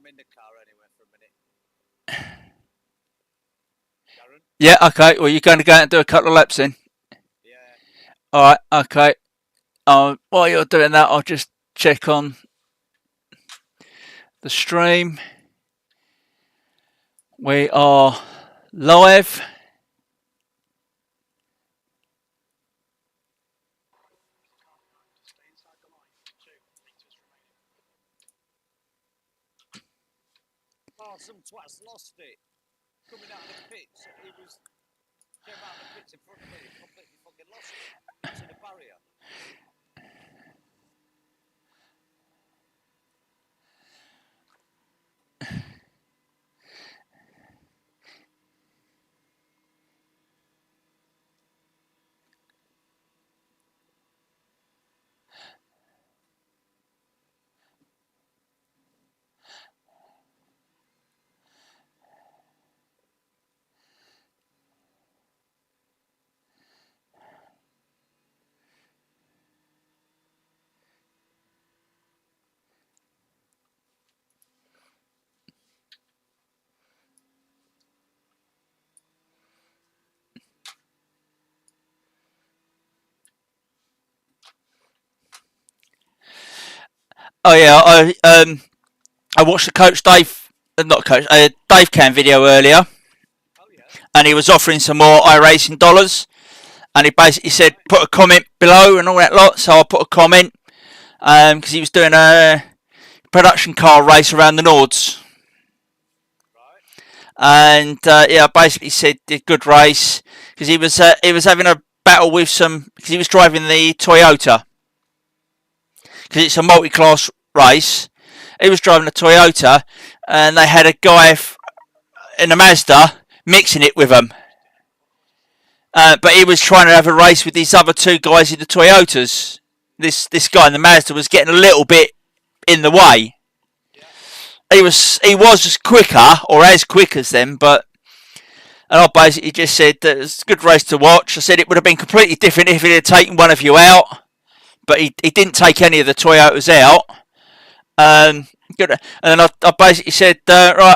in the car anyway for a minute. Darren? Yeah, okay. Well, you're going to go out and do a couple of laps then. Yeah. All right, okay. While you're doing that, I'll just check on the stream. We are live. Oh, some twat's lost it. Coming out of the pits, he came out of the pits in front of me. He completely fucking lost it into the barrier. Oh yeah, I watched the coach Dave, not coach, Dave Cam video earlier, Oh, yeah. and he was offering some more iRacing dollars, and he basically said put a comment below and all that lot. So I put a comment because he was doing a production car race around the Nords. Right. And yeah, I basically said did good race because he was having a battle with some because he was driving the Toyota because it's a multi-class race. He was driving a Toyota, and they had a guy in a Mazda mixing it with them. But he was trying to have a race with these other two guys in the Toyotas. This guy in the Mazda was getting a little bit in the way. Yeah. He was just quicker or as quick as them, but and I basically just said that it's a good race to watch. I said it would have been completely different if he had taken one of you out, but he didn't take any of the Toyotas out. Good. And then I basically said, right,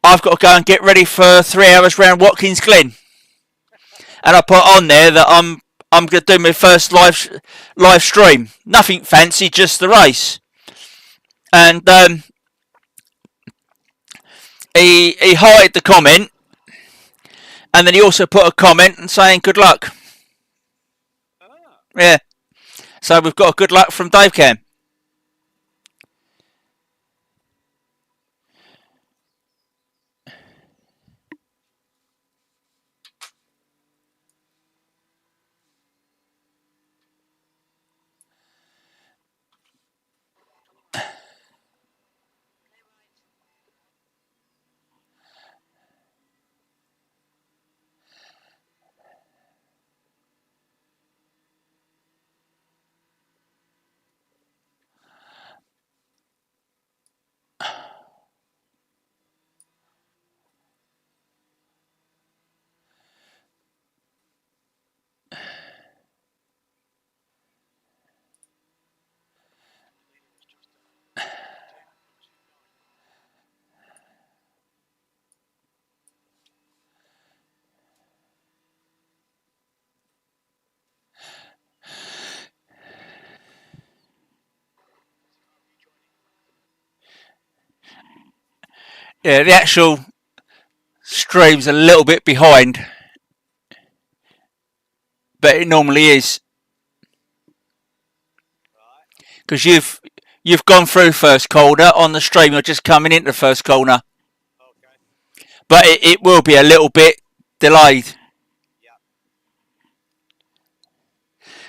I've got to go and get ready for 3 hours round Watkins Glen, and I put on there that I'm going to do my first live stream. Nothing fancy, just the race. And he highlighted the comment, and then he also put a comment and saying good luck. Ah. Yeah. So we've got a good luck from Dave Cam. Yeah, the actual stream's a little bit behind, but it normally is Right. because you've gone through first corner on the stream. You're just coming into first corner, Okay. but it will be a little bit delayed. Yeah.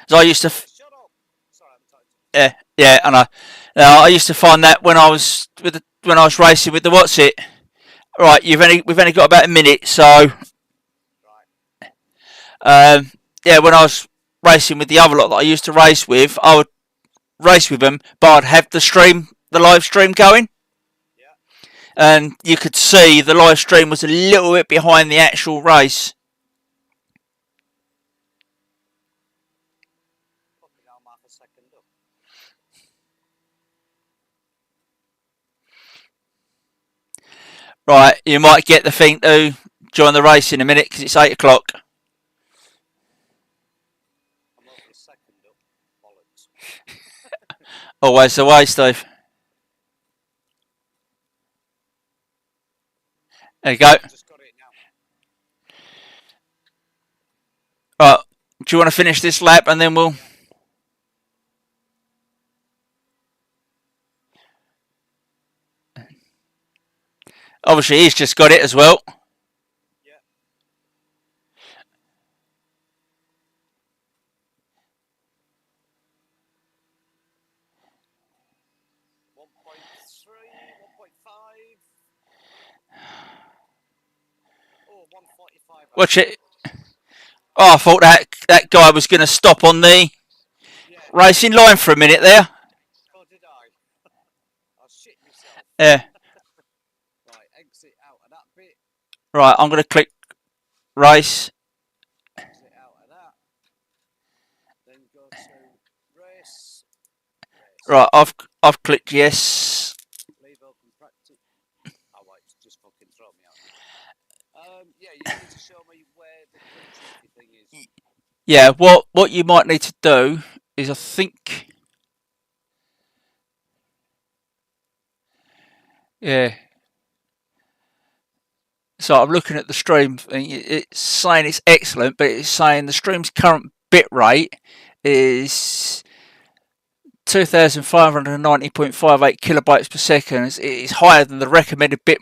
So I used to, Shut up. Sorry, I'm talking. yeah, and I used to find that when I was when I was racing with the what's it. Right, we've only got about a minute, so Right. yeah, when I was racing with the other lot that I used to race with, I would race with them, but I'd have the live stream going, Yeah. and you could see the live stream was a little bit behind the actual race. Fucking hell, I'm half a second up. Right, you might get the thing to join the race in a minute because it's 8 o'clock. I'm only a second up. Bollocks. Always the way, Steve. There you go. I've just got it now. Right, do you want to finish this lap and then we'll... Obviously, he's just got it as well. Yeah. One point three, 1.5. Oh, 145. Watch it. Oh, I thought that guy was going to stop on the Yeah. racing line for a minute there. So did I. I shit myself. Yeah. Right, exit out of that bit. Right, I'm going to click race. Exit out of that. Then go to race. Right, I've clicked yes. Leave open practice. Oh, wait, it's just fucking throw me out. Yeah, you need to show me where the crew chiefy thing is. Yeah, what you might need to do is I think... Yeah. So I'm looking at the stream thing. It's saying it's excellent, but it's saying the stream's current bit rate is 2,590.58 kilobytes per second. It is higher than the recommended bit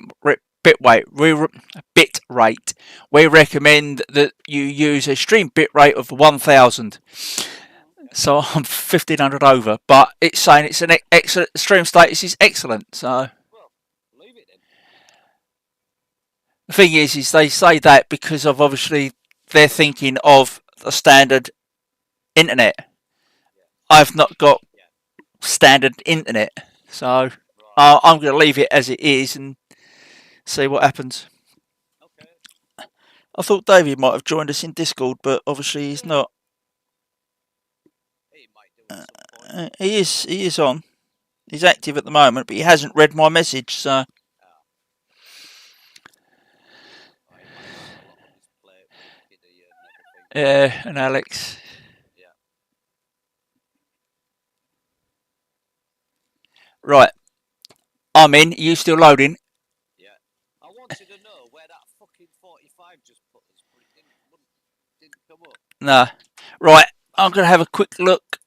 rate. We recommend that you use a stream bit rate of 1,000. So I'm 1,500 over, but it's saying it's an excellent stream status is excellent. So Well, leave it then. the thing is they say that because of obviously they're thinking of the standard internet. I've not got standard internet, so I'm going to leave it as it is and see what happens. Okay. I thought David might have joined us in Discord, but obviously he's not. He might do at some point. He is on. He's active at the moment, but he hasn't read my message, so. Oh, he might have a lot on his plate with Kiddy and everything. Yeah, and Alex. Yeah. Right. I'm in. Are you still loading? Yeah. I wanted to know where that fucking 45 just put us, but it didn't come up. No. Right. I'm going to have a quick look.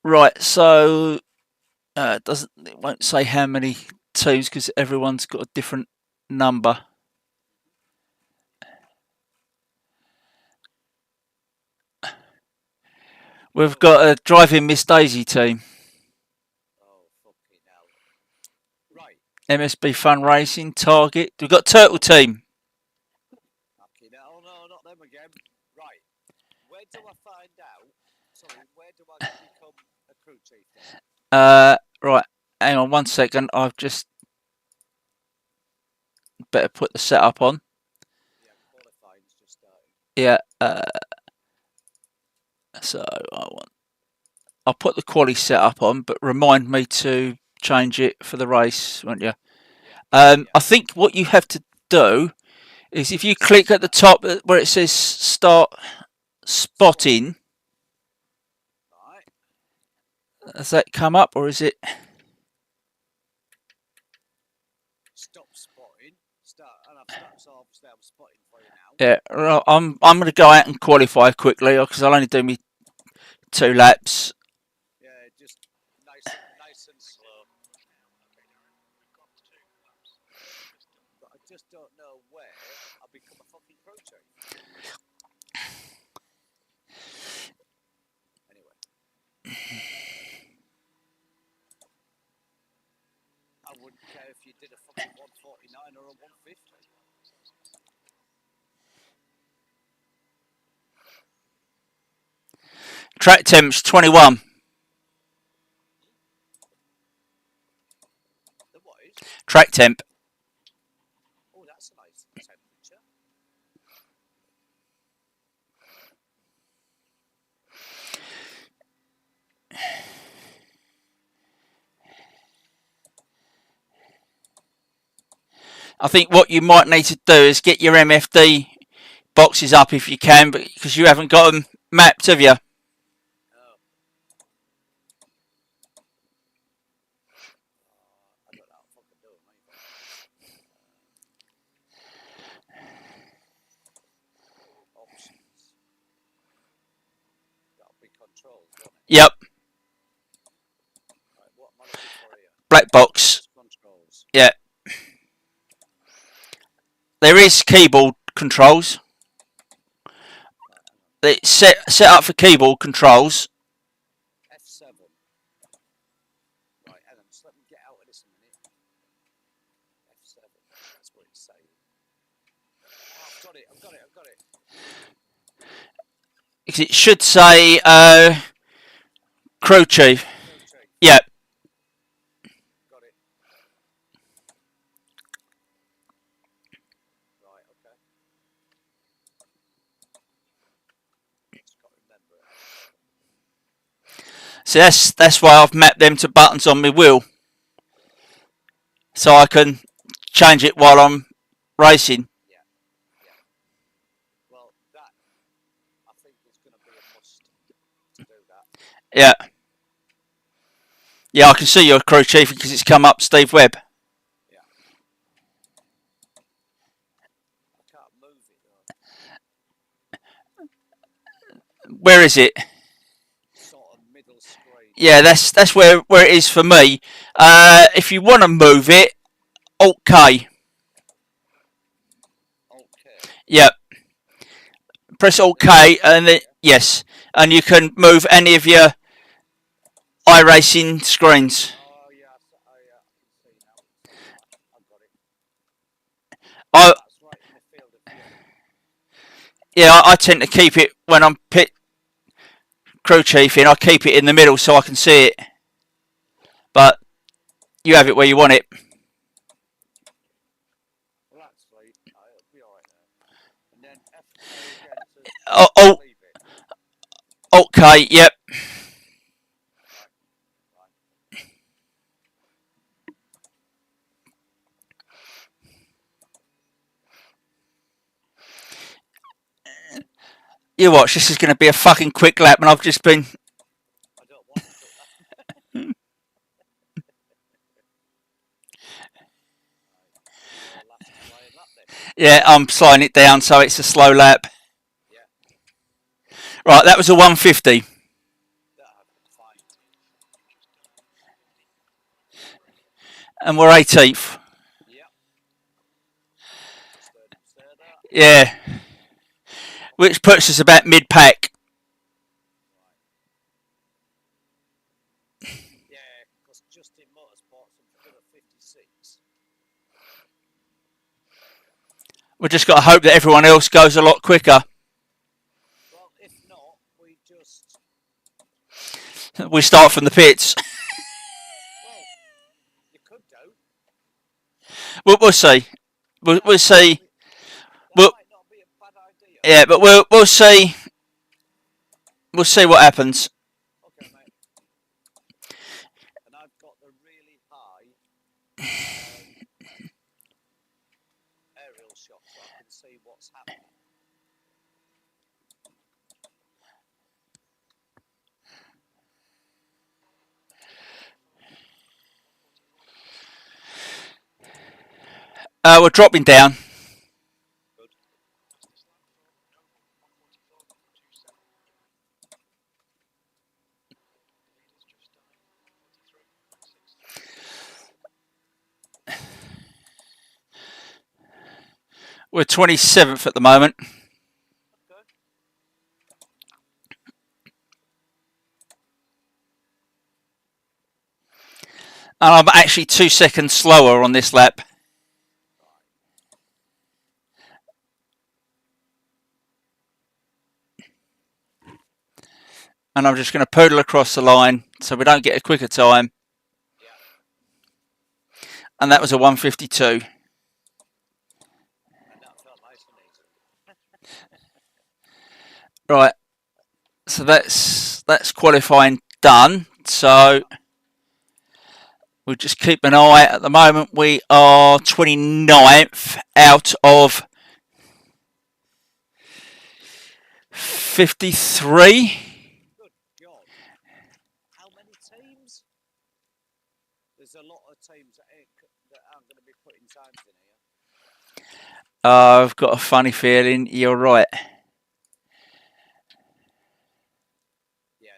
Right. So it won't say how many teams because everyone's got a different number. We've got a driving Miss Daisy team. Oh, fucking hell. Right. MSB Fun Racing, Target. We've got Turtle Team. Fucking hell, no, not them again. Right. Where do I find out? Sorry, where do I become a crew chief then? Right. Hang on 1 second. I've just better put the setup on. Yeah, qualifying's just started. Yeah. So I'll put the quali setup on, but remind me to change it for the race, won't you? I think what you have to do is if you click at the top where it says start spotting, Right. has that come up or is it? Stop spotting. Start, and I've stopped, so obviously I'm spotting for you now. Yeah, I'm going to go out and qualify quickly because I'll only do me 2 laps. Yeah, just nice and slow. But I just don't know where I'll become a fucking crew chief. Anyway. I wouldn't care if you did a fucking 149 or a 150. Track temps 21. The what is? Track temp. Oh, that's a nice temperature. I think what you might need to do is get your MFD boxes up if you can, because you haven't got them mapped, have you? Oh. I don't know how to fucking do it, mate. Options. That'll be controls, won't it? Yep. Right, what am I looking for here? Black box. Controls. Yeah. There is keyboard controls. It's set up for keyboard controls. F7. Right, hang on, just let me get out of this a minute. F7, that's what it's saying. Oh, I've got it. Because it should say crew chief. Yeah. Got it. Right, okay. Just got to remember it. So that's why I've mapped them to buttons on my wheel, so I can change it while I'm racing. Yeah. Well, that I think is going to be a must to do that. Yeah. Yeah, I can see your crew chief because it's come up Steve Webb. Yeah. I can't move it though. Where is it? Sort of middle screen. Yeah, that's where it is for me. If you want to move it, Alt K. Okay. Yep. Press Alt K and then yes, and you can move any of your iRacing screens. Oh yeah, I can see now. I've got it. I That's right in the field of view. yeah, I tend to keep it when I'm pit crew chiefing. I keep it in the middle so I can see it. But you have it where you want it. Well, actually, it'll be alright there. And then F4 again to Alt leave it. Alt K. Yep. Right. You watch. This is going to be a fucking quick lap, and I've just been. I don't want to. Yeah, I'm slowing it down so it's a slow lap. Yeah. Right, that was a 150. Fine. And we're 18th. Yep. Yeah. Which puts us about mid-pack. Yeah, because Justin Motorsports have got a 56. We've just got to hope that everyone else goes a lot quicker. Well, if not, we just... We start from the pits. Well, you could do. We'll see. We'll see. That might not be a bad idea. Yeah, but we'll see. We'll see what happens. Okay, mate. And I've got the really high aerial shot so I can see what's happening. We're dropping down. Good. We're 27th at the moment. Okay. And I'm actually 2 seconds slower on this lap. And I'm just going to poodle across the line so we don't get a quicker time. Yeah. And that was a 152. And that felt nice and easy. Right. So that's qualifying done. So we'll just keep an eye. At the moment, we are 29th out of 53. Good God. How many teams? There's a lot of teams that aren't going to be putting times in here. I've got a funny feeling you're right. Yeah.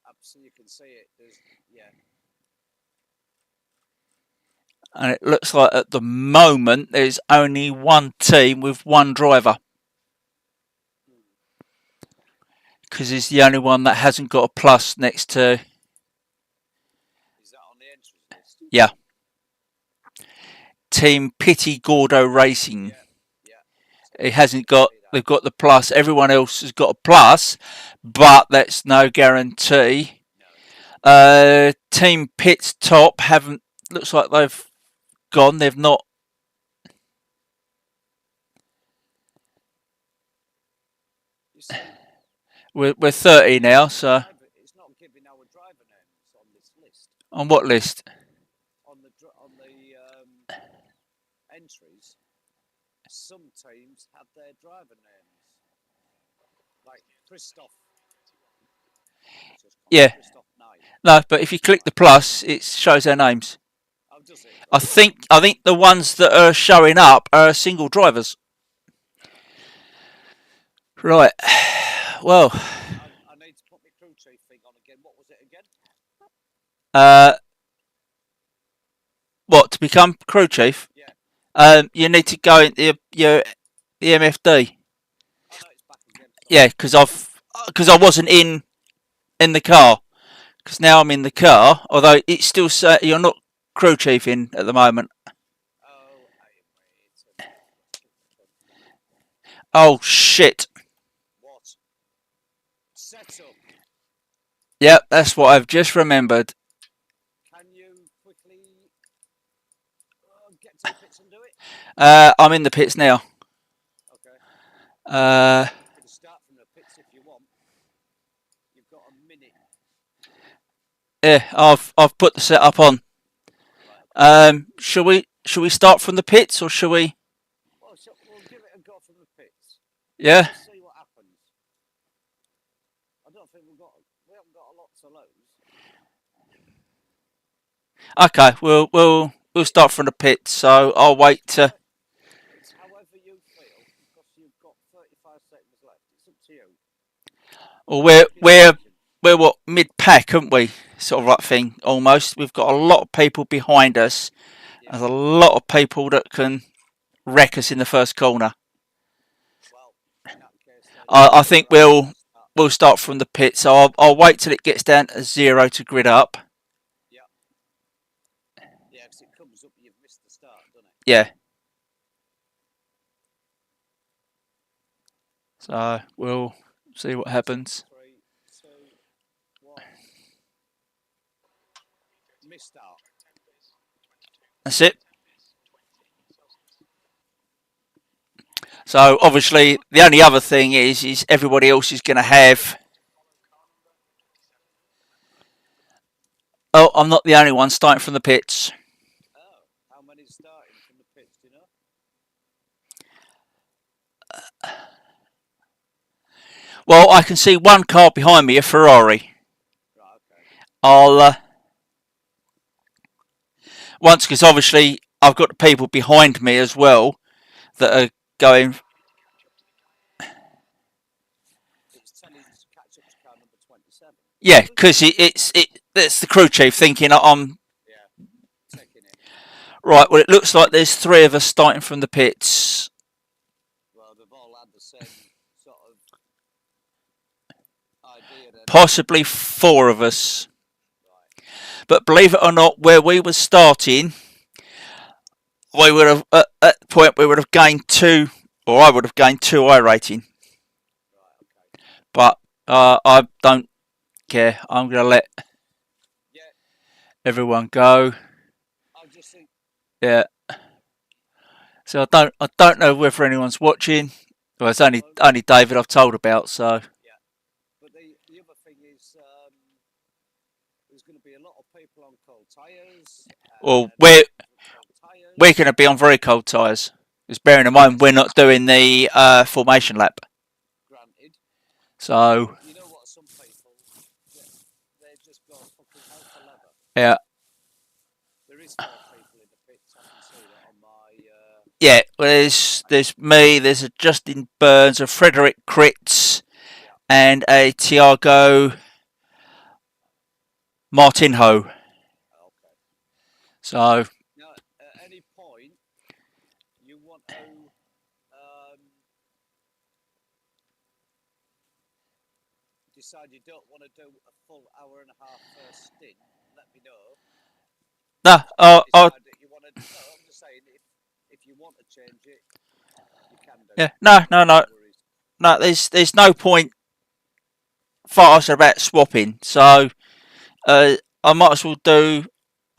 Absolutely, you can see it. Yeah. And it looks like at the moment there's only one team with one driver. Because he's the only one that hasn't got a plus next to. Is that on the entries list? Yeah. Team Pitty Gordo Racing. Yeah. It hasn't got. They've got the plus. Everyone else has got a plus, but that's no guarantee. No. Team Pit's top haven't. Looks like they've gone. They've not. You see, We're 30 now, so. it's not giving our driver names on this list. On what list? On the entries, some teams have their driver names, like Christoph. Yeah. Christoph Knight. No, but if you click the plus, it shows their names. Oh, does it? I think the ones that are showing up are single drivers. Right. Well. I need to put my crew chief thing on again. What was it again? What, to become crew chief? Yeah. You need to go into your EMFD. I know it's back again. Yeah, because I wasn't in the car. Because now I'm in the car, although it's still you're not crew chiefing at the moment. Oh shit! What? Set up. Yep, that's what I've just remembered. Can you quickly get to the pits and do it? I'm in the pits now. Okay. You can start from the pits if you want. You've got a minute. Yeah, I've put the setup on. Right. Shall we start from the pits or shall we? Well, we'll give it a go from the pits. Yeah. Let's see what happens. I don't think we haven't got a lot to lose. Okay, we'll start from the pits. So I'll wait to. It's however you feel, because you've got 35 seconds left. It's up to you. Well, we're what, mid pack, aren't we? Sort of like thing almost. We've got a lot of people behind us. Yeah. There's a lot of people that can wreck us in the first corner. Well, in that case, I think we'll start from the pit. So I'll wait till it gets down to 0 to grid up. Yeah. Yeah, because it comes up, you've missed the start, doesn't it? Yeah. So we'll see what happens. 3, 2, 1. Missed start. That's it. So obviously the only other thing is everybody else is going to have. Oh, I'm not the only one starting from the pits. Oh, how many starting from the pits, do you know? Well, I can see one car behind me, a Ferrari. Right, okay. I'll once, because obviously I've got the people behind me as well that are going. It's telling you to catch up to car number 27. Yeah, because it's the crew chief thinking I'm. Yeah, taking it. Right, well, it looks like there's 3 of us starting from the pits. Well, they've all had the same sort of idea then. Possibly 4 of us. Right. But believe it or not, where we were starting, we would have at that point we would have gained 2, or I would have gained 2 I rating. Right, okay. But I don't care. I'm going to let everyone go. I just think. Yeah. So I don't know whether anyone's watching Well, it's only David I've told about, so. Yeah. But the other thing is, there's going to be a lot of people on cold tyres. Well, Cold we're tyres. going to be on very cold tyres. Just bearing in mind we're not doing the formation lap. Granted. So. You know what? Some people, they just go fucking hell for leather. Yeah. There is 4 people in the pits. I can see that on my. Yeah, well, there's me, there's a Justin Burns, a Frederick Kritz, Yeah. and a Tiago Martinho. Okay. So. Now, at any point, you want to decide you don't want to do a full hour and a half first stint, let me know. No, Decide that you want to. No, I'm just saying if you want to change it, you can do. yeah, no. There's no point fast about swapping. So I might as well do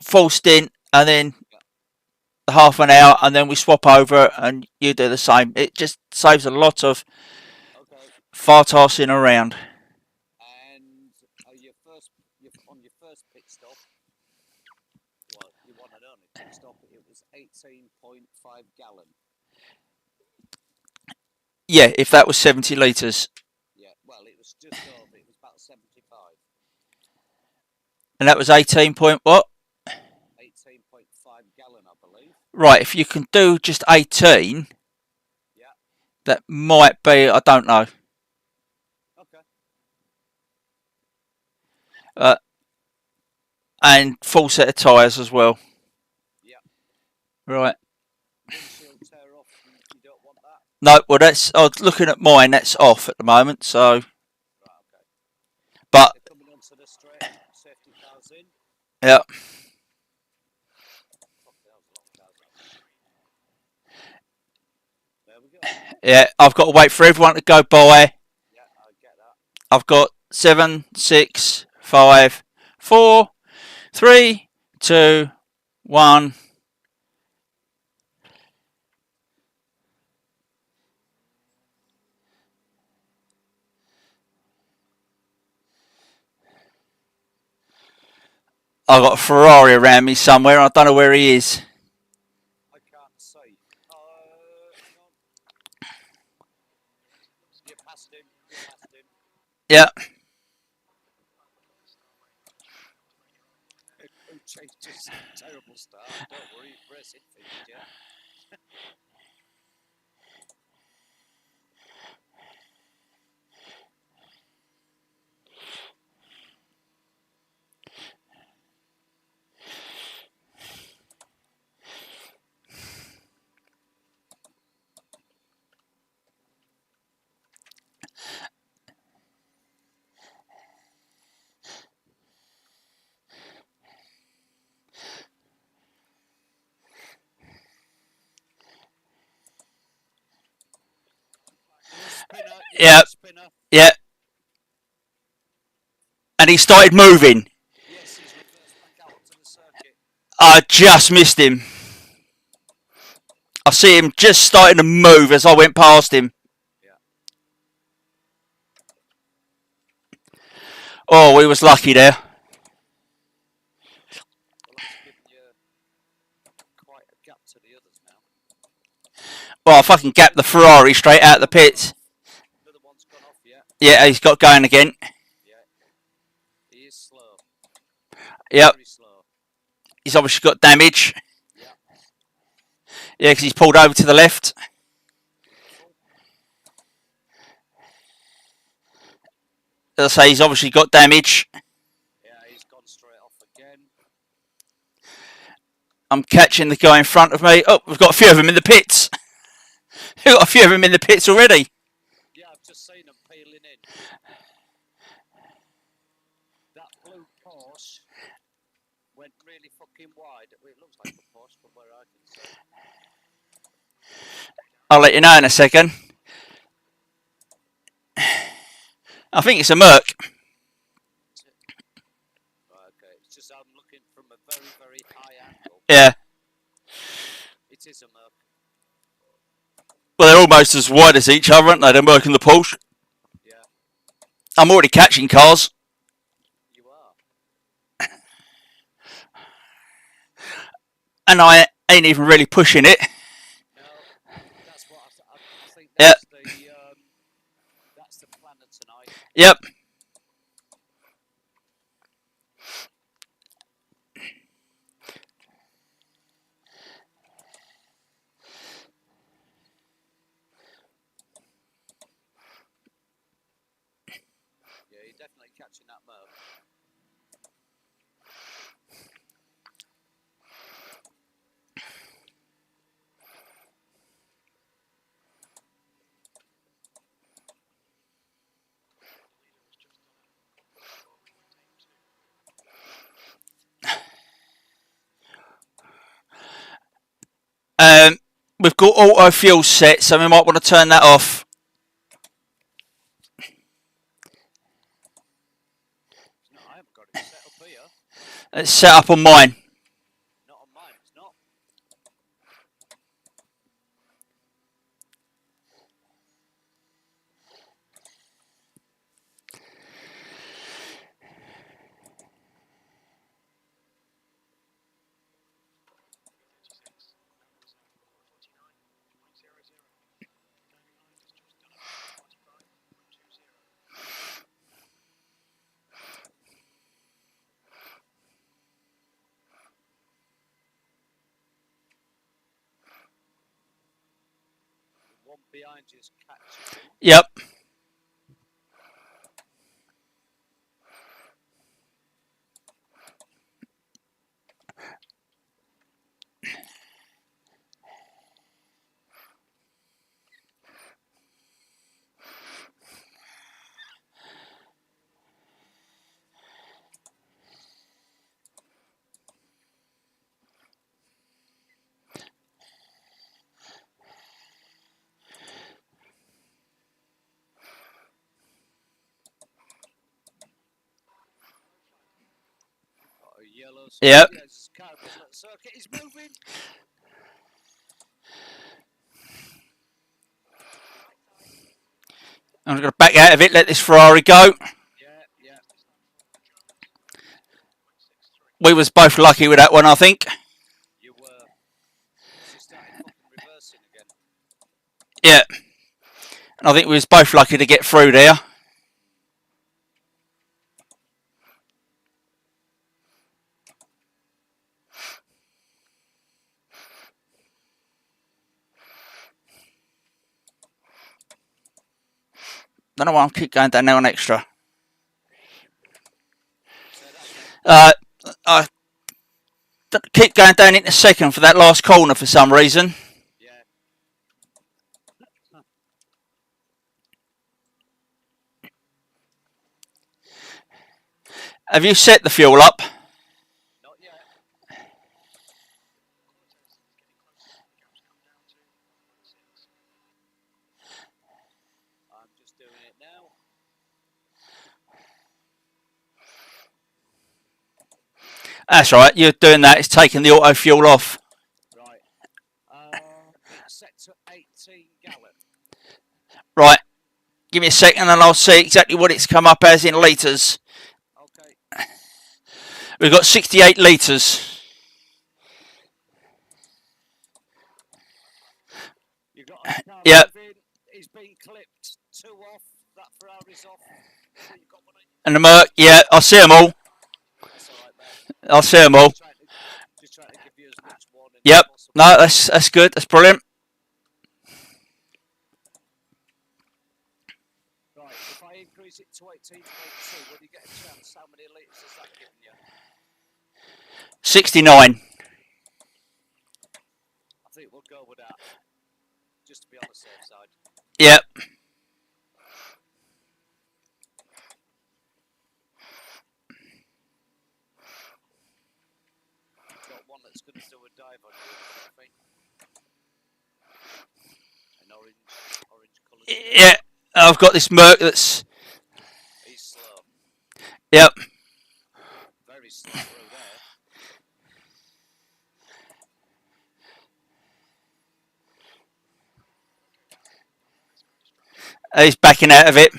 full stint and then half an hour, and then we swap over, and you do the same. It just saves a lot of fartassing around. And on your first pit stop, well, you want an only pit stop. It was 18.5 gallon. Yeah, if that was 70 litres. Yeah, well, it was just over. It was about 75. And that was 18 point what? 18.5 gallon, I believe. Right, if you can do just 18, yeah, that might be, I don't know. Okay. And full set of tyres as well. Yeah. Right. Windshield tear off, you don't want that? No, well, that's, I was looking at mine, that's off at the moment, so. Right, okay. But. They're coming onto the straight, safety cars in. Yeah. There we go. Yeah, I've got to wait for everyone to go by. Yeah, I get that. I've got 7, 6, 5, 4, 3, 2, 1. I've got a Ferrari around me somewhere. I don't know where he is. I can't see. Hang on. You passed him. Yeah. Who changed his terrible start? Don't worry, racing finished yet. Yeah. Yeah. And he started moving. Yes, he's reversed back out to the circuit. I just missed him. I see him just starting to move as I went past him. Yeah. Oh, we was lucky there. Well, that's given you quite a gap to the others now. Well, I fucking gapped the Ferrari straight out of the pits. Another one's gone off, yeah. Yeah, he's got going again. Yeah. He is slow. Yep. Very slow. He's obviously got damage. Yeah. Yeah, because he's pulled over to the left. As I say, he's obviously got damage. Yeah, he's gone straight off again. I'm catching the guy in front of me. Oh, we've got a few of them in the pits. We've got a few of them in the pits already. Yeah, I've just seen them peeling in. That blue Porsche went really fucking wide. It looks like a Porsche from where I can see. I'll let you know in a second. I think it's a Merc. Okay, it's just I'm looking from a very, very high angle. Yeah. It is a Merc. Well, they're almost as wide as each other, aren't they? The Merc and the Porsche. Yeah, I'm already catching cars, you are. and I ain't even really pushing it. No, that's what I think. Yep, That's the plan of tonight. yep. Yeah, you're definitely catching that Merc. We've got auto fuel set, so we might want to turn that off. No, I haven't got it set up here. It's set up on mine. Not on mine. It's not. The one behind you is catching him. Yep. Got a yellow. Yep. Yeah, this car doesn't let the circuit. He's moving. I'm going to back out of it, let this Ferrari go. Yeah, yeah. We was both lucky with that one, I think. You were. She started fucking reversing again. Yeah. And I think we was both lucky to get through there. Don't know why I keep going down there on extra. Say that again. I keep going down into second for that last corner for some reason. Yeah. Have you set the fuel up? Not yet. I'm just doing it now. That's right, you're doing that. It's taking the auto fuel off. Right. It's set to 18 gallon. Right. Give me a second and I'll see exactly what it's come up as in litres. Okay. We've got 68 litres. You got a car Yep. moving. He's been clipped. 2 off. That Ferrari's off. So you've got one. And the Merc, yeah, I see them all. That's all right, mate. I see them all. Just trying to give you as much warning Yep. as possible. No, that's good. That's brilliant. Right. If I increase it to 18.2, when you get a chance, how many litres is that giving you? 69. I think we'll go with that. Just to be on the safe side. Yep. Got one that's going to do a dive on you, I think. An orange coloured. Yeah. I've got this Merc that's. He's slow. Yep. Very slow through there. He's backing out of it.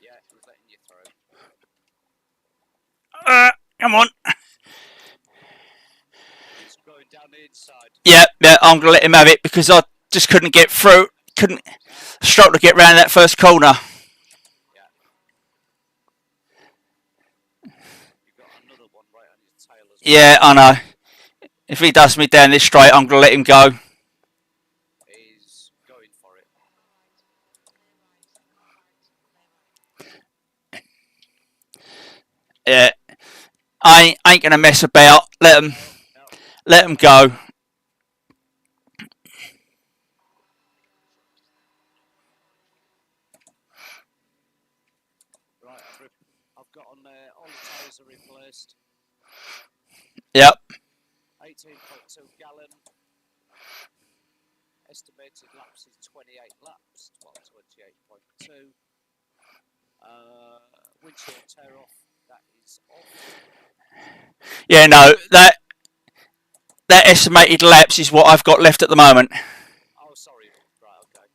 Yeah, he's letting you through. Come on. He's going down the inside. Yeah, I'm going to let him have it because I just couldn't get through. Couldn't struggle to get round that first corner. Yeah. You've got another one right on your tail as well. Yeah, I know. If he does me down this straight, I'm going to let him go. He's going for it. Yeah, I ain't going to mess about. Let him go. Right, I've got on there, all the tyres are replaced. Yep. 18.2 gallon. Estimated laps is 28 laps. Well, 28.2. Windshield tear off. That is off. Yeah, no, that estimated laps is what I've got left at the moment. Oh, sorry. Right, okay.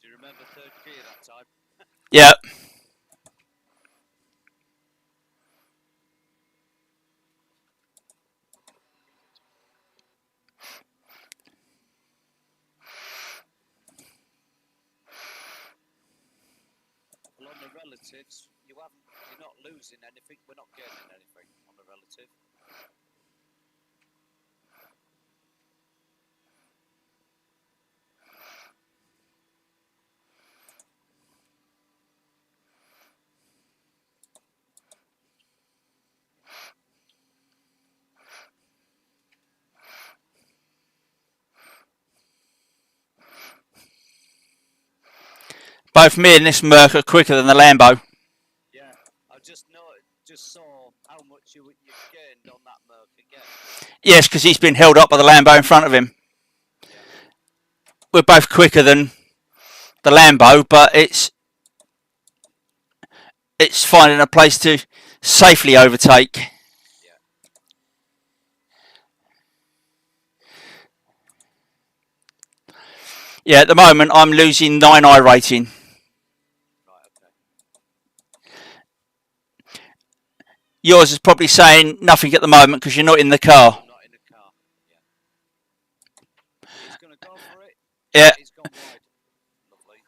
Did you remember third gear that time? Yep. Well, on the relatives, you're not losing anything. We're not gaining anything on the relative. Both me and this Merc are quicker than the Lambo. Yeah, I just saw how much you gained on that Merc again. Yes, because he's been held up by the Lambo in front of him. Yeah. We're both quicker than the Lambo, but it's finding a place to safely overtake. Yeah. Yeah, at the moment I'm losing 9i rating. Right, okay. Yours is probably saying nothing at the moment because you're not in the car. I'm not in the car. Yeah. He's going to go for it. Yeah. He's gone wide. Lovely.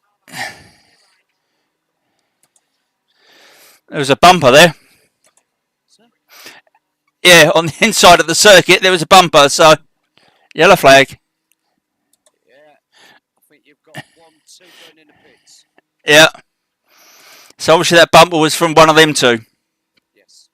There was a bumper there. So? Yeah, on the inside of the circuit there was a bumper, so yellow flag. Yeah. I think you've got 1-2 going in the pits. Yeah. So obviously that bumper was from one of them two. Yes.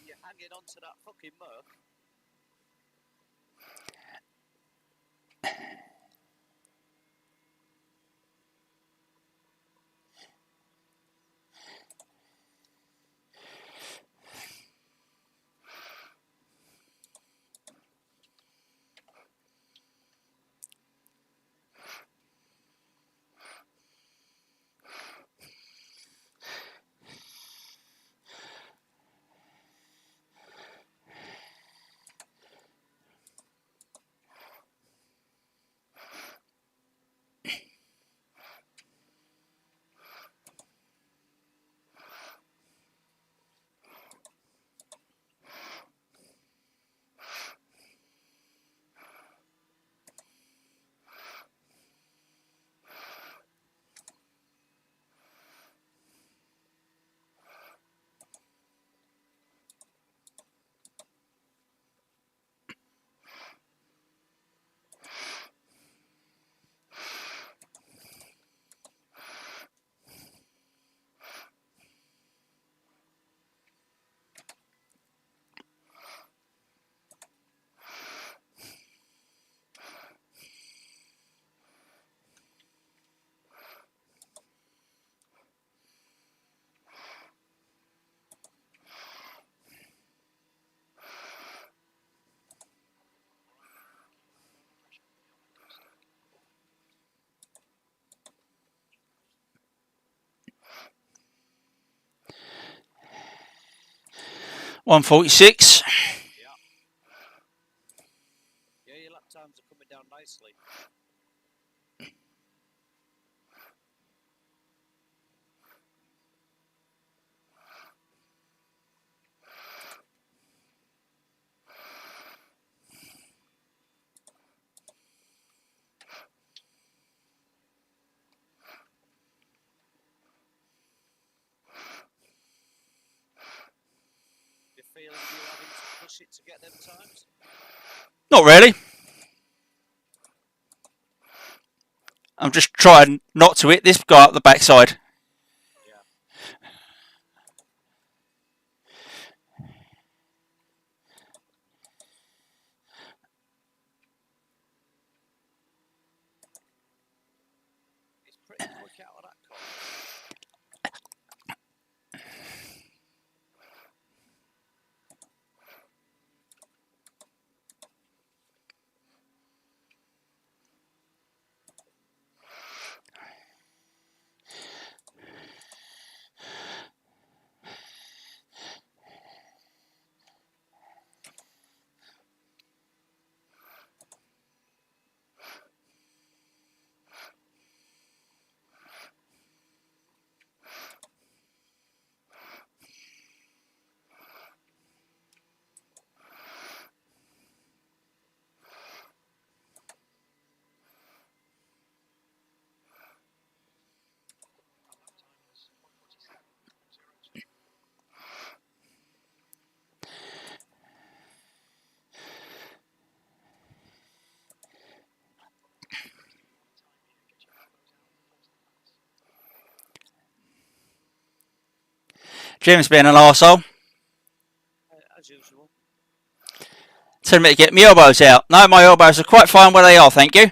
You're hanging on to that fucking Merc. 1:46. Yeah. Yeah, your lap times are coming down nicely. You feeling you having to push it to get them times? Not really. I'm just trying not to hit this guy up the backside. Yeah. It's pretty quick out of that corner. Jim's being an arsehole. As usual. Telling me to get my elbows out. No, my elbows are quite fine where they are, thank you.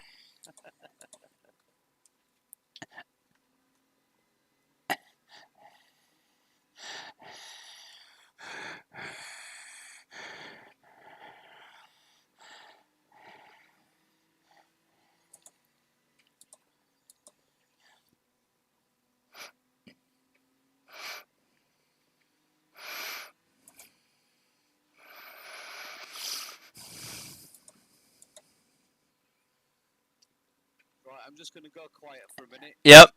Right, I'm just going to go quiet for a minute. Yep.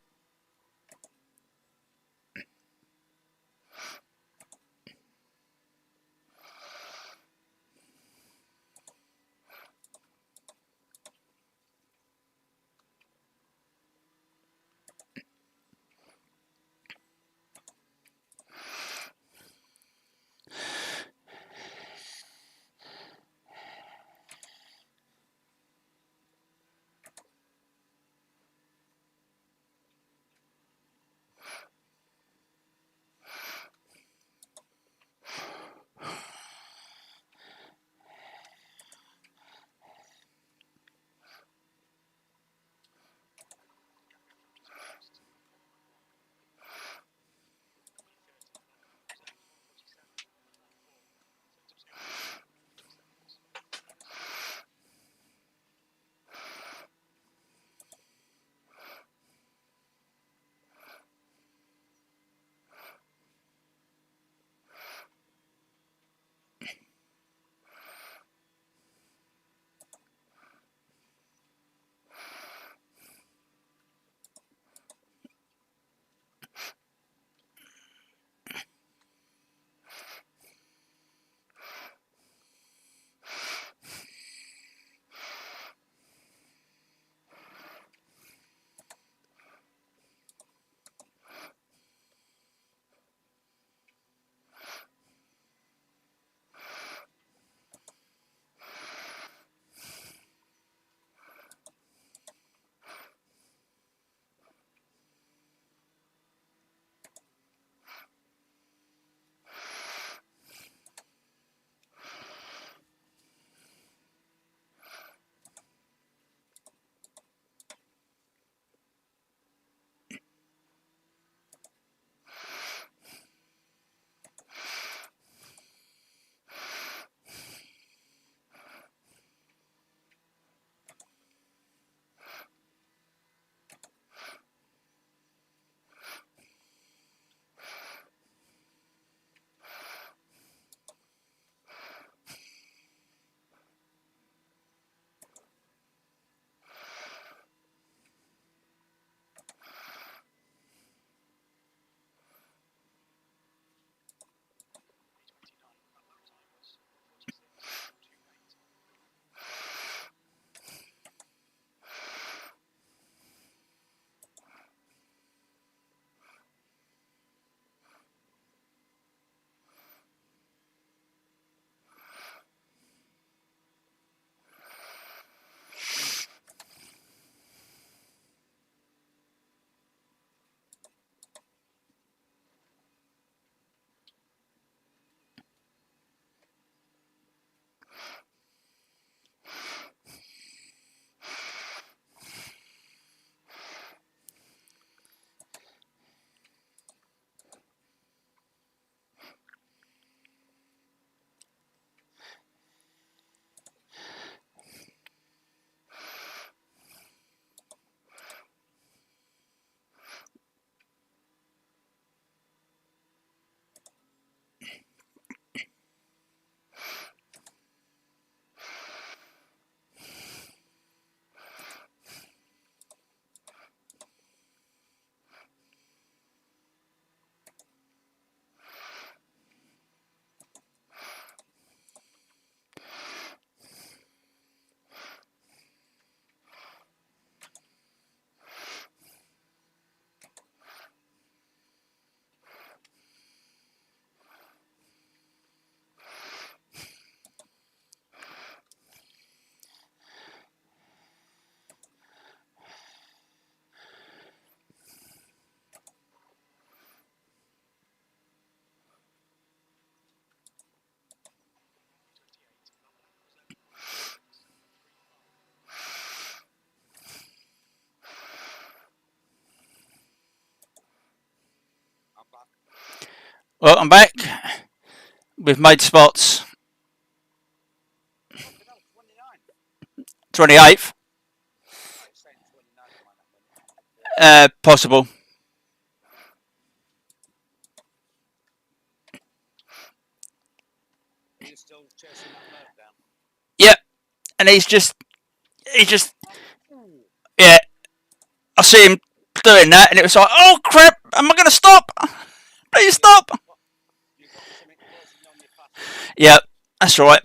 back. Welcome back. We've made spots. Fucking hell, 29. 28th. Oh, it's saying 29 on my number. Possible. Are you still chasing that Merc down? Yep. And he's just, Ooh. yeah. I see him doing that, and it was like, oh crap! Am I going to stop? Please stop. You got something closing on your fast. Yep, that's right.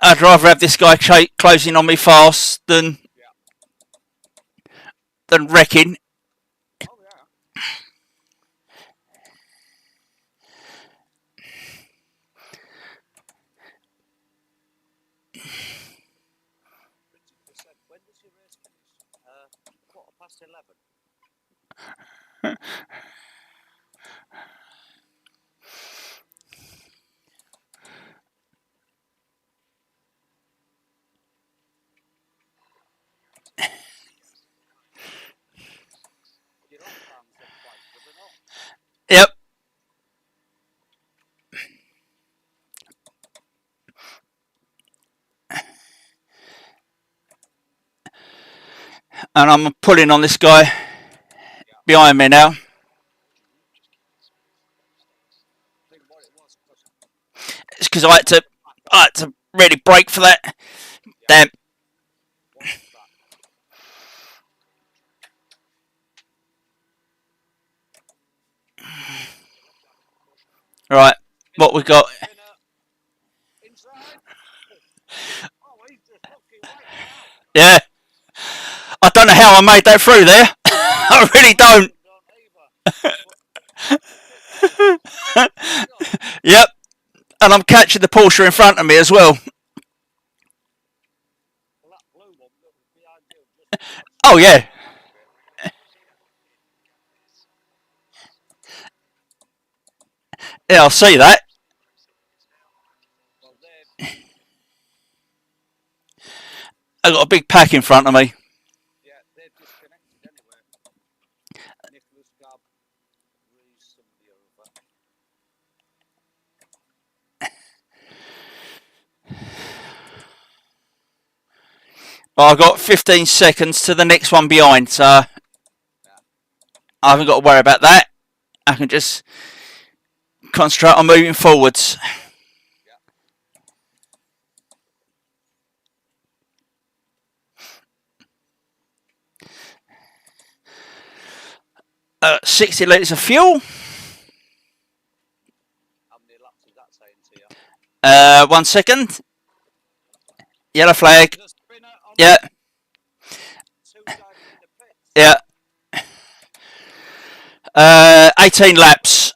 I'd rather have this guy closing on me fast than wrecking. Oh, yeah. Richard just said, when does your race finish? 11:15. Your lap times look quite good enough. Yep. And I'm pulling on this guy behind me now. I think what it was, It's because I had to really brake for that. Damn. what was that? Right, what we got? Inside. Oh, he's just fucking wiped out. Yeah. I don't know how I made that through there. I really don't. Yep. And I'm catching the Porsche in front of me as well. Well, that blue one that was behind you just Oh, yeah. Yeah, I'll see that. well, I've got a big pack in front of me. yeah, they've disconnected anyway. Nicholas Gabb, Reese, somebody or other. But I've got 15 seconds to the next one behind, so I haven't got to worry about that. I can just concentrate on moving forwards. 60 litres of fuel. How many laps is that saying to you? 1 second. Yellow flag. The spinner on Yeah. two diving in the pits. Yeah. 18 laps.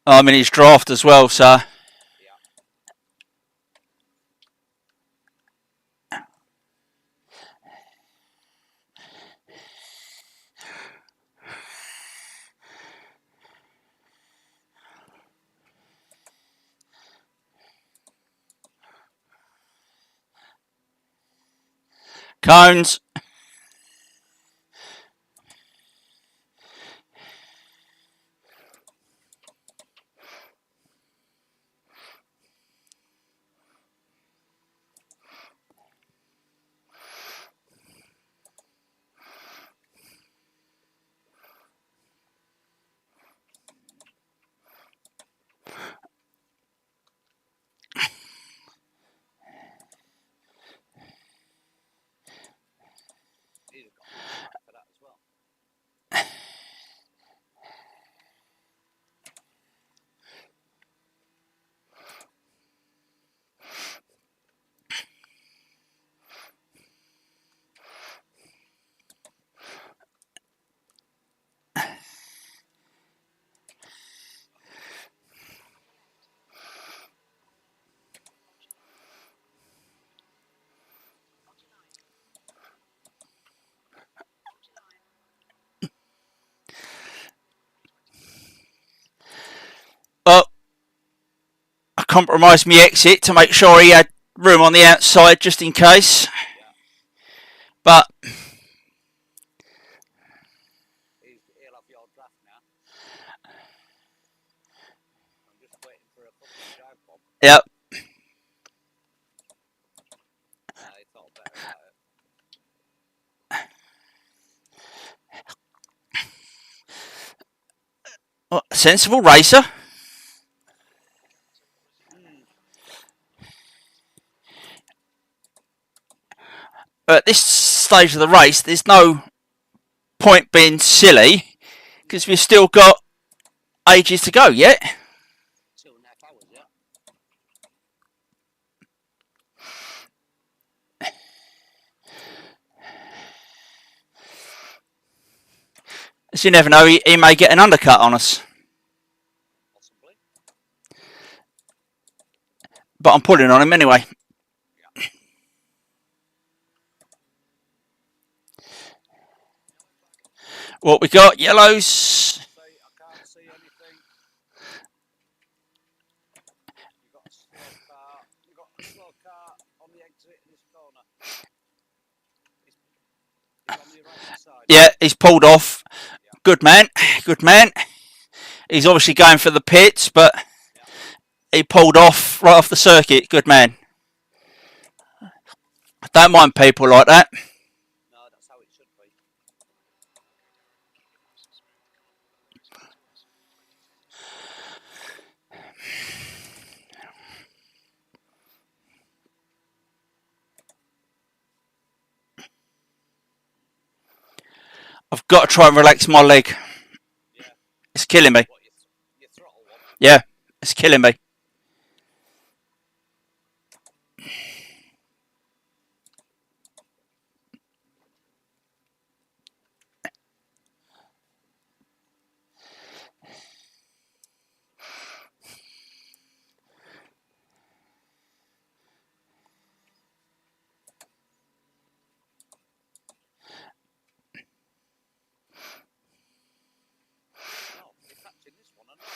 I'm in his draft as well, so. Cones. compromised my exit to make sure he had room on the outside just in case. Yeah. But He'll have your draft now. I'm just waiting for a fucking dive bomb. yep. He thought better about it. Well, sensible racer. At this stage of the race, there's no point being silly because we've still got ages to go yet. 2.5 hours, yeah. As you never know, he may get an undercut on us. Possibly. But I'm pulling on him anyway. Yeah. What we got? Yellows. I can't see anything. You've got a slow car. You've got a slow car on the exit in this corner. He's on your right side. Yeah, he's pulled off. Yeah. Good man. Good man. He's obviously going for the pits, but he pulled off right off the circuit. Good man. I don't mind people like that. No, that's how it should be. I've got to try and relax my leg. Yeah. It's killing me. What, your throttle one? Yeah, it's killing me. No, you're catching this one or not?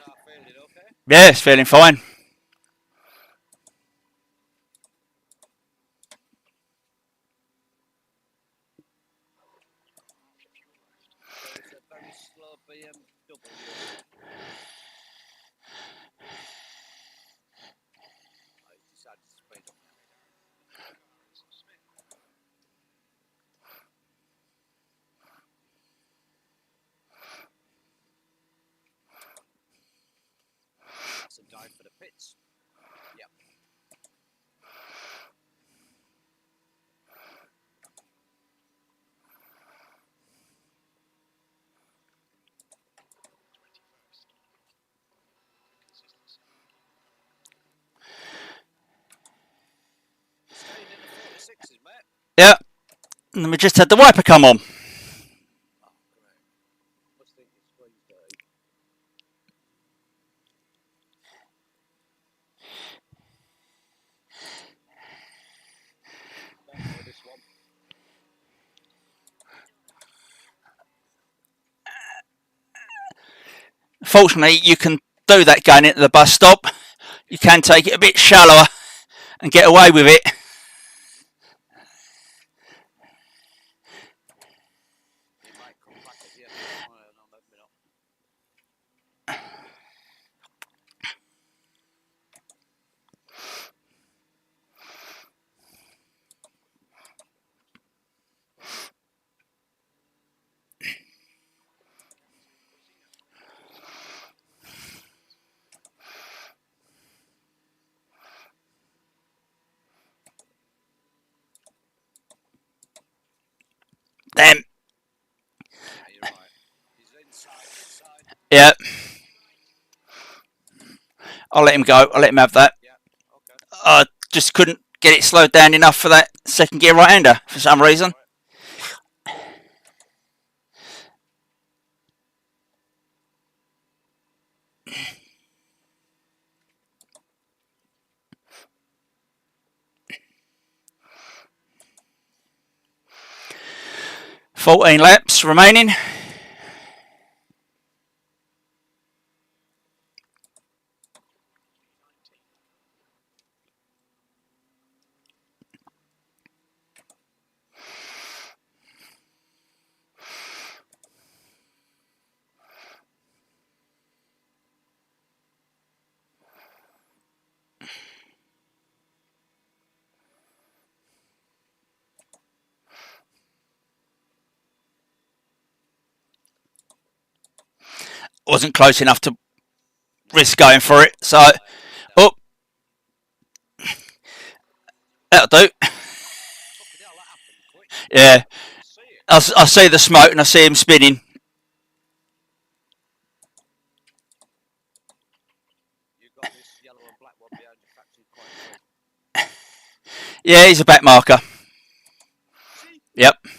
Car feeling okay? Yeah, it's feeling fine. There's a very slow BMW. I decided to speed up now. That's a dive for the pits. Yep. Staying in the 46s, mate. Yeah. And we just had the wiper come on. Oh, great. Must think it's squeezed dirty. Don't know this one. Fortunately, you can do that going into the bus stop. You can take it a bit shallower and get away with it. He might come back at the end. Oh, no, maybe not. Damn. Yeah, you're right. He's inside. Yeah. I'll let him go. I'll let him have that. Yeah, okay. I just couldn't get it slowed down enough for that second gear right-hander for some reason. 14 laps remaining. Wasn't close enough to risk going for it, so oh, that'll do. Fucking hell, that happened quick. Yeah, I see it. I see the smoke and I see him spinning. You've got this yellow and black one behind your factory quite good. Yeah, he's a back marker. See? Yep. Okay.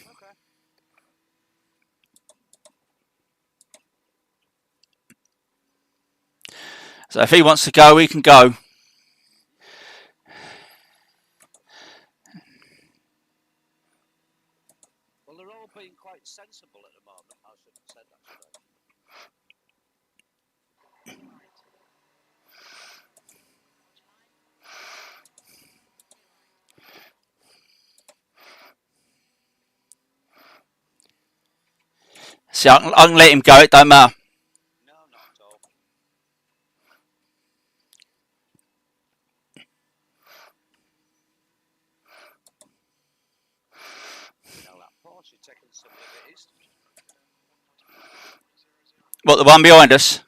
So if he wants to go, he can go. Well, they're all being quite sensible at the moment. I should have said that straight. See, I can let him go. It don't matter. No, not at all. You know, that Porsche taking some liberties. What, the one behind us?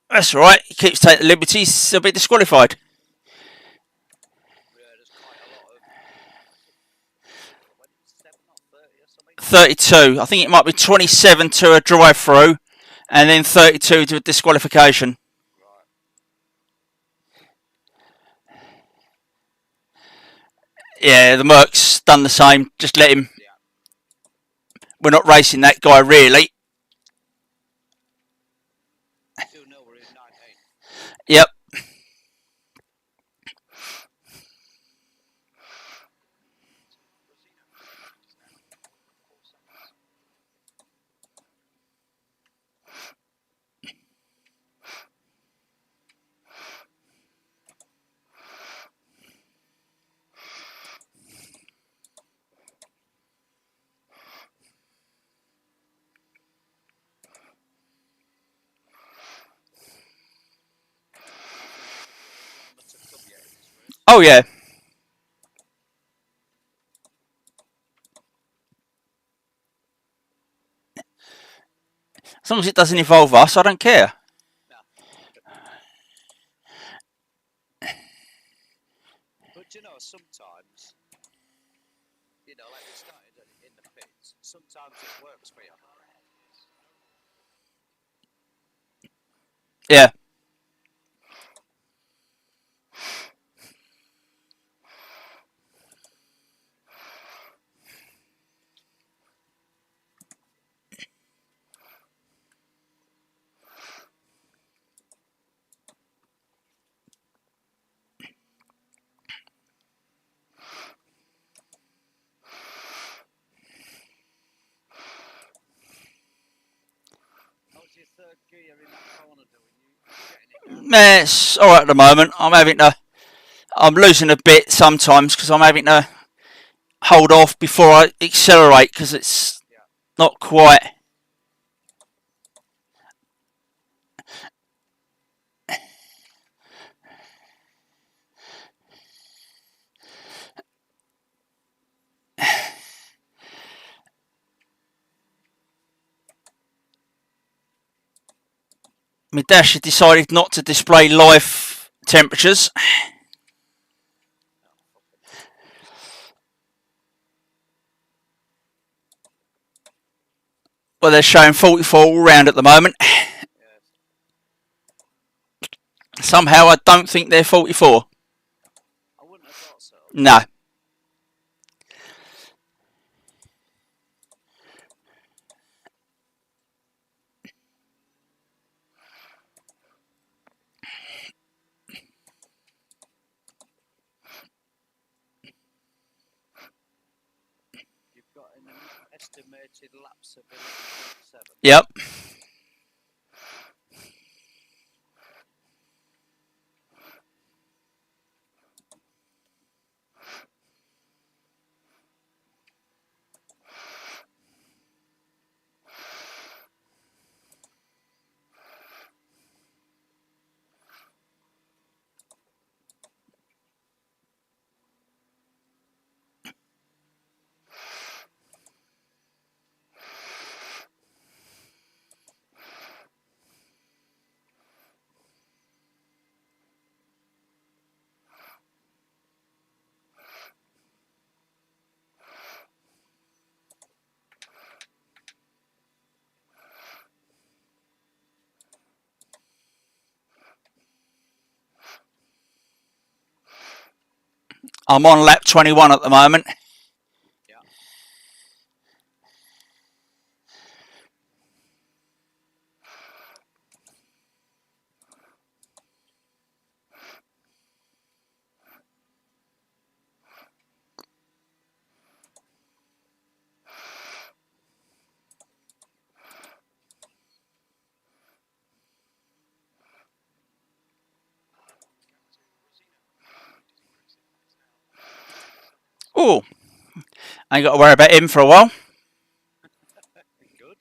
That's all right. He keeps taking the liberties. He'll be disqualified. Yeah, there's quite a lot of. 27 or 30 or something. 32. I think it might be 27 to a drive-through, and then 32 to a disqualification. Right. Yeah, the Merc's done the same. Just let him. Yeah. We're not racing that guy, really. 2-0, we're in 19. Yep. To club yet in this race. Oh, yeah. As long as it doesn't involve us, I don't care. No. But you know, sometimes, you know, like we started in the pits, sometimes it works for you. Yeah. How's your third gear in that corner doing? You getting it now? Man, it's all right at the moment. I'm losing a bit sometimes because I'm having to hold off before I accelerate because it's not quite. My dash has decided not to display live temperatures. Well, they're showing 44 all round at the moment. Yes. Somehow, I don't think they're 44. I wouldn't have thought so. No. estimated laps of 11.7. Yep. I'm on lap 21 at the moment. Yeah. Ooh, I ain't got to worry about him for a while. Good.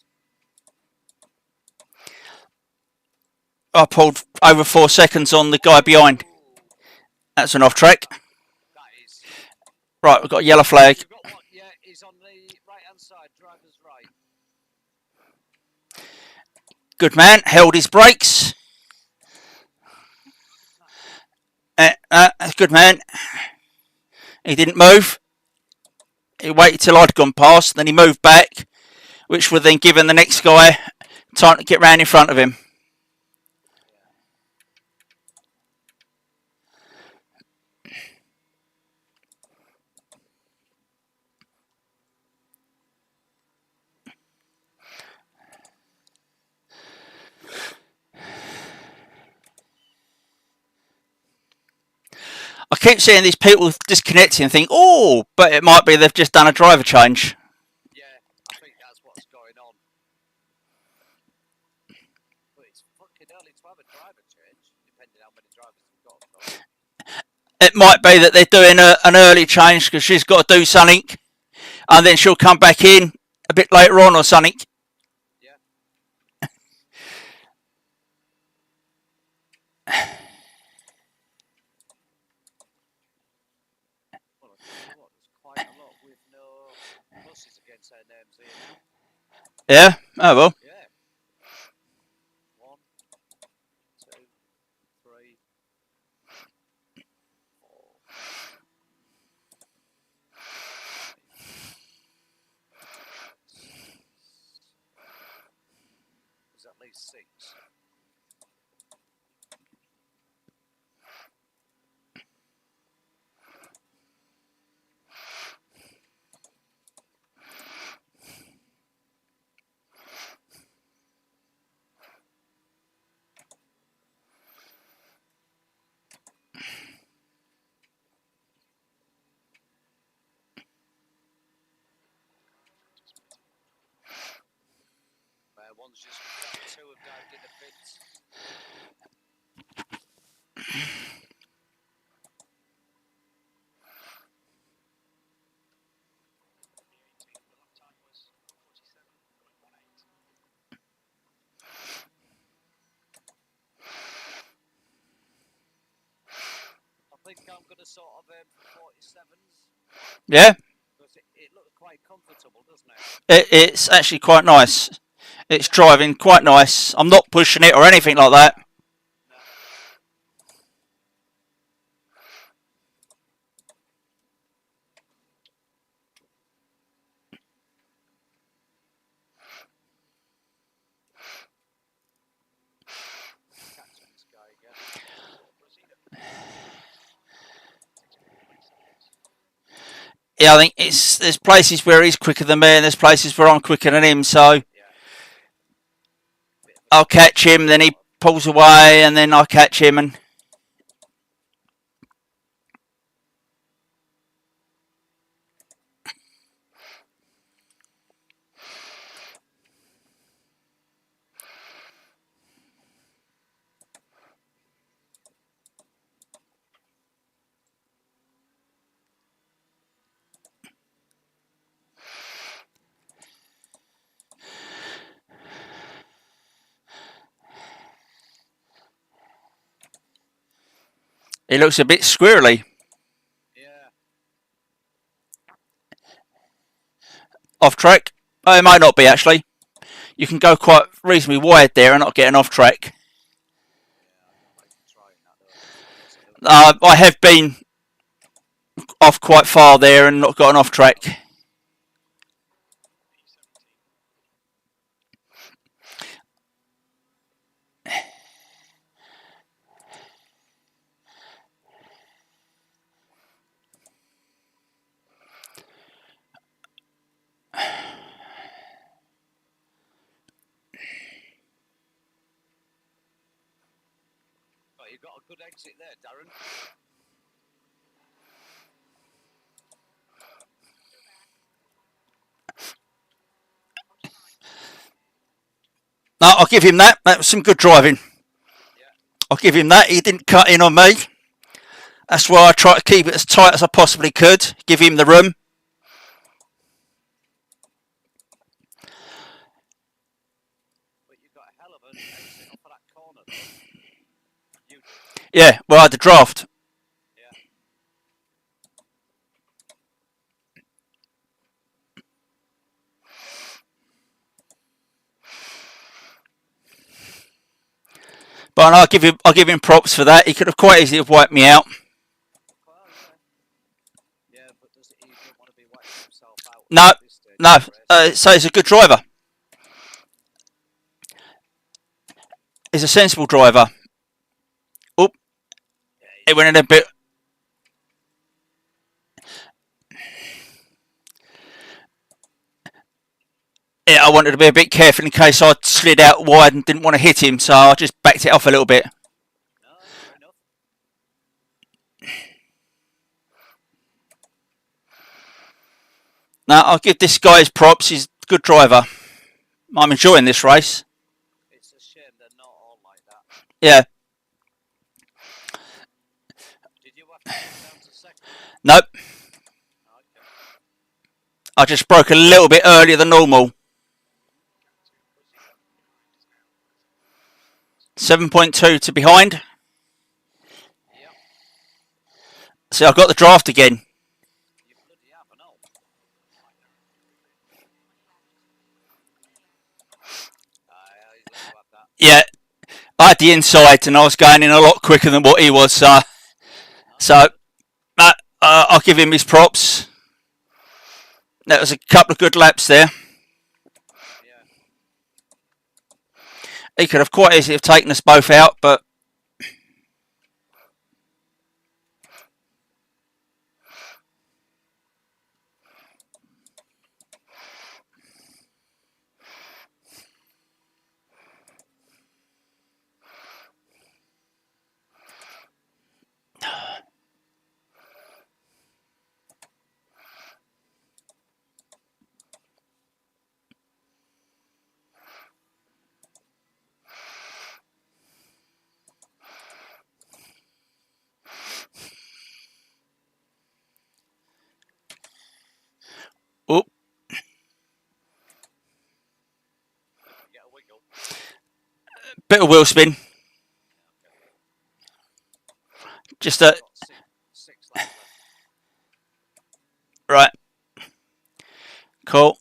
I pulled over 4 seconds on the guy behind. Ooh, That's an off track. that is. Right, we've got a yellow flag. You've got one. Yeah, he's on the right-hand side, driver's right. Good man, held his brakes. Good man. He didn't move. He waited till I'd gone past, then he moved back, which would then give the next guy time to get round in front of him. I keep seeing these people disconnecting and think, oh, but it might be they've just done a driver change. Yeah, I think that's what's going on. But it's fucking early to have a driver change, depending how many drivers we've got. It might be that they're doing an early change because she's got to do something, and then she'll come back in a bit later on or something. Yeah. Well, I'll tell you what, there's quite a lot with no pluses against their names here now. Yeah? Oh, well. Yeah. 1, 2, 3, 4. There's at least 6. One's just 2 have dived in the pits. I think I'm going to sort of aim for 47s. Yeah? Because it looks quite comfortable, doesn't it? It's actually quite nice. It's driving quite nice. I'm not pushing it or anything like that. No. Catching this guy again. Yeah, I think there's places where he's quicker than me and there's places where I'm quicker than him, so Yeah. I'll catch him, then he pulls away, and then I catch him, and It looks a bit squirrely. Yeah. Off track. Oh, it might not be actually. You can go quite reasonably wide there and not getting off track. Yeah, I don't like trying that though. Of course I do. I have been off quite far there and not gotten off track. But you've got a good exit there, Darren. No, I'll give him that. That was some good driving. Yeah. I'll give him that. He didn't cut in on me. That's why I try to keep it as tight as I possibly could. Give him the room. But you got a hell of an exit off of that corner though. You did. Yeah, well, I had the draft. Yeah. But I'll give him props for that. He could have quite easily have wiped me out. Well, yeah. Yeah, but he don't want to be wiping himself out No, at this stage no. of the race. So he's a good driver. He's a sensible driver. Oh, Yeah, it went in a bit. Yeah, I wanted to be a bit careful in case I slid out wide and didn't want to hit him, so I just backed it off a little bit. no, fair enough. Now, I'll give this guy his props. He's a good driver. I'm enjoying this race. It's a shame they're not all like that. Yeah. Did you have to go down to second? Nope. Okay. I just broke a little bit earlier than normal. 7.2 to behind. Yep. See, I got the draft again. You bloody have, I know. He's let you have that. Yeah, I had the inside and I was going in a lot quicker than what he was. So I'll give him his props. That was a couple of good laps there. Yeah. He could have quite easily have taken us both out, but oh, Get a wiggle. bit of wheel spin. Just a Got six laps left. right. Cool.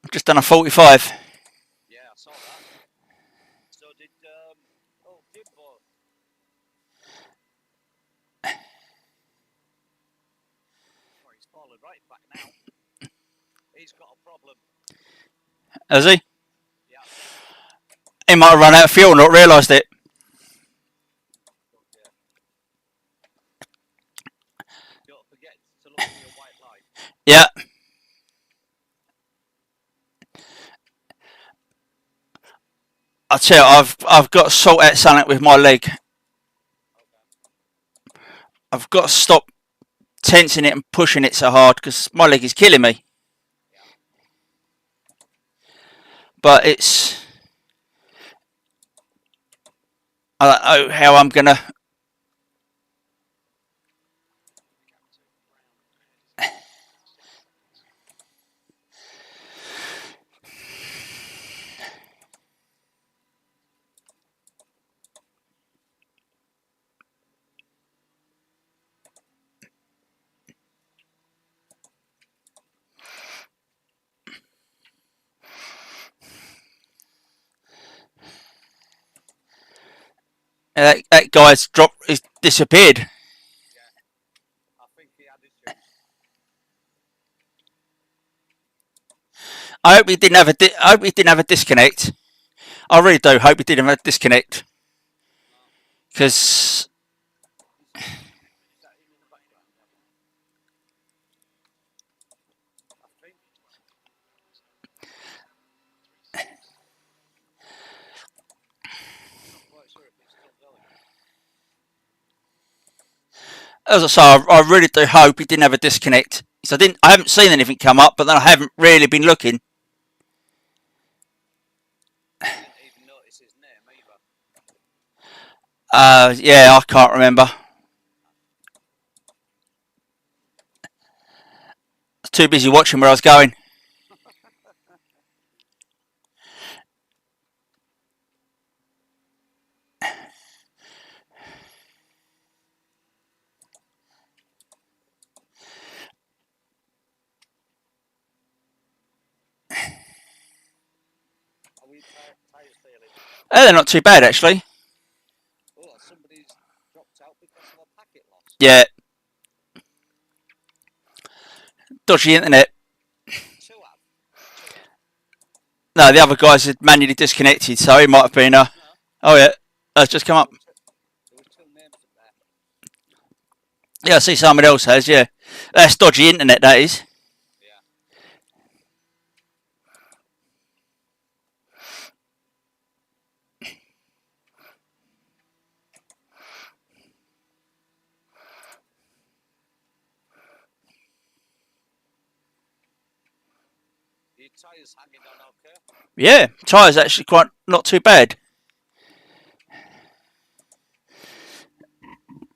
I've just done a 45. Yeah, I saw that. So did Dimbo. Well, he's fallen right back now. He's got a problem. Has he? Yeah. He might have run out of fuel and not realised it. Yeah. Don't forget to look for your white light. Yeah. I tell you, I've got to sort out something with my leg. Okay. I've got to stop tensing it and pushing it so hard because my leg is killing me. Yeah. But it's, I don't know how I'm gonna. That guy's dropped. He's disappeared. Yeah, I think he had issues. I hope he didn't have a. I hope he didn't have a disconnect. I really do hope he didn't have a disconnect No. because Is that him in the background? I think. I'm not quite sure if it's still going. as I say, I really do hope he didn't have a disconnect. So I haven't seen anything come up, but then I haven't really been looking. I didn't even notice his name either. Yeah, I can't remember. I was too busy watching where I was going. Are we tyres failing? They're not too bad actually. Oh, somebody's dropped out because of a packet loss. Yeah, dodgy internet. Two have. No, the other guys had manually disconnected, so he might have been. No, Oh yeah, that's just come up. there was two names up there. Yeah, I see someone else has. Yeah, that's dodgy internet. That is. Yeah. Your tyres hanging on okay? Yeah, tyres actually quite not too bad.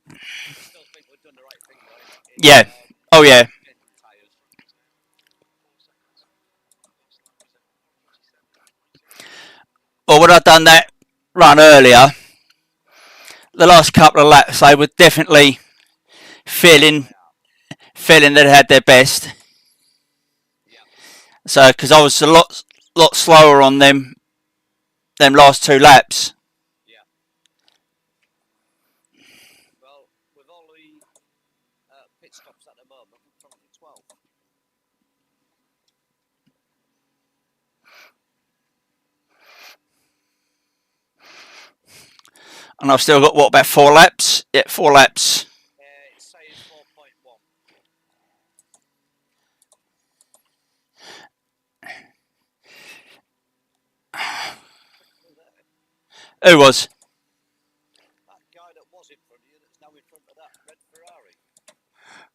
I still think we've done the right thing though in Yeah. Oh yeah. changing tyres. Well, when I done that run earlier, the last couple of laps, they were definitely feeling they had their best. Yeah. So because I was a lot slower on them last two laps. Yeah. Well, with all the pit stops at the moment, we're currently 12. And I've still got what about 4 laps? Yeah, 4 laps. It says 4.1. Who was? That guy that was in front of you that's now in front of that red Ferrari.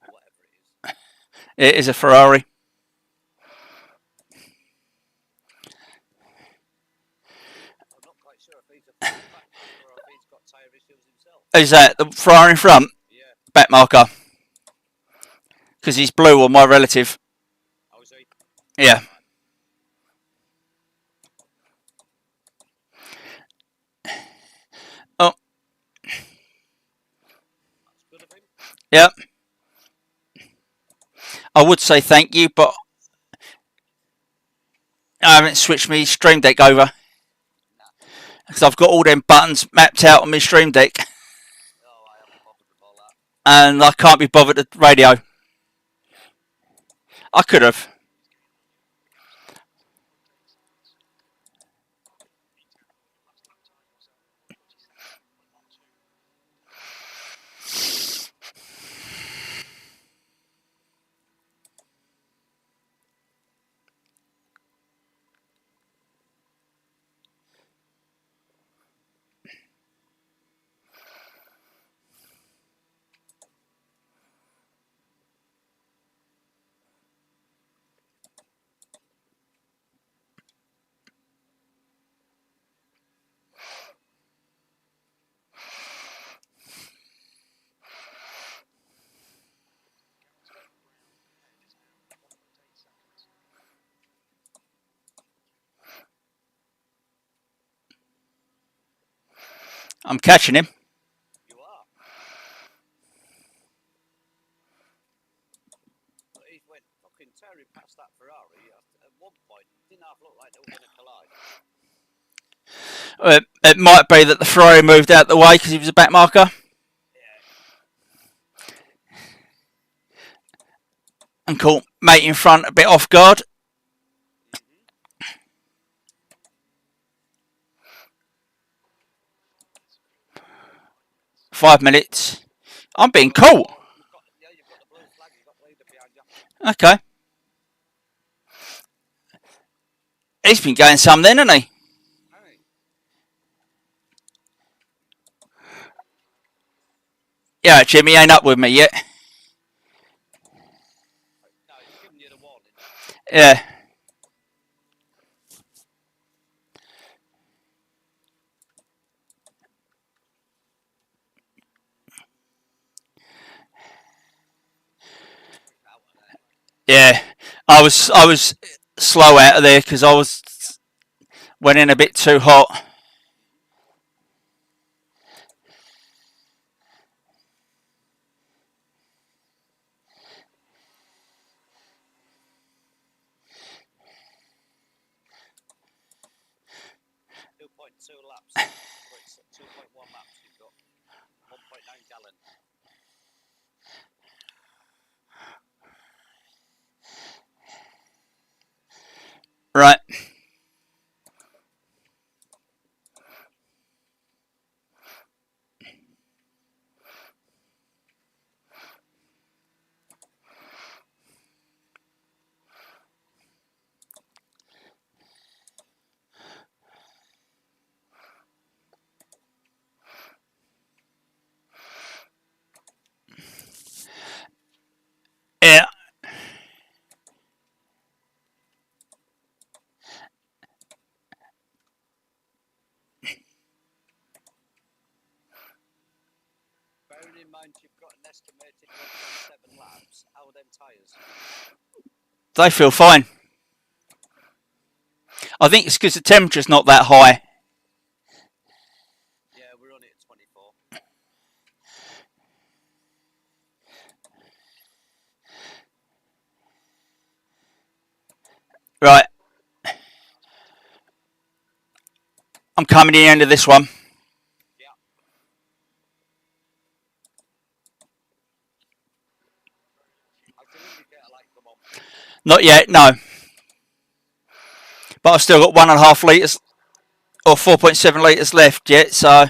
Or whatever it is. It is a Ferrari. I'm not quite sure if he's a fucking backmarker or if he's got tyre issues himself. Is that the Ferrari in front? Yeah. Back marker. Because he's blue on my relative. Oh, is he? Yeah. Oh. That's good of him. Yep. I would say thank you, but I haven't switched my Stream Deck over. Because I've got all them buttons mapped out on my Stream Deck. Oh, I haven't bothered with all that. And I can't be bothered at radio. I could have. I'm catching him. You are. But he went fucking tearing past that Ferrari at one point. Didn't half look like they were going to collide. It might be that the Ferrari moved out the way because he was a back marker. And caught mate in front a bit off guard. 5 minutes. I'm being caught. You've got the blue flag. You've got the leader behind you. Okay. He's been going some then, hasn't he? Hey. Yeah, Jimmy ain't up with me yet. No, he's giving you the warning. Yeah. Yeah. I was slow out of there because I went in a bit too hot. Laps. 2.1 laps. You've got 1.9 gallon. Right. Yeah. Bearing in mind you've got an estimated 1.7 laps. How are them tyres? They feel fine. I think it's because the temperature's not that high. Yeah, we're only at 24. Right. I'm coming to the end of this one. Yeah. How's your indicator light come on? Not yet, no. But I've still got 1.5 litres or 4.7 litres left yet, so.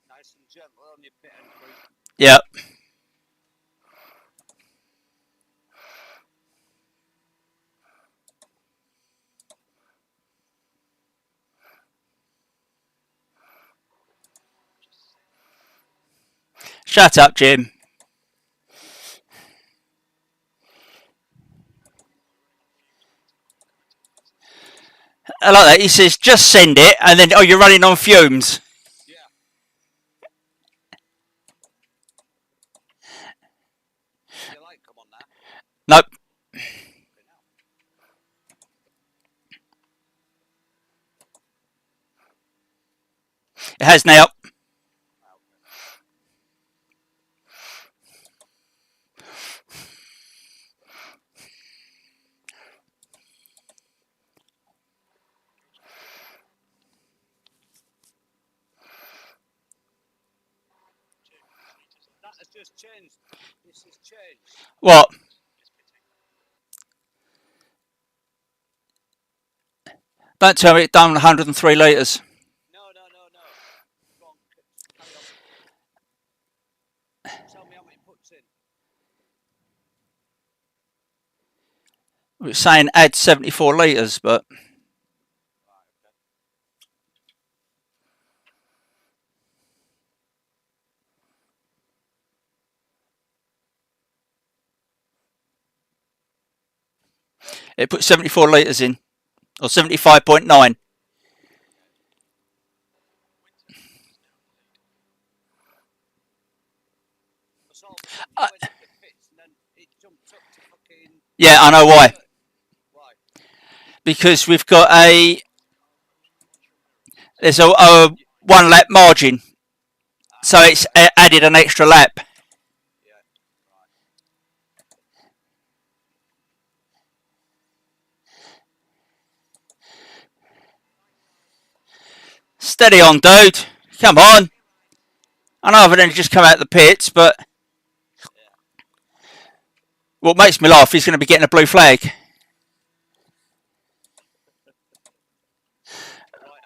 Nice and gentle on your pit end group. Yep. Shut up, Jim. I like that. He says, just send it, and then, oh, you're running on fumes. Yeah. Your light come on now? Nope. It has now. That has just changed. This has changed. What? Don't tell me it's done 103 litres. No. Go on, carry on. Tell me how many puts in. It's saying add 74 litres, but. It put 74 litres in. or 75.9. So you went up the pits and then it jumped up to fucking. Yeah, I know why. Why? Because we've got there's a 1 lap margin, so it's added an extra lap. Yeah. Right. Steady on, dude. Come on. I know I've only just come out of the pits, but what makes me laugh is going to be getting a blue flag. Right.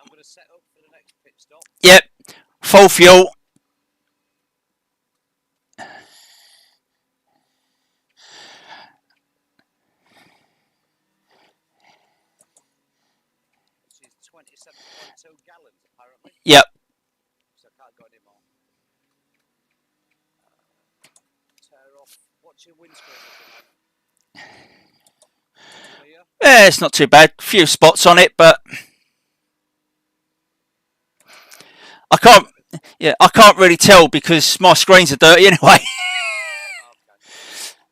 I'm going to set up for the next pit stop. Yep. Full fuel. Which is 27.2 gallons apparently. Yep. So I can't go anymore. Tear off. What's your windscreen looking like? Clear? Yeah, it's not too bad. Few spots on it, but I can't. Yeah, I can't really tell because my screens are dirty anyway.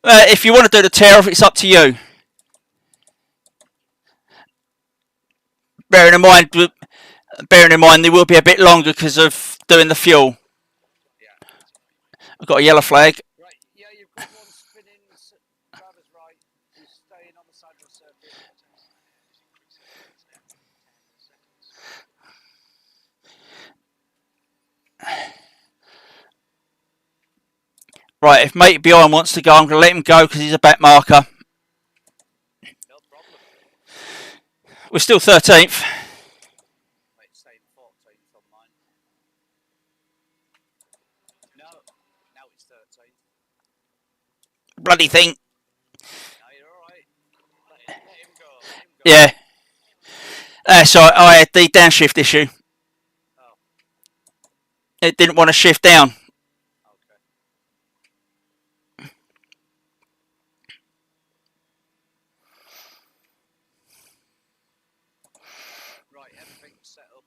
Okay. If you want to do the tear off, it's up to you. Bearing in mind, they will be a bit longer because of doing the fuel. Yeah. I've got a yellow flag. Right. Yeah, you've got one spinning driver's right. Who's staying on the side of the circuit. Right, if mate behind wants to go, I'm going to let him go because he's a back marker. No problem. We're still 13th. Mate's saying 14th on mine. No, now it's 13th. Bloody thing. No, you're alright. Let him go. Let him go. Yeah. So I had the downshift issue. Oh. It didn't want to shift down. Okay. Right, everything's set up.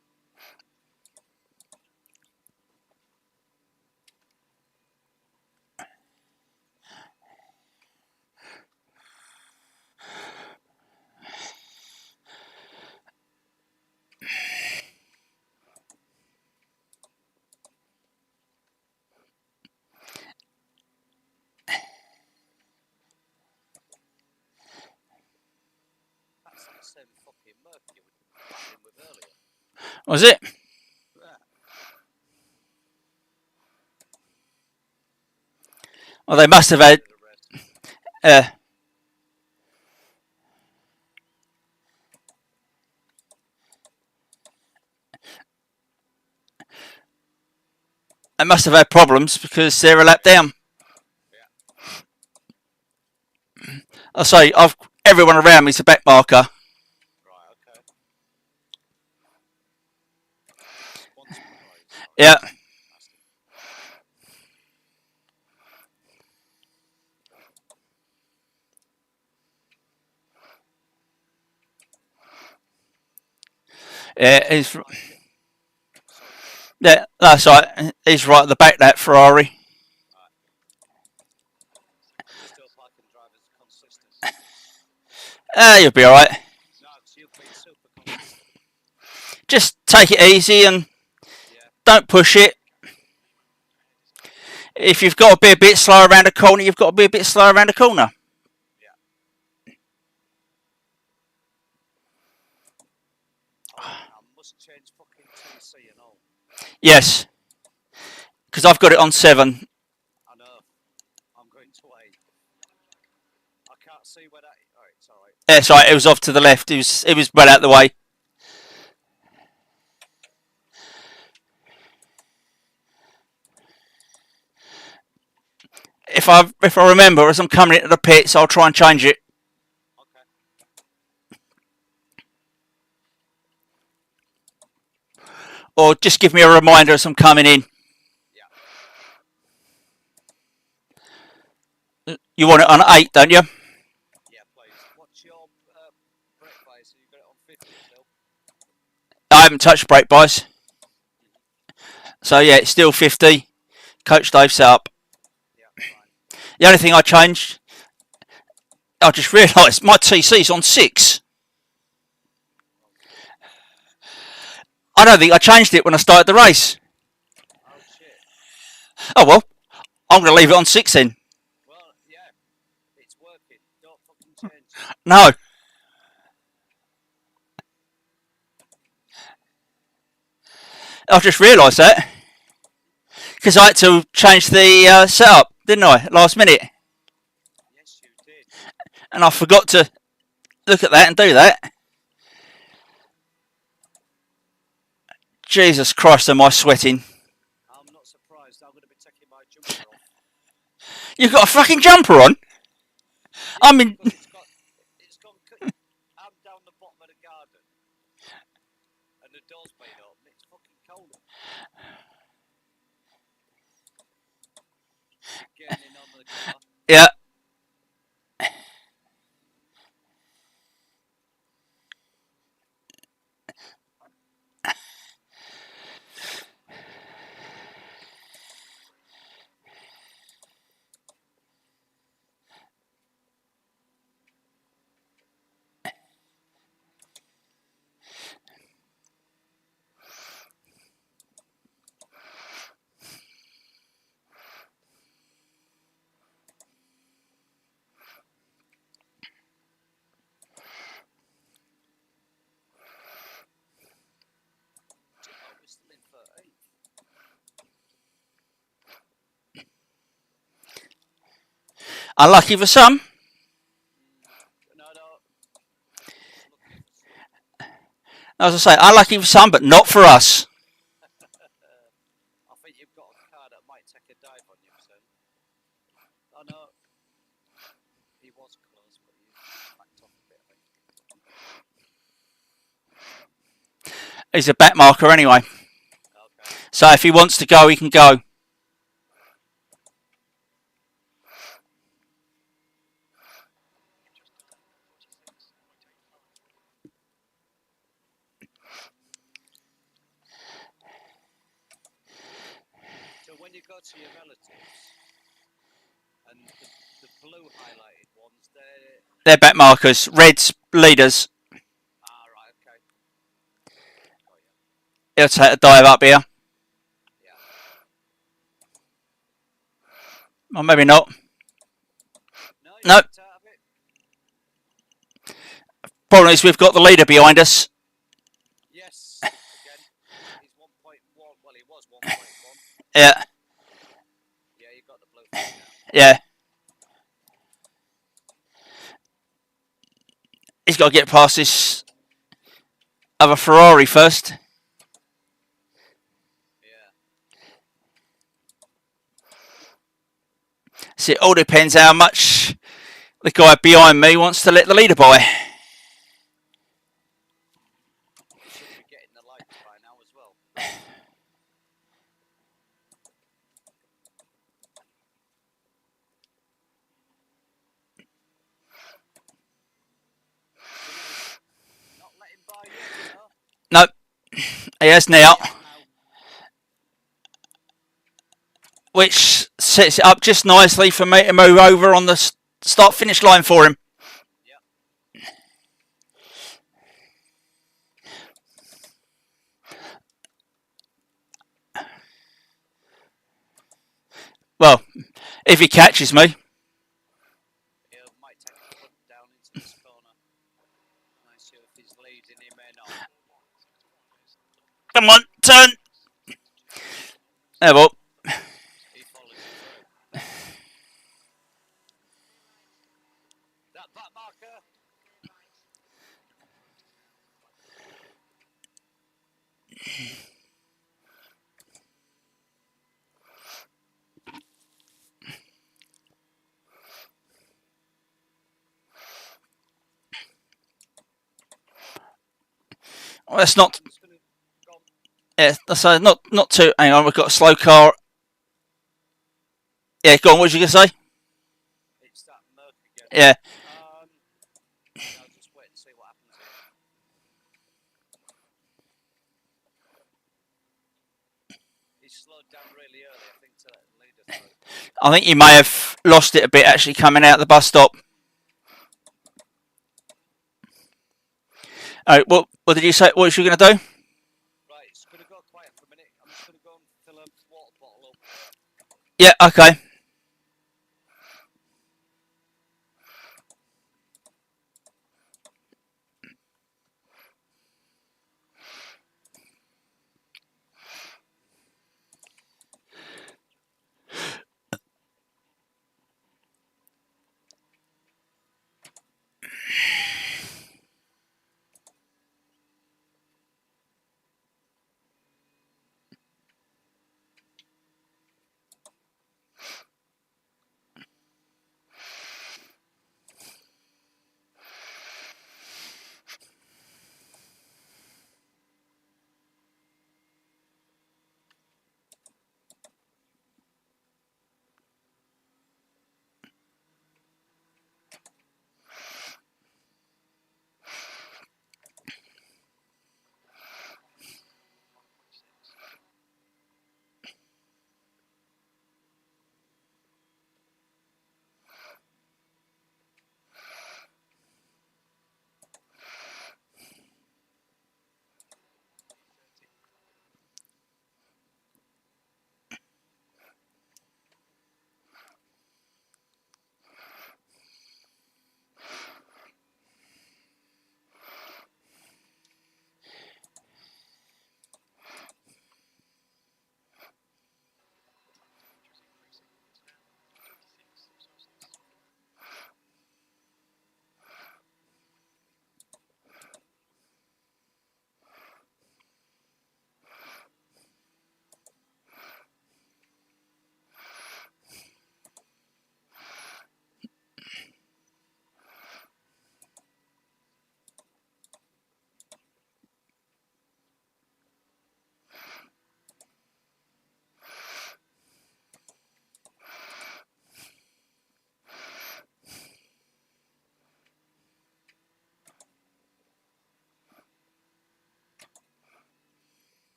That's the same fucking Merc you were battling with earlier. Was it? Yeah. Well, they must have had. They must have had problems because they're a lap down. Yeah. I say, everyone around me is a back marker. Right, okay. Yeah. Yeah, that's right. He's right at the back, that Ferrari. Still parking drivers consistent. You'll be alright. No, you've been super consistent. Just take it easy and don't push it. If you've got to be a bit slow around a corner, you've got to be a bit slow around a corner. Yeah. I must change fucking TC and all. Yes. Because I've got it on 7. I know. I'm going to 8. I can't see where that. Alright, it's alright. That's right, it was off to the left. It was well out of the way. If I remember as I'm coming into the pits, I'll try and change it. Okay. Or just give me a reminder as I'm coming in. Yeah. You want it on 8, don't you? Yeah, please. What's your brake bias? You got it on 50? I haven't touched brake bias. So yeah, it's still 50. Coach Dave set up. Yeah, fine. The only thing I changed, I just realised my TC's on 6. I don't think I changed it when I started the race. Oh shit. Oh well, I'm going to leave it on 6 then. Well, yeah, it's working. Don't fucking change it. No. I just realised that. Because I had to change the setup, didn't I, last minute? Yes, you did. And I forgot to look at that and do that. Jesus Christ, am I sweating? I'm not surprised. I'm going to be taking my jumper off. You've got a fucking jumper on? I mean, It's gone. I'm down the bottom of the garden, and the door's been open. It's fucking cold. Getting in on the car. yeah. Oh, we're still in 13th. Unlucky for some. No. As I say, unlucky for some, but not for us. I think you've got a car that might take a dive on you, son. Oh no. He was close, but he backed off a bit, I think. He's a back marker anyway. Okay. So if he wants to go, he can go. So when you go to your relatives, and the blue highlighted ones, They're back markers. Red's leaders. right, okay. Oh, He'll take a dive up here. yeah. Or maybe not. No, you Nope. backed out of it. Problem is we've got the leader behind us. Yes. Again, he's 1.1. Well, he was 1.1. Yeah. Yeah, you got the blue thing now. Yeah. He's got to get past this other Ferrari first. Yeah. So it all depends how much the guy behind me wants to let the leader by. He should be getting the lights by now as well. Not letting by yet, no? Nope. He has now. Which sets it up just nicely for me to move over on the start-finish line for him. Well, if he catches me. He might take a foot down into this corner. I'm not sure if he's leading him or not. Come on, turn. There, well. He follows you through. That back marker. Well, that's not. Yeah, that's not too. Hang on, we've got a slow car. Yeah, go on. What was you gonna say? It's that murk again. Yeah. I'll just wait and see what happens here. down really early, I think, to let them lead us through. I think you may have lost it a bit actually coming out of the bus stop. All right, what did you say? What was you going to do? Right, it's going to go quiet for a minute. I'm just going to go and fill a water bottle up. Yeah, okay.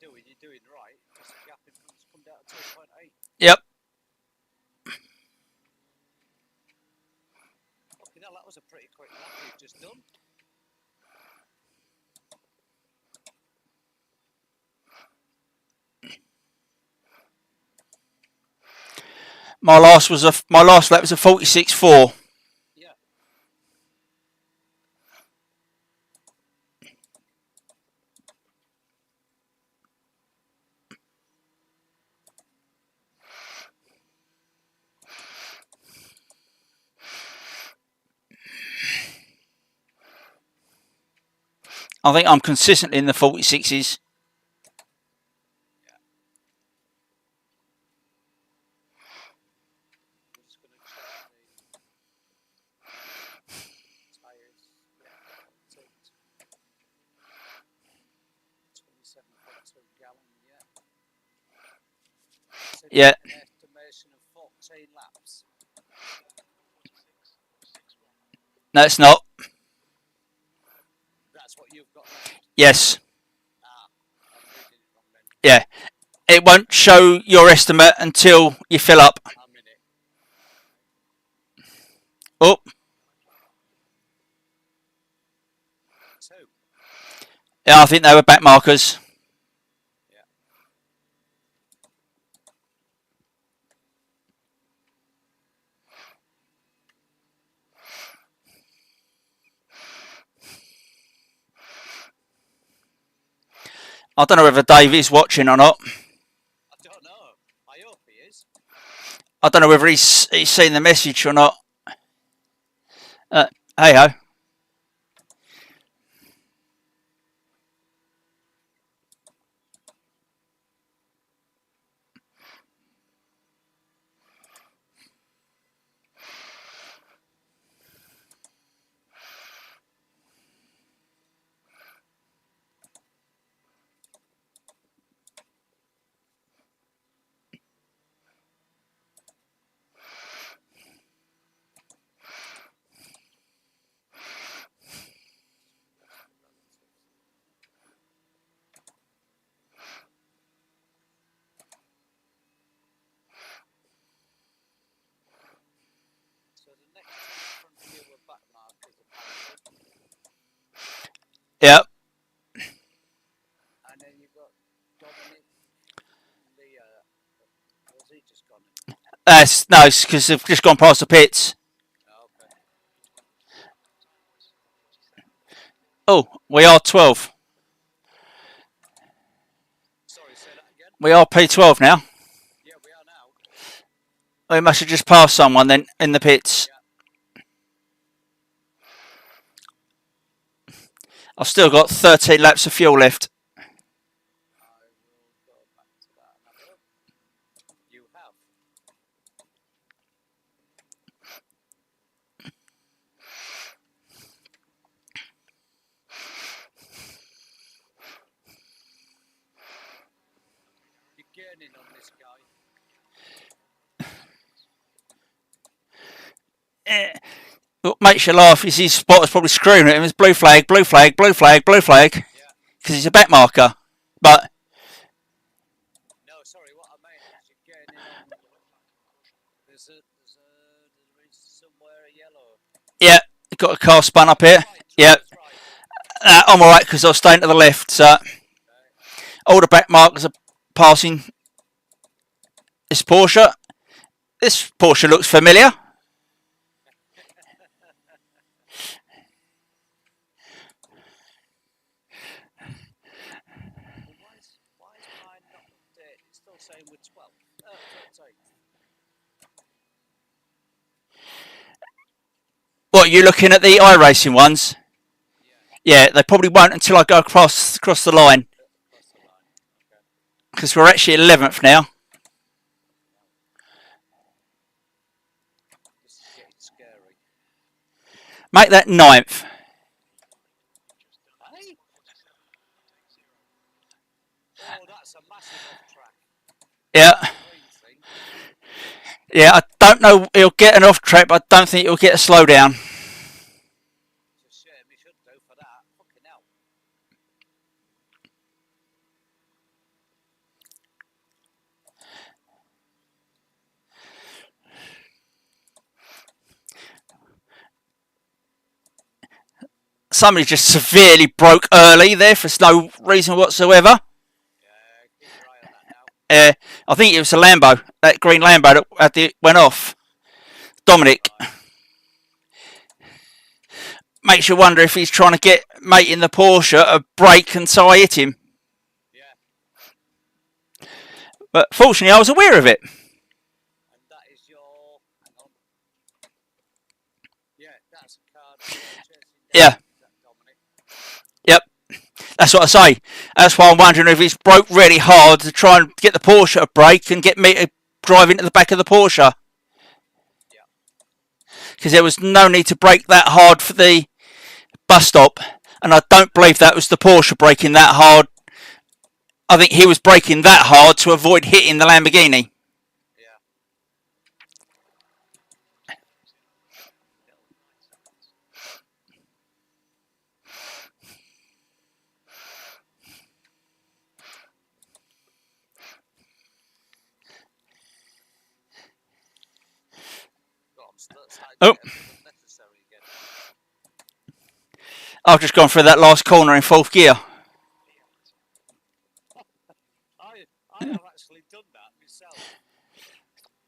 you're doing right. Because the gap in front's come down to 2.8. Yep. Fucking hell, that was a pretty quick lap you've just done. My last lap was a 46.4. Yeah. I think I'm consistently in the 46s. Yeah. Estimation of 14 laps. No, it's not. That's what you've got left. Yes. I'm reading it wrong then. Yeah. It won't show your estimate until you fill up. A minute. Oh. 2. Yeah, I think they were back markers. Yeah. I don't know whether Dave is watching or not. I don't know. I hope he is. I don't know whether he's seen the message or not. Hey ho. So the next two in front of you were back markers apparently. Yep. And then you've got Dominic Leah. Was he just gone? No, it's because they've just gone past the pits. Oh, okay. Oh, we are 12. Sorry, say that again. We are P12 now. Yeah, we are now. We must have just passed someone then in the pits. Yeah. I've still got 13 laps of fuel left. I will go back to that and have a look. You have. You're gaining on this guy. What makes you laugh is his spotter's probably screaming at him. It's blue flag, blue flag, blue flag, blue flag. Yeah. Because he's a back marker. But No, sorry, what I meant is you're gaining on. There is somewhere a yellow. yeah, got a car spun up here. Right, Yeah, right. I'm alright because I was staying to the left. So all the back markers are passing this Porsche. This Porsche looks familiar. Why is mine not updated? It's still saying we're 12. 13. What, you looking at the iRacing ones? Yeah. Yeah, they probably won't until I go across the line. Across the line. Okay. Because we're actually 11th now. This is getting scary. Make that 9th. Hey? Oh, that's a massive off track. Yeah. Green thing. Yeah, I don't know. He'll get an off track, but I don't think he'll get a slowdown. It's a shame he should do for that. Fucking hell. somebody just severely broke early there for no reason whatsoever. Yeah, keep your eye on that now. I think it was a Lambo, that green Lambo that went off. Dominic. Right. Makes you wonder if he's trying to get mate in the Porsche a brake and so I hit him. Yeah, But fortunately, I was aware of it. and that is your. Hang on. Yeah, that's a car that you're chasing down. Yeah. Is that Dominic? Yep. That's what I say. That's why I'm wondering if he's broke really hard to try and get the Porsche to brake and get me to drive into the back of the Porsche. Yeah. Because there was no need to brake that hard for the bus stop. And I don't believe that was the Porsche braking that hard. I think he was braking that hard to avoid hitting the Lamborghini. Yeah. God, I'm starting Oh. to get a bit unnecessary again. I've just gone through that last corner in fourth gear. I have actually done that myself.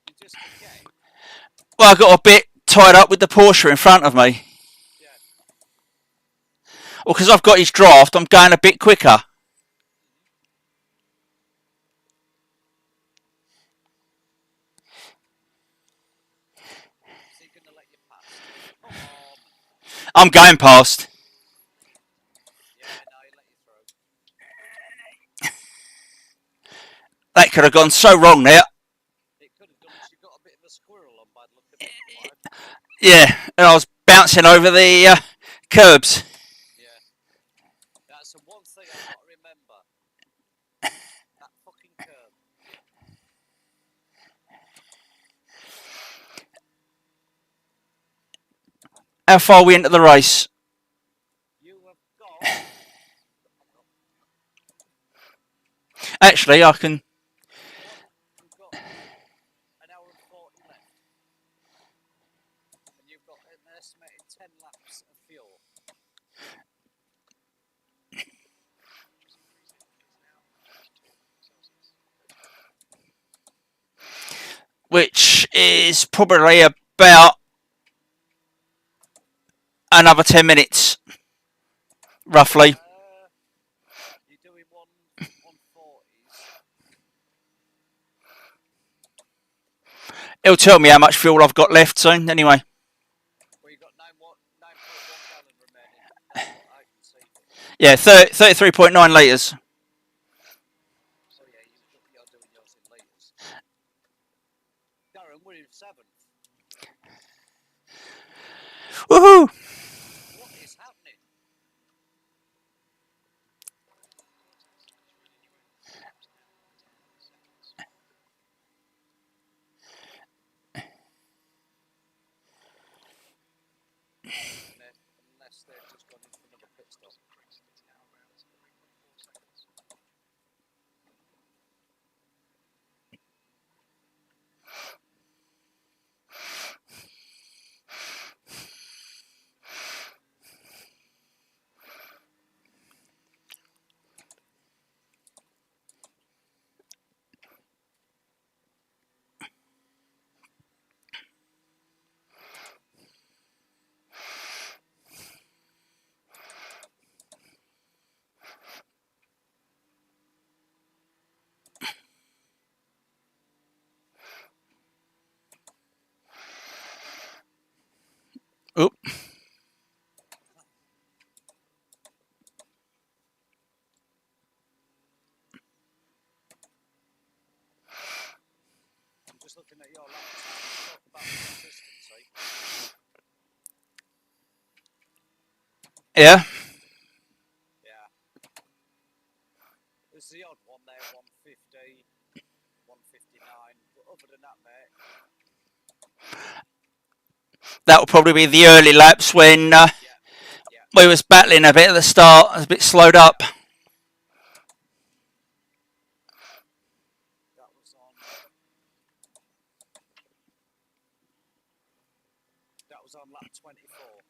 You just forget. Well, I got a bit tied up with the Porsche in front of me. Yeah. Well, because I've got his draft, I'm going a bit quicker. Is he going to let you pass? Come on. I'm going past. Yeah, no, he let you through. That could have gone so wrong there. It could have done because you got a bit of a squirrel on by the look of it. Yeah, and I was bouncing over the curbs. Yeah. That's the one thing I've got to remember. That fucking curb. How far are we into the race? You have got. Actually, I can. You've got an hour and 40 left. And you've got an estimated 10 laps of fuel. Which is probably about another 10 minutes, roughly. You're doing 140s. It'll tell me how much fuel I've got left soon, anyway. Well, you've got 9.1 gallon remaining. That's what I can see. Yeah, 33.9 litres. So, yeah, you're doing yours in litres. Darren, we're in 7th. Woohoo! What is happening? Unless they've just gone in for another pit stop. Oop. I'm just looking at your laps. Talk about consistency. Yeah. Yeah. There's the odd one there, 150, 159. But other than that, mate. That will probably be the early laps when we was battling a bit at the start. I was a bit slowed up. That was on lap 24.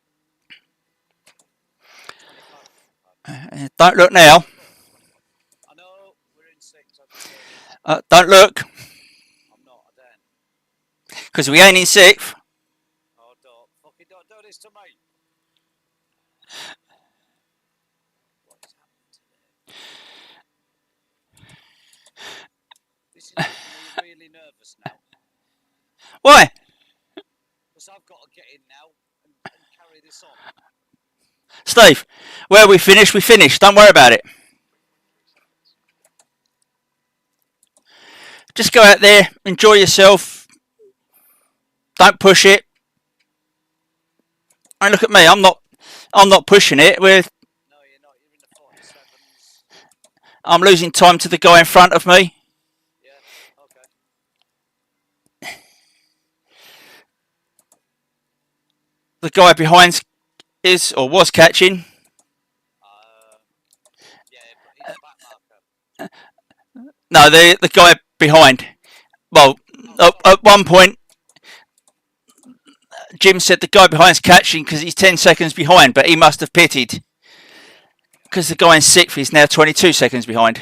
Don't look now. I know we're in 6th. I just heard it. Don't look, I'm not. I don't. because we ain't in 6th. Oh, don't fucking don't do this to me. What is happening today? This is making me really nervous now. Why? Because I've got to get in now and carry this on. Steve, where we finished, we finished. Don't worry about it. Just go out there, enjoy yourself. Don't push it. And look at me. I'm not pushing it. No, you're not. You're in the 47s. I'm losing time to the guy in front of me. Yeah. Okay. The guy behind is or was catching. Yeah, but he's a back marker. No, the guy behind. Well, at one point, Jim said the guy behind's catching because he's 10 seconds behind, but he must have pitted because the guy in 6th is now 22 seconds behind.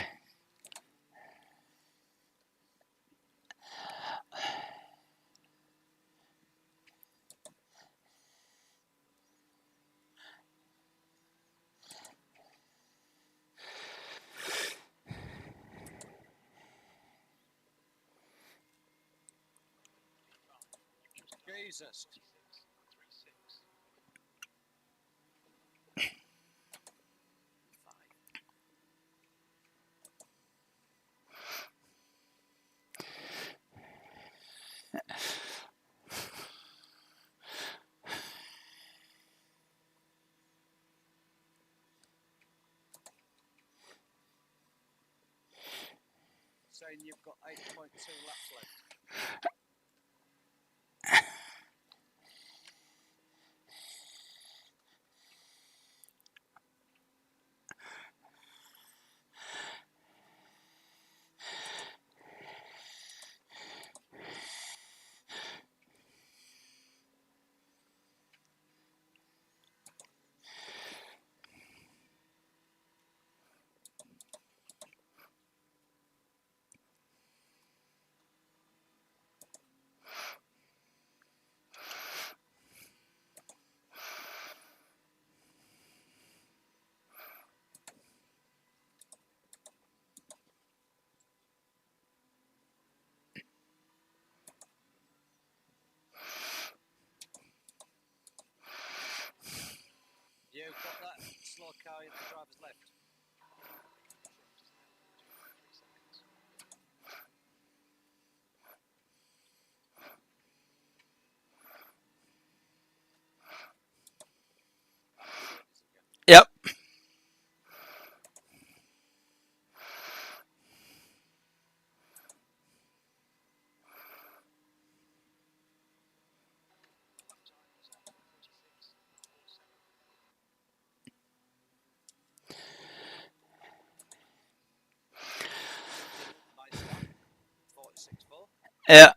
Jesus. Saying you've got 8.2 laps left. You've got that slow car in the driver's left. Yep. Nice one. 46.4. Yeah.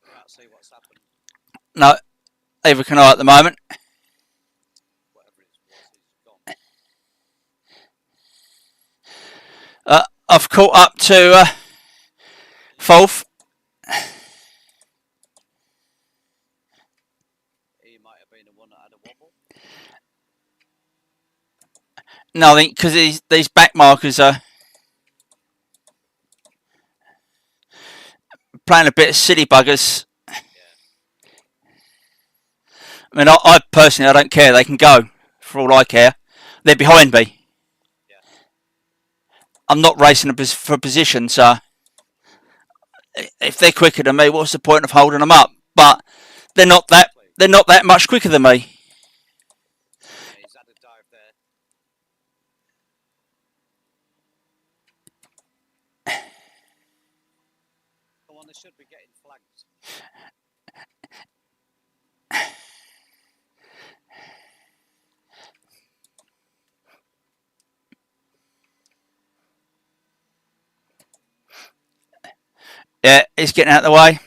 Can't see what's happened. No, either can I at the moment. Whatever it was, he's gone. I've caught up to 4th. He might have been the one that had a wobble. No, I think because these back markers are playing a bit of silly buggers. Yeah. I mean, I personally, I don't care. They can go for all I care. They're behind me. Yeah. I'm not racing for position, so if they're quicker than me, what's the point of holding them up? But they're not that. They're not that much quicker than me. Yeah, he's had a dive there. Come on, they should be getting flagged. Yeah, he's getting out of the way.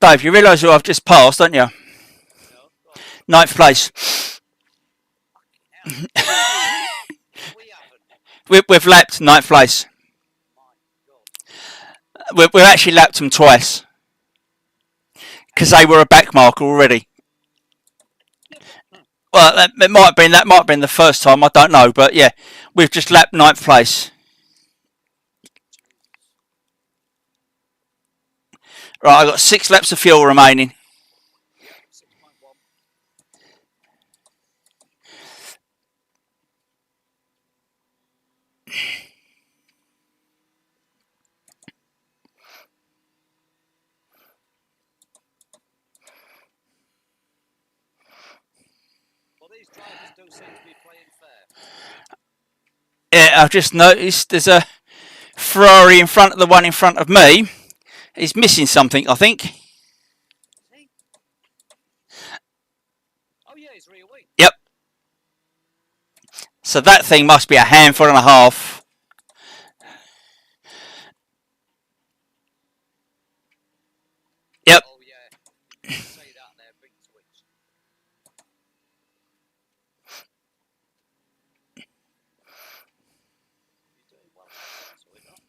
Dave, you realise who I've just passed, don't you? No, go on. Ninth place. Fucking hell. We haven't. We've lapped ninth place. My God. We've actually lapped them twice because they were a back marker already. Well, it might have been the first time. I don't know, but yeah, we've just lapped ninth place. Right, I've got 6 laps of fuel remaining. Yep, 6.1. Well, these drivers don't seem to be playing fair. Yeah, I've just noticed there's a Ferrari in front of the one in front of me. He's missing something, I think. Is he? Oh, yeah, he's rear wing. Yep. So that thing must be a handful and a half. Yep. Oh, yeah. You say that there, big switch. You're doing well, so we're not.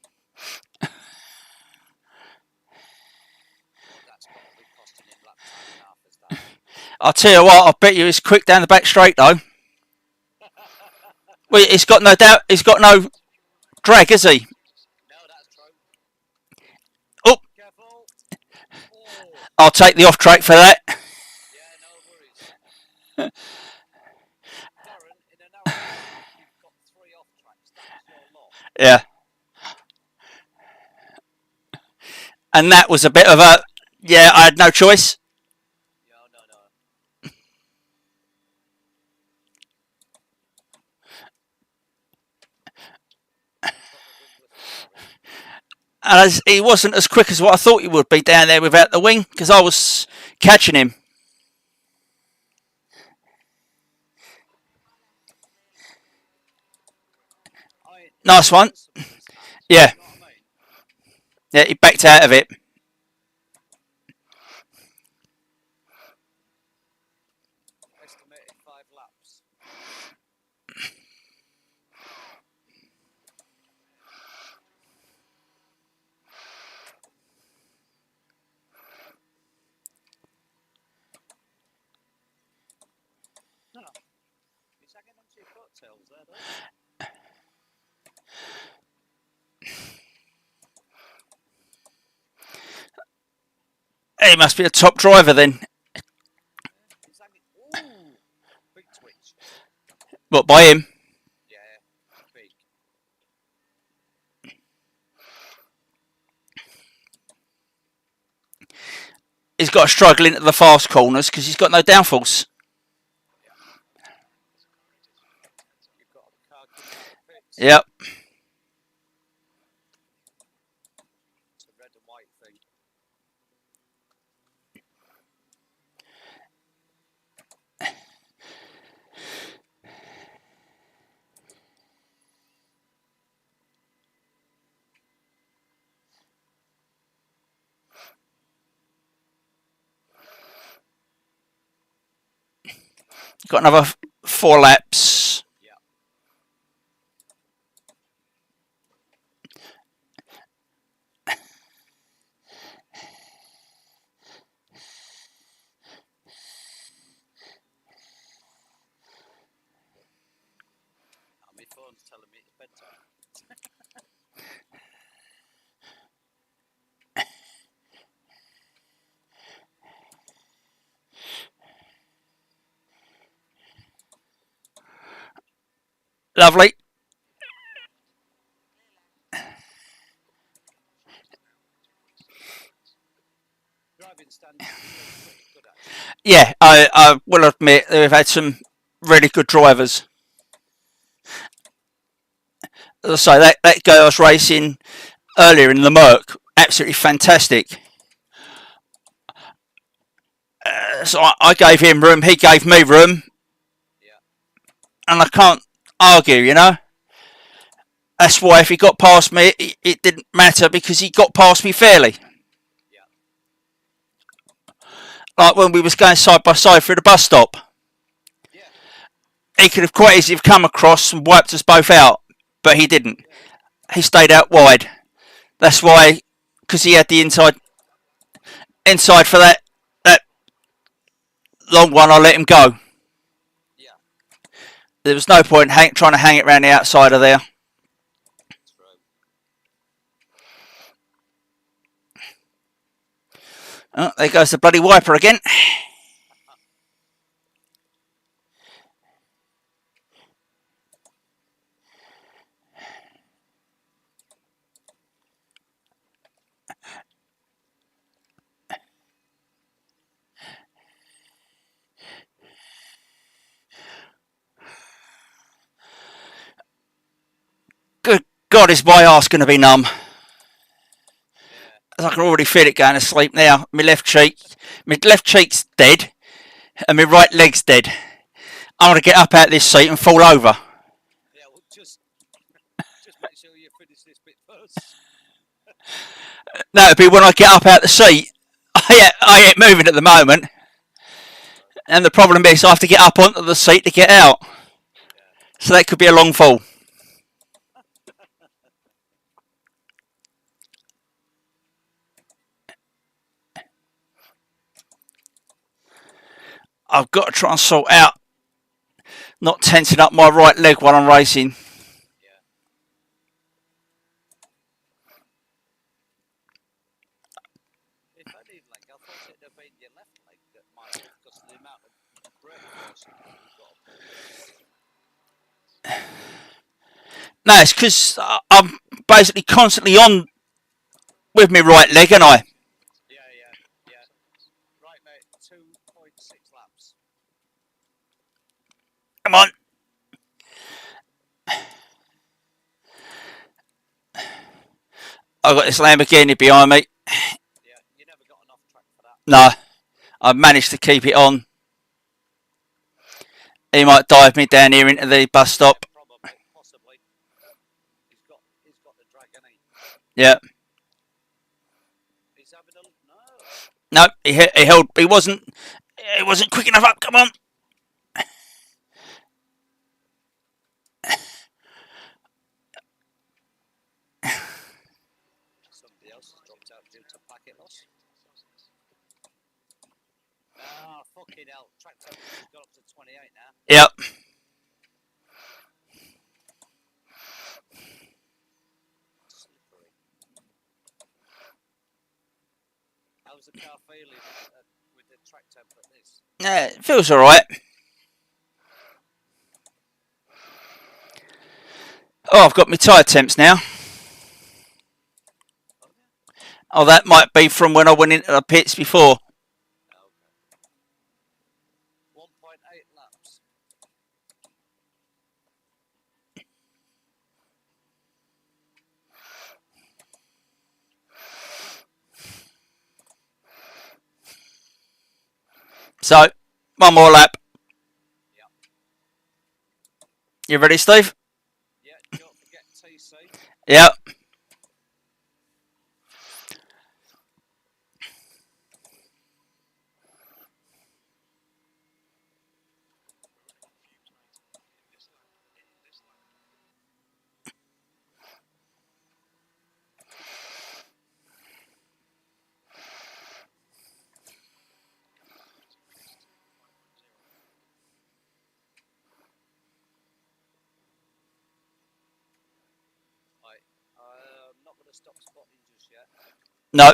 Oh, that's got to be costing him lap time and a half as that. I'll tell you what, I bet you he's quick down the back straight though. Well, he's got no doubt. He's got no drag, has he? No, that's true. Oh, Careful. Oh, I'll take the off track for that. yeah, no worries. Darren, in an hour, you've got 3 off tracks. That's your lot. Yeah. And that was a bit of a. Yeah, I had no choice. No, no, no. And as he wasn't as quick as what I thought he would be down there without the wing because I was catching him. Nice one. Yeah. You know what I mean? Yeah, he backed out of it. Estimated 5 laps. No. You're sagging onto your coattails there, though. He must be a top driver then. You're sagging. Ooh. Big twitch. What, by him? Yeah. Big. He's got to struggle into the fast corners because he's got no downforce. You've got a car coming out of the pits. Yep. It's a red and white thing. Got another 4 laps. Yeah. My phone's telling me it's bedtime. Lovely. Driving standards are pretty good, actually. Yeah, I will admit they've had some really good drivers. As I say, that guy I was racing earlier in the Merc, absolutely fantastic. So I gave him room, he gave me room, Yeah. and I can't argue, you know. That's why if he got past me, it didn't matter because he got past me fairly. Yeah. Like when we was going side by side through the bus stop. Yeah. He could have quite easily come across and wiped us both out, but he didn't. Yeah. He stayed out wide. That's why, because he had the inside for that long one, I let him go. Yeah. There was no point trying to hang it around the outside of there. True. Oh, there goes the bloody wiper again. Good God, is my arse going to be numb? Yeah. I can already feel it going to sleep now. My left cheek's dead, and my right leg's dead. I'm going to get up out of this seat and fall over. Yeah. Well, just make sure you finish this bit first. That'll be when I get up out the seat. I ain't moving at the moment, and the problem is I have to get up onto the seat to get out. Yeah. So that could be a long fall. I've got to try and sort out not tensing up my right leg while I'm racing. Yeah. If anything, like I thought it'd have been your left leg that might have, because of the amount of brake force you've got to put in. No, it's because I'm basically constantly on with my right leg, and I. Yeah. Yeah. Yeah. Right, mate. 2.6 laps. Come on. I've got this Lamborghini behind me. Yeah. You never got enough track for that. No, I've managed to keep it on. He might dive me down here into the bus stop. Probably, possibly. He's got the drag, hasn't he? Yeah. He's having a no. No, he held. He wasn't quick enough up. Come on. Somebody else has dropped out due to packet loss. Ah, fucking hell. Track temperature's got up to 28 now. Yep. Slippery. How's the car feeling with the track temp at this? Yeah, it feels all right. Oh, I've got my tyre temps now. Oh, yeah. Oh, that might be from when I went into the pits before. Okay. 1.8 laps. So, one more lap. Yeah. You ready, Steve? Yeah, don't forget TC. Yep. Right. I'm not going to stop spotting just yet. No.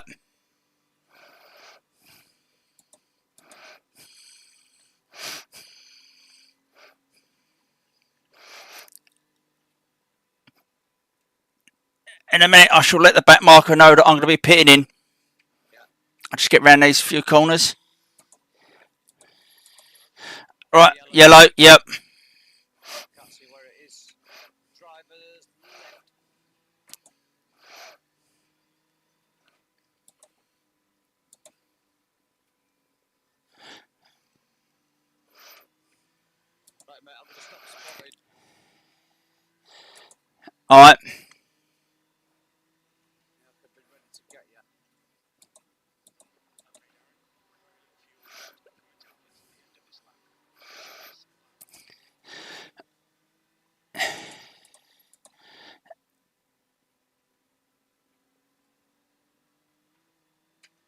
In a minute, I shall let the back marker know that I'm going to be pitting in. Yeah. I'll just get around these few corners. Right, Yellow. yellow, yep. Can't see where it is. Driver's left. Sorry, mate, I'm going to stop spotted. Alright. Yeah, they've been ready to get you.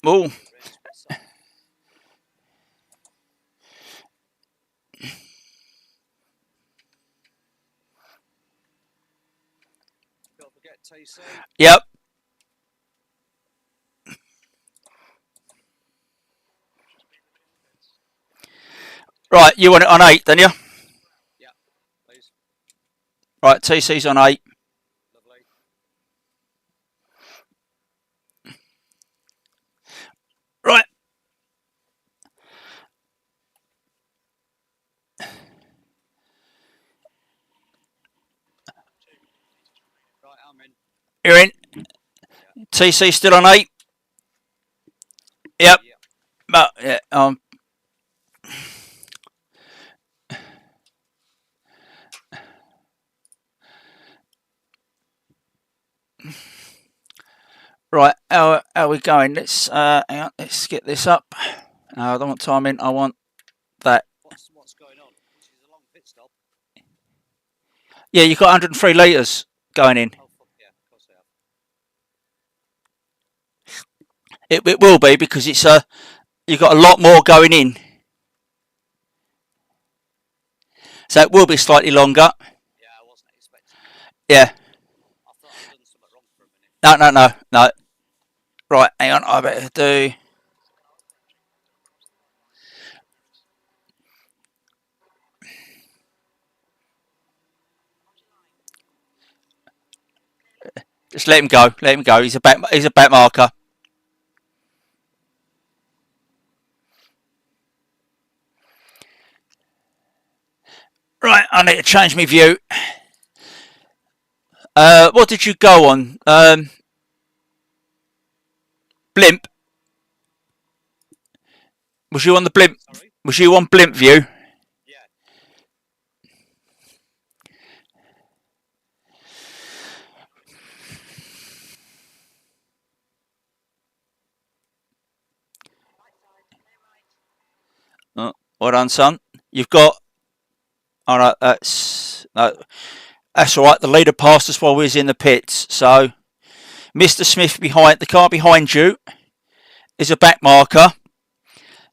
Oh. Race what's up? Don't forget TC. Yep. Right, you want it on 8, don't you? Yeah, please. Right, TC's on 8. Lovely. Right. Right, I'm in. You're in. Yeah. TC still on 8. Yep. Yeah. But, yeah, right, how are we going? Let's hang on, let's get this up. I don't want timing, I want that. What's going on? This is a long pit stop. Yeah, you've got 103 litres going in. Oh, fuck yeah, of course I have. It will be because it's you've got a lot more going in. So it will be slightly longer. Yeah, I wasn't expecting that. Yeah. I thought I'd done something wrong for a minute. No. Right, hang on, I better do. Just let him go. Let him go. He's a back marker. Right, I need to change my view. What did you go on? Blimp. Was you on the blimp? Sorry? Was you on blimp view? Yeah. Oh, well done, son. You've got. All right, that's all right. The leader passed us while we was in the pits. So, Mr. Smith behind the car behind you is a back marker.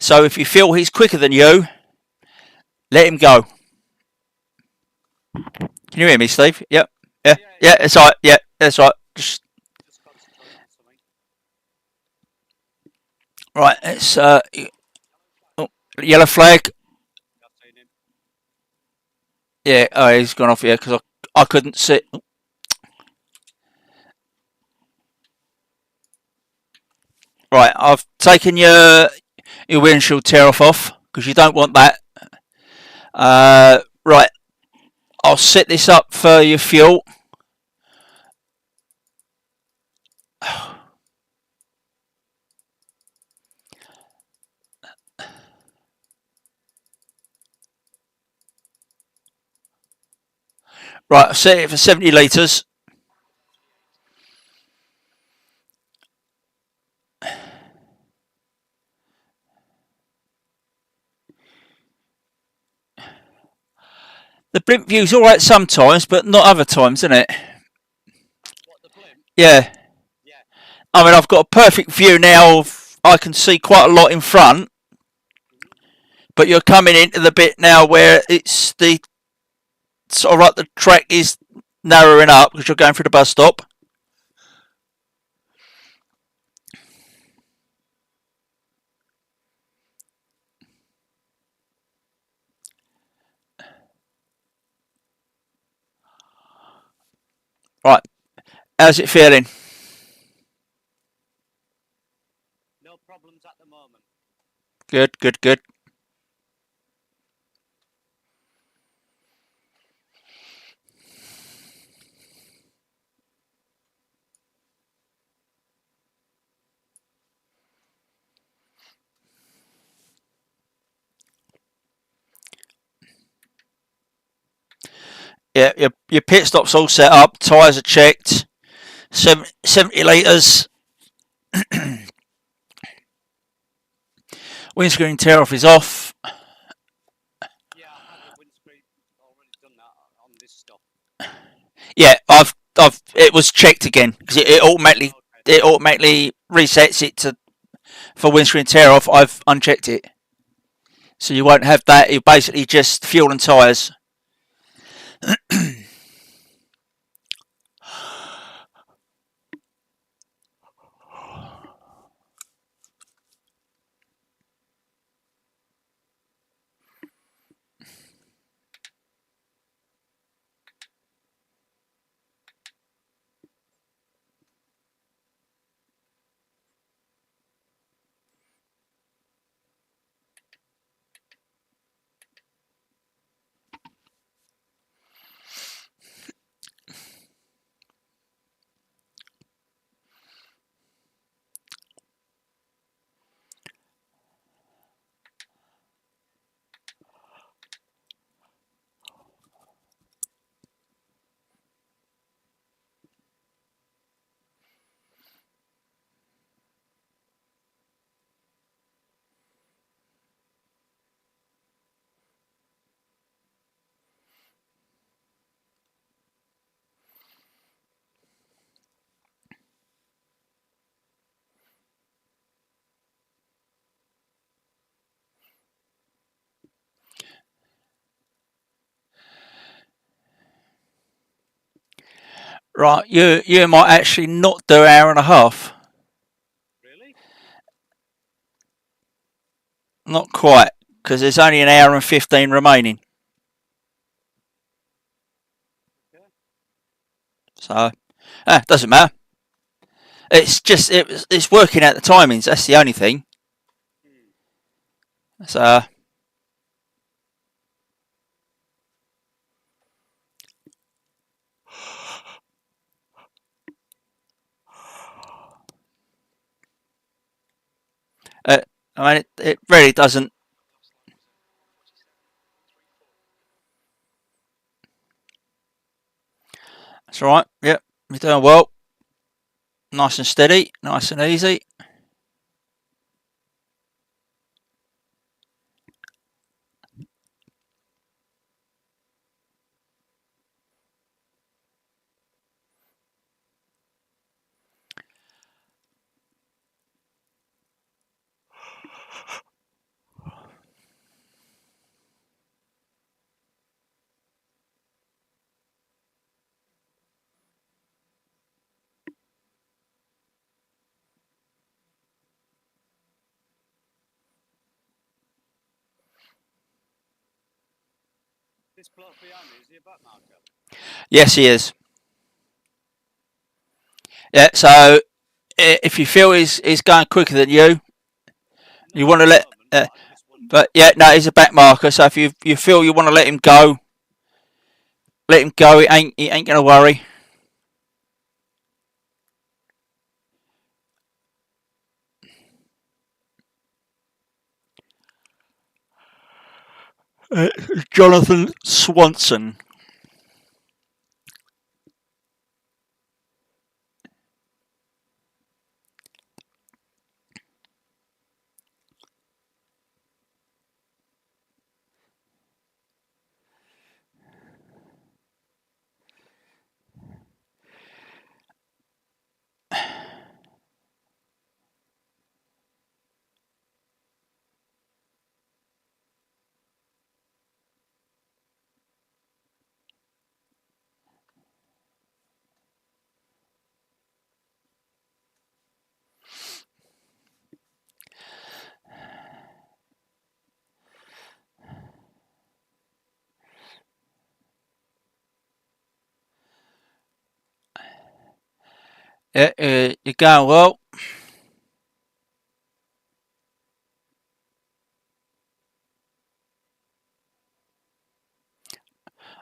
So if you feel he's quicker than you, let him go. Can you hear me, Steve? Yep. Yeah. It's all right. Yeah, that's right. Just Concentrate on something. right. It's yellow flag. I've seen him. Yeah. Oh, he's gone off. Yeah, because I couldn't see. Right. I've taken your windshield tear off because you don't want that. Right. I'll set this up for your fuel. Right. I've set it for 70 litres. The blimp view's all right sometimes, but not other times, isn't it? What, the blimp? Yeah. Yeah. I mean, I've got a perfect view now. I can see quite a lot in front, but you're coming into the bit now where it's the sort of like the track is narrowing up because you're going through the bus stop. Right. How's it feeling? No problems at the moment. Good. Yeah, your pit stop's all set up. Tyres are checked. 70 litres. Windscreen tear off is off. Yeah, I've had the windscreen already done that on this stop. Yeah, it was checked again because it automatically resets it to for windscreen tear off. I've unchecked it, so you won't have that. It basically just fuel and tyres. Right, you might actually not do an hour and a half. Really? Not quite, because there's only an hour and 15 remaining. Okay. So, doesn't matter. It's just it's working out the timings. That's the only thing. So. I mean, it really doesn't. That's all right. Yep, you're doing well. Nice and steady, nice and easy. This bloke behind me, is he a back marker? Yes, he is. Yeah. So if you feel he's going quicker than you, you want to let. But yeah, no, he's a back marker. So if you feel you want to let him go, let him go. He ain't gonna worry. Jonathan Swanson. Yeah, you're going well.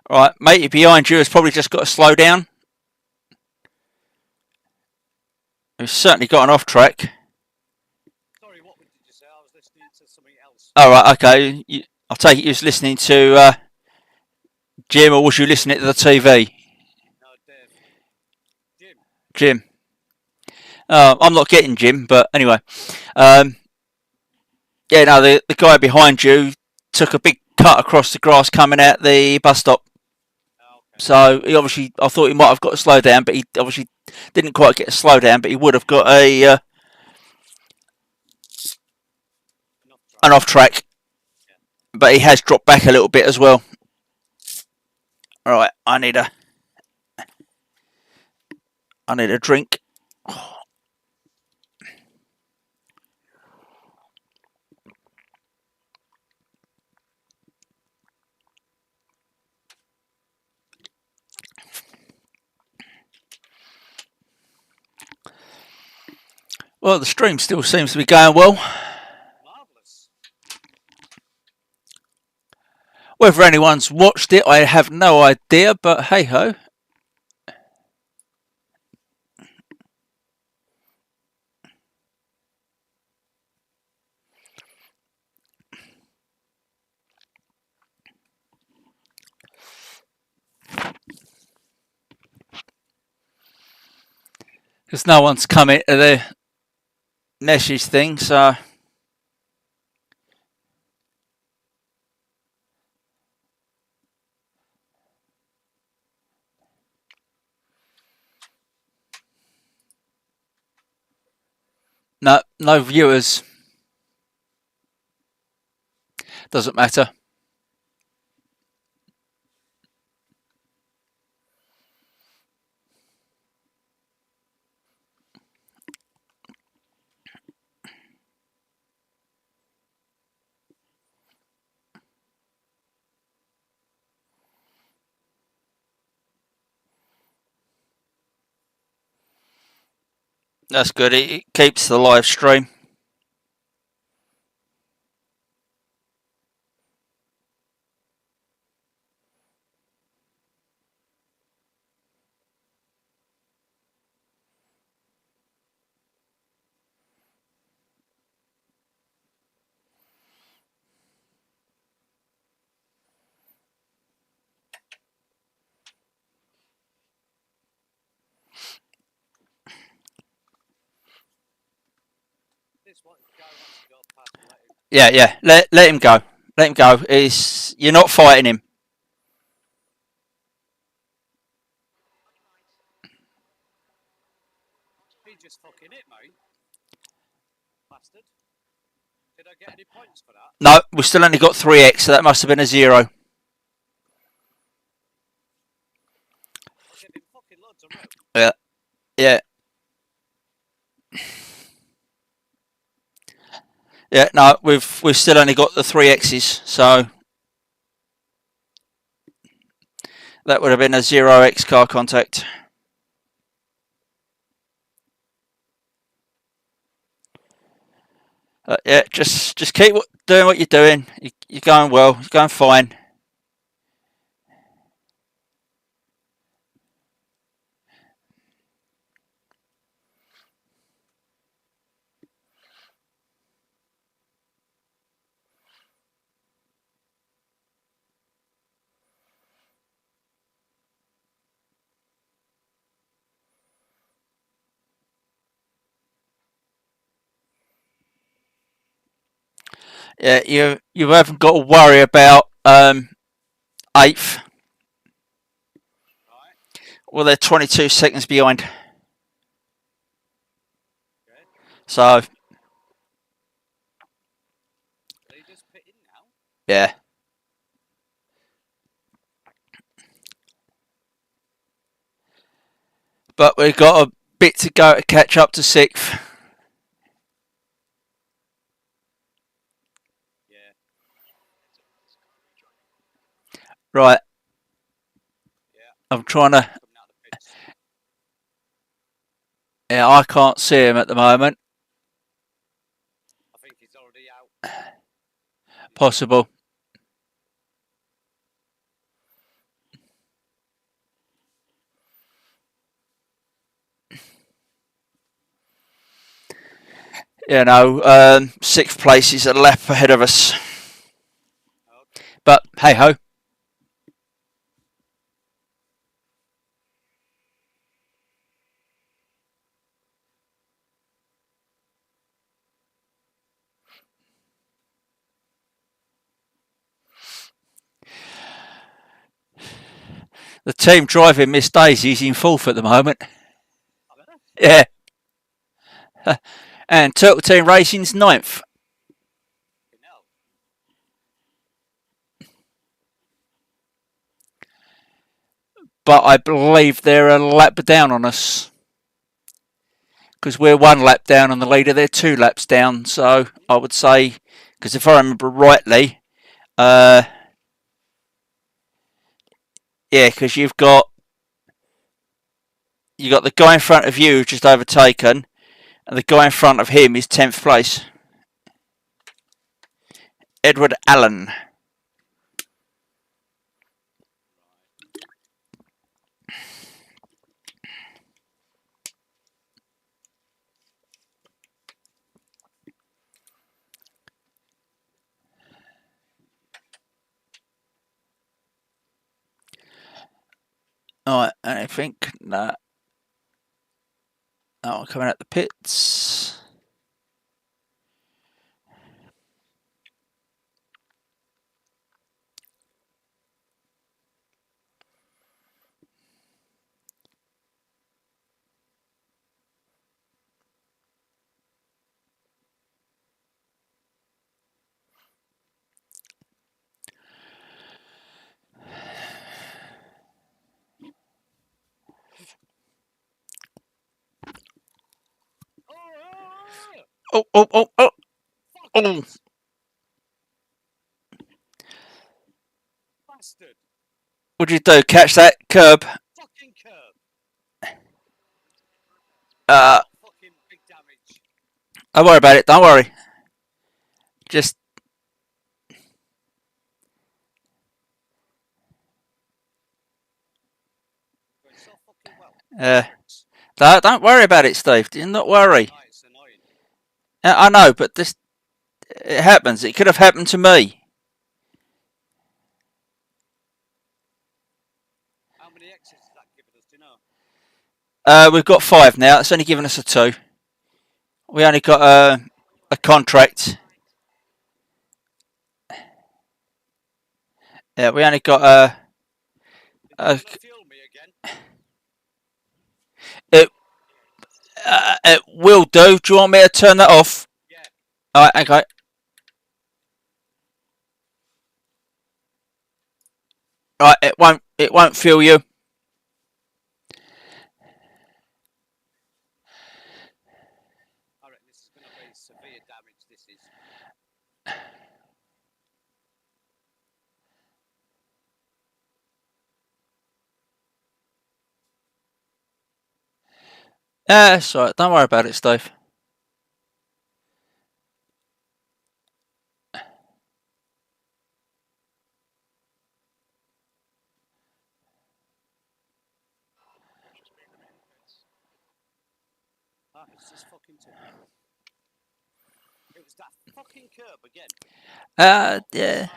All right, mate, behind you has probably just got to slow down. He's certainly got an off track. Sorry, what did you say? I was listening to something else. All right, okay. I'll take it you was listening to Jim, or was you listening to the TV? No, Dave. Jim. Jim. I'm not getting Jim, but anyway. Yeah, no, the guy behind you took a big cut across the grass coming out the bus stop. Oh, okay. So he obviously, I thought he might have got a slow down, but he obviously didn't quite get a slow down, but he would have got an off track. Yeah. But he has dropped back a little bit as well. All right, I need a drink. Well, the stream still seems to be going well. Marvellous. Whether anyone's watched it, I have no idea, but hey ho. Because no one's come into the message thing, so. No viewers. Doesn't matter. That's good. It keeps the live stream. This one guy wants to go past. Let him. Yeah. Let him go. Let him go. You're not fighting him. He just fucking hit me. Bastard. Did I get any points for that? No, we've still only got 3x, so that must have been a 0. I'm getting fucking loads of rope. Yeah. Yeah, no, we've still only got the 3x's, so that would have been a 0x car contact. Yeah, just keep doing what you're doing. You're going well. You're going fine. Yeah, you haven't got to worry about 8th. Right. Well, they're 22 seconds behind. Okay. So. They just put in now. Yeah. But we've got a bit to go to catch up to 6th. Yeah. Right. Yeah. I'm trying to. Coming out of the pits. Yeah, I can't see him at the moment. I think he's already out. Possible. You know, 6th place is a lap ahead of us. Okay. But hey ho. The team driving Miss Daisy's in fourth at the moment. I better. Yeah. And Turtle Team Racing's ninth. You know. But I believe they're a lap down on us. Because we're 1 lap down on the leader, they're 2 laps down. So I would say, because if I remember rightly, yeah, because you've got the guy in front of you just overtaken, and the guy in front of him is 10th place. Edward Allen. Alright, and I think that. Oh, coming out the pits. Oh, oh, oh, oh, oh. Bastard. What'd you do? Catch that curb? Fucking curb. Fucking big damage. Don't worry about it. Don't worry. Just. Going so fucking well. Don't worry about it, Steve. Do not worry. Oh, it's annoying. I know, but this. It happens. It could have happened to me. How many exits has that given us, do you know? We've got 5 now. It's only given us a 2. We only got a contract. Yeah, we only got Fuel me again. it will do. Do you want me to turn that off? Yeah. Alright, okay. Right, it won't fuel you. I reckon this is going to be severe damage. This is. That's alright. Don't worry about it, Steve. It's just fucking too. It was that fucking curb again. Yeah.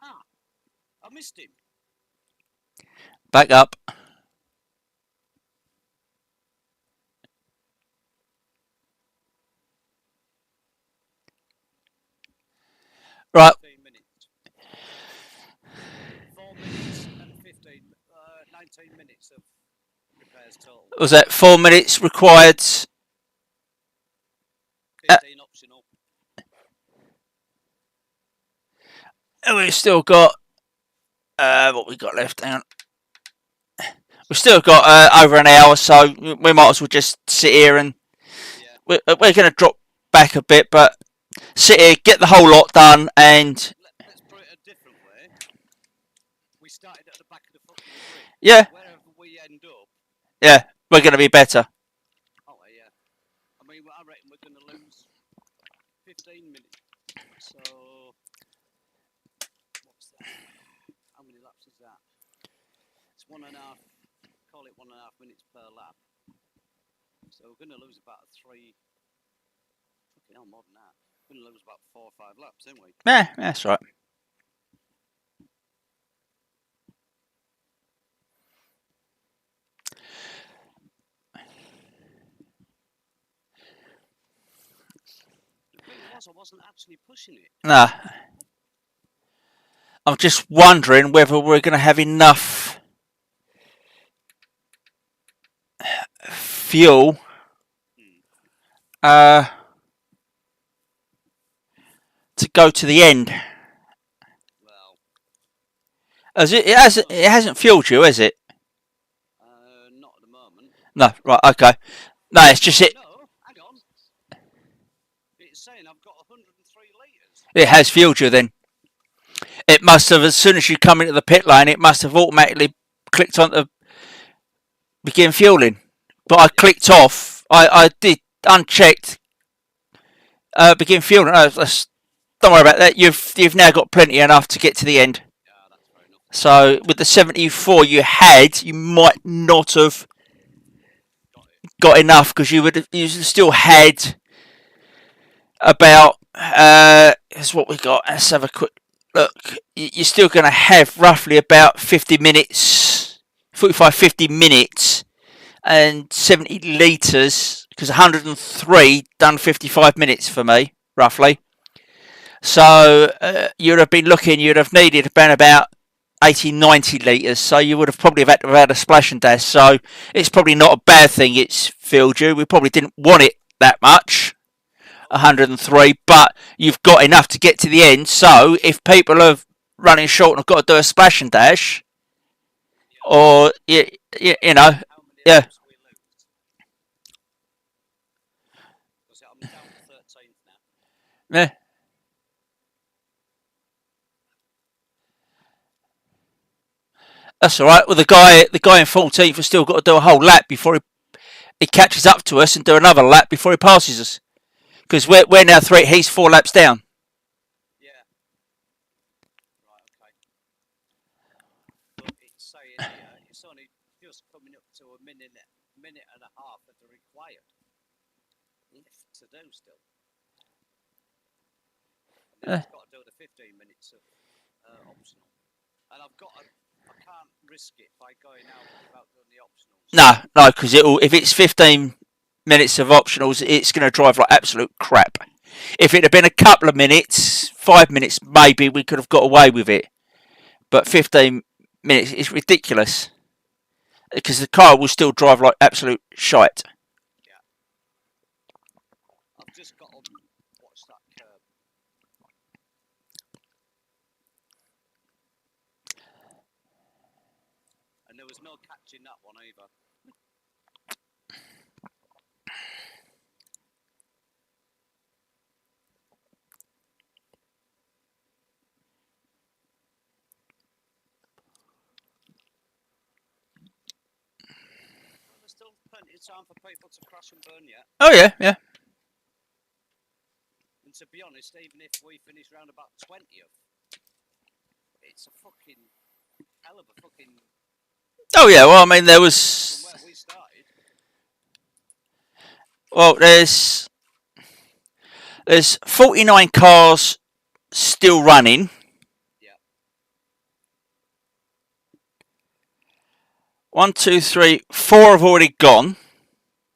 I missed him. Back up. Right. 4 minutes and 19 minutes of repairs total. Was that 4 minutes required? 15 optional. And we've still got what we got left. Hang on. We've still got over an hour, so we might as well just sit here and we're going to drop back a bit, but sit here, get the whole lot done, and let's put it a different way. We started at the back of the fucking grid. Yeah. Wherever we end up. Yeah, we're going to be better. Oh yeah. I mean, I reckon we're going to lose 15 minutes. So what's that? How many laps is that? It's 1.5. Call it 1.5 minutes per lap. So we're going to lose about 3. Fucking hell, more than that. We're going to lose about 4 or 5 laps, aren't we? Yeah, that's right. The thing was, I wasn't actually pushing it. Nah. I'm just wondering whether we're going to have enough fuel to go to the end. Well, As it hasn't fueled you, has it? not at the moment. No, right, okay. No, it's just it. No, hang on. It's saying I've got 103 litres. It has fueled you then. It must have, as soon as you come into the pit lane, it must have automatically clicked on to begin fueling. But I clicked off. I did unchecked. Begin fueling. Don't worry about that. You've now got plenty enough to get to the end. Yeah, that's fair enough. So with the 74 you had, you might not have got enough because you still had about. Here's what we got. Let's have a quick look. You're still going to have roughly about 50 minutes, 45, 50 minutes, and 70 litres. Because 103 done 55 minutes for me, roughly. So you'd have been looking. You'd have needed about 80, 90 litres. So you would have probably had to have had a splash and dash. So it's probably not a bad thing it's filled you. We probably didn't want it that much. 103, but you've got enough to get to the end. So if people are running short and have got to do a splash and dash, or you know, yeah. I'm down to 13th now. Yeah. That's all right. Well, the guy in 14th has still got to do a whole lap before he catches up to us and do another lap before he passes us. Because we're now three. He's 4 laps down. Yeah. Right. Okay. But it's saying here it's only just coming up to a minute and a half of the required left to do still. And then I've got to do the 15 minutes of optional, and I can't risk it by going out without doing the optionals. No, because if it's 15 minutes of optionals, it's going to drive like absolute crap. If it had been a couple of minutes, 5 minutes, maybe we could have got away with it. But 15 minutes is ridiculous. Because the car will still drive like absolute shite. Yeah. I've just got to watch that curb. And there was no catching that one either. There's still plenty of time for people to crash and burn yet. Oh, yeah, yeah. And to be honest, even if we finish round about 20th, it's a fucking hell of a fucking... Oh, yeah, well, I mean, there was... From where we started. Well, there's 49 cars still running. Yeah. 1, 2, 3, 4 have already gone.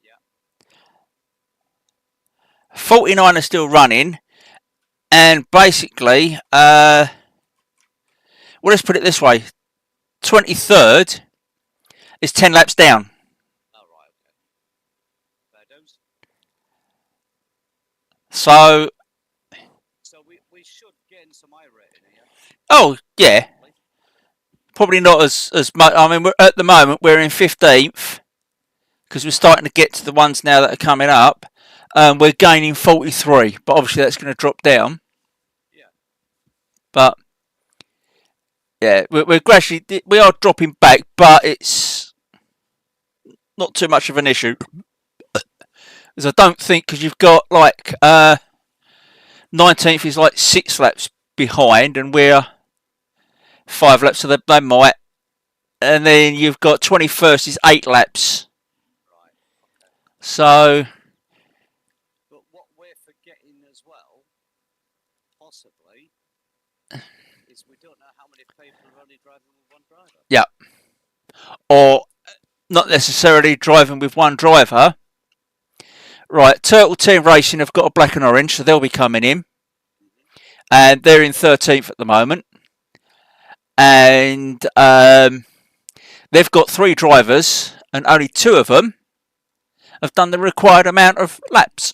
Yeah. 49 are still running. And basically, well, let's put it this way. 23rd is 10 laps down. Oh, right, okay. Fair dues. So we should get in some high rating here. Oh, yeah. Probably not as much. I mean, at the moment, we're in 15th. Because we're starting to get to the ones now that are coming up. We're gaining 43. But obviously that's going to drop down. Yeah. But, yeah, we're gradually... We are dropping back, but it's not too much of an issue. Because I don't think... Because you've got, like... 19th is like 6 laps behind, and we're 5 laps, so they might. And then you've got 21st is 8 laps. Right. Okay. So. But what we're forgetting as well, possibly, is we don't know how many people are only driving with one driver. Yeah. Or not necessarily driving with one driver. Right, Turtle Team Racing have got a black and orange, so they'll be coming in. And they're in 13th at the moment. And they've got 3 drivers, and only 2 of them have done the required amount of laps.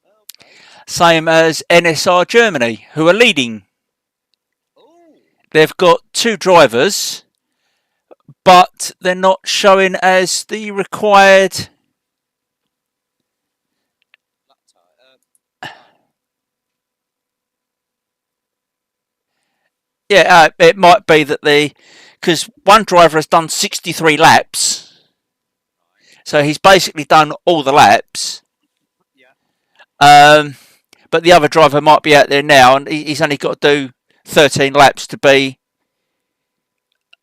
Okay. Same as NSR Germany, who are leading. Oh. They've got 2 drivers, but they're not showing as the required. Lap time. Right. Yeah, it might be that because one driver has done 63 laps, Right. so he's basically done all the laps. Yeah. But the other driver might be out there now, and he's only got to do 13 laps to be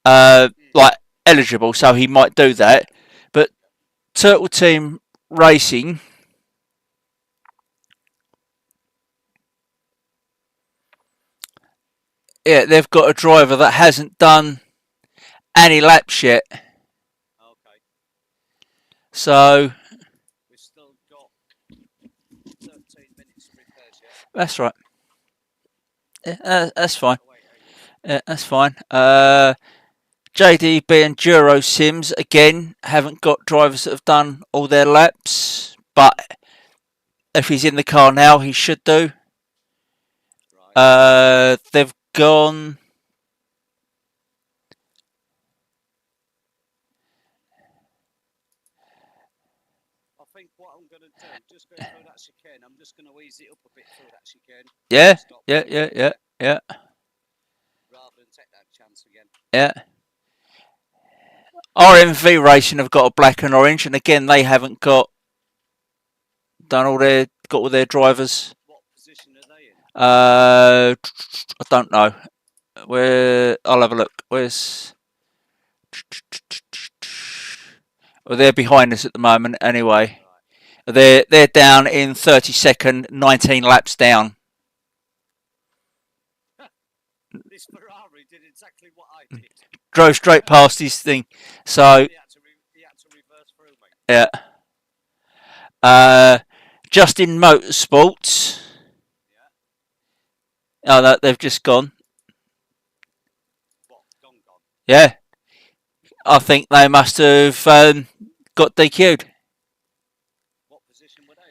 like eligible, so he might do that. But Turtle Team Racing, yeah, they've got a driver that hasn't done any laps yet. Okay. So We've still got 13 minutes of repairs yet. that's right. Yeah, that's fine. Wait, Yeah, that's fine. JDB and Duro Sims again haven't got drivers that have done all their laps, but if he's in the car now, he should do. right. They've gone. I think what I'm going to do, just going through that chicane, I'm just going to ease it up a bit through that chicane. Yeah, Stop yeah, yeah, yeah, yeah, rather than take that chance again. yeah. RMV Racing have got a black and orange, and again they haven't got all their drivers. What position are they in? I don't know. I'll have a look. Where's? Well, they're behind us at the moment. Anyway, Right. they're down in 32nd, 19 laps down. This Ferrari did exactly what I did. Drove straight past his thing. So He had to reverse through me. yeah. Justin Motorsports. Yeah. Oh, they've just gone. What? Gone. Yeah. I think they must have got DQ'd. What position were they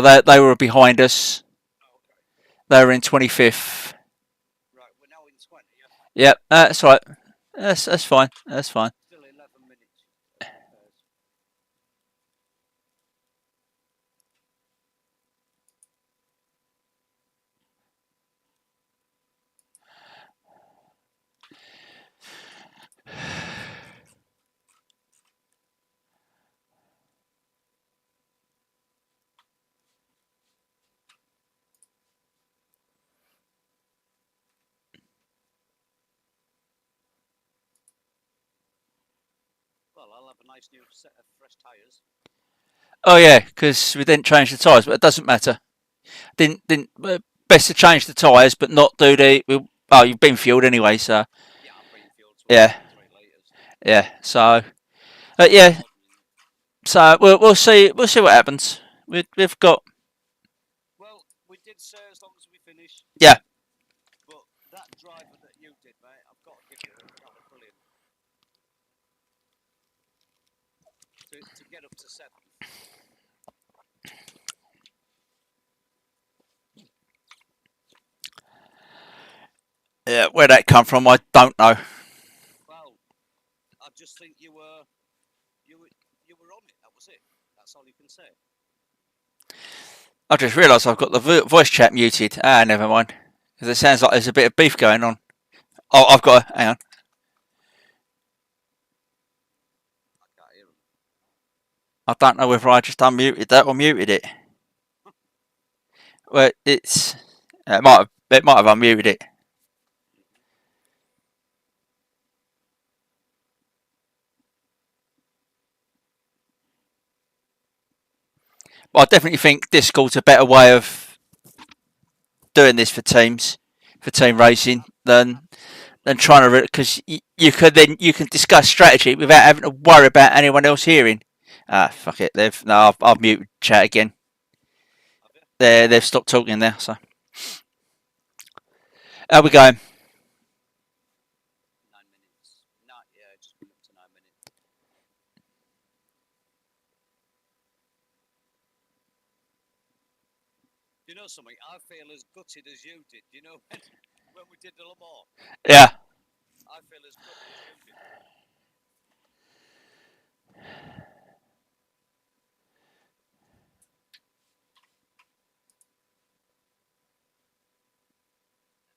in? They were behind us. Oh, okay. They were in 25th. Right, we're now in 20. Yep, that's right. That's fine. That's fine. Still 11 minutes. Well, I'll have a nice new set of fresh tyres. Oh yeah, because we didn't change the tyres, but it doesn't matter. Didn't best to change the tyres, but not do the. Oh, you've been fueled anyway, so Yeah, I've been fueled to yeah, 3 litres. yeah. So yeah, so we'll see what happens. We've got Well, we did say as long as we finish. yeah. But that driver that you did, mate, I've got to give you that was brilliant. To get up to 7th. Yeah, where that come from, I don't know. Well, I just think you were on it. That was it. That's all you can say. I just realised I've got the voice chat muted. Ah, never mind. Because it sounds like there's a bit of beef going on. Oh, I've got to, hang on. I can't hear him. I don't know whether I just unmuted that or muted it. Well, it might have unmuted it. But I definitely think Discord's a better way of doing this for team racing than trying to, because you can discuss strategy without having to worry about anyone else hearing. Ah, fuck it. I've muted chat again. They've stopped talking now. So how we going? 9 minutes. Yeah, just been up to 9 minutes. something? I feel as gutted as you did. You know when we did the Le Mans. Yeah. I feel as gutted as you did.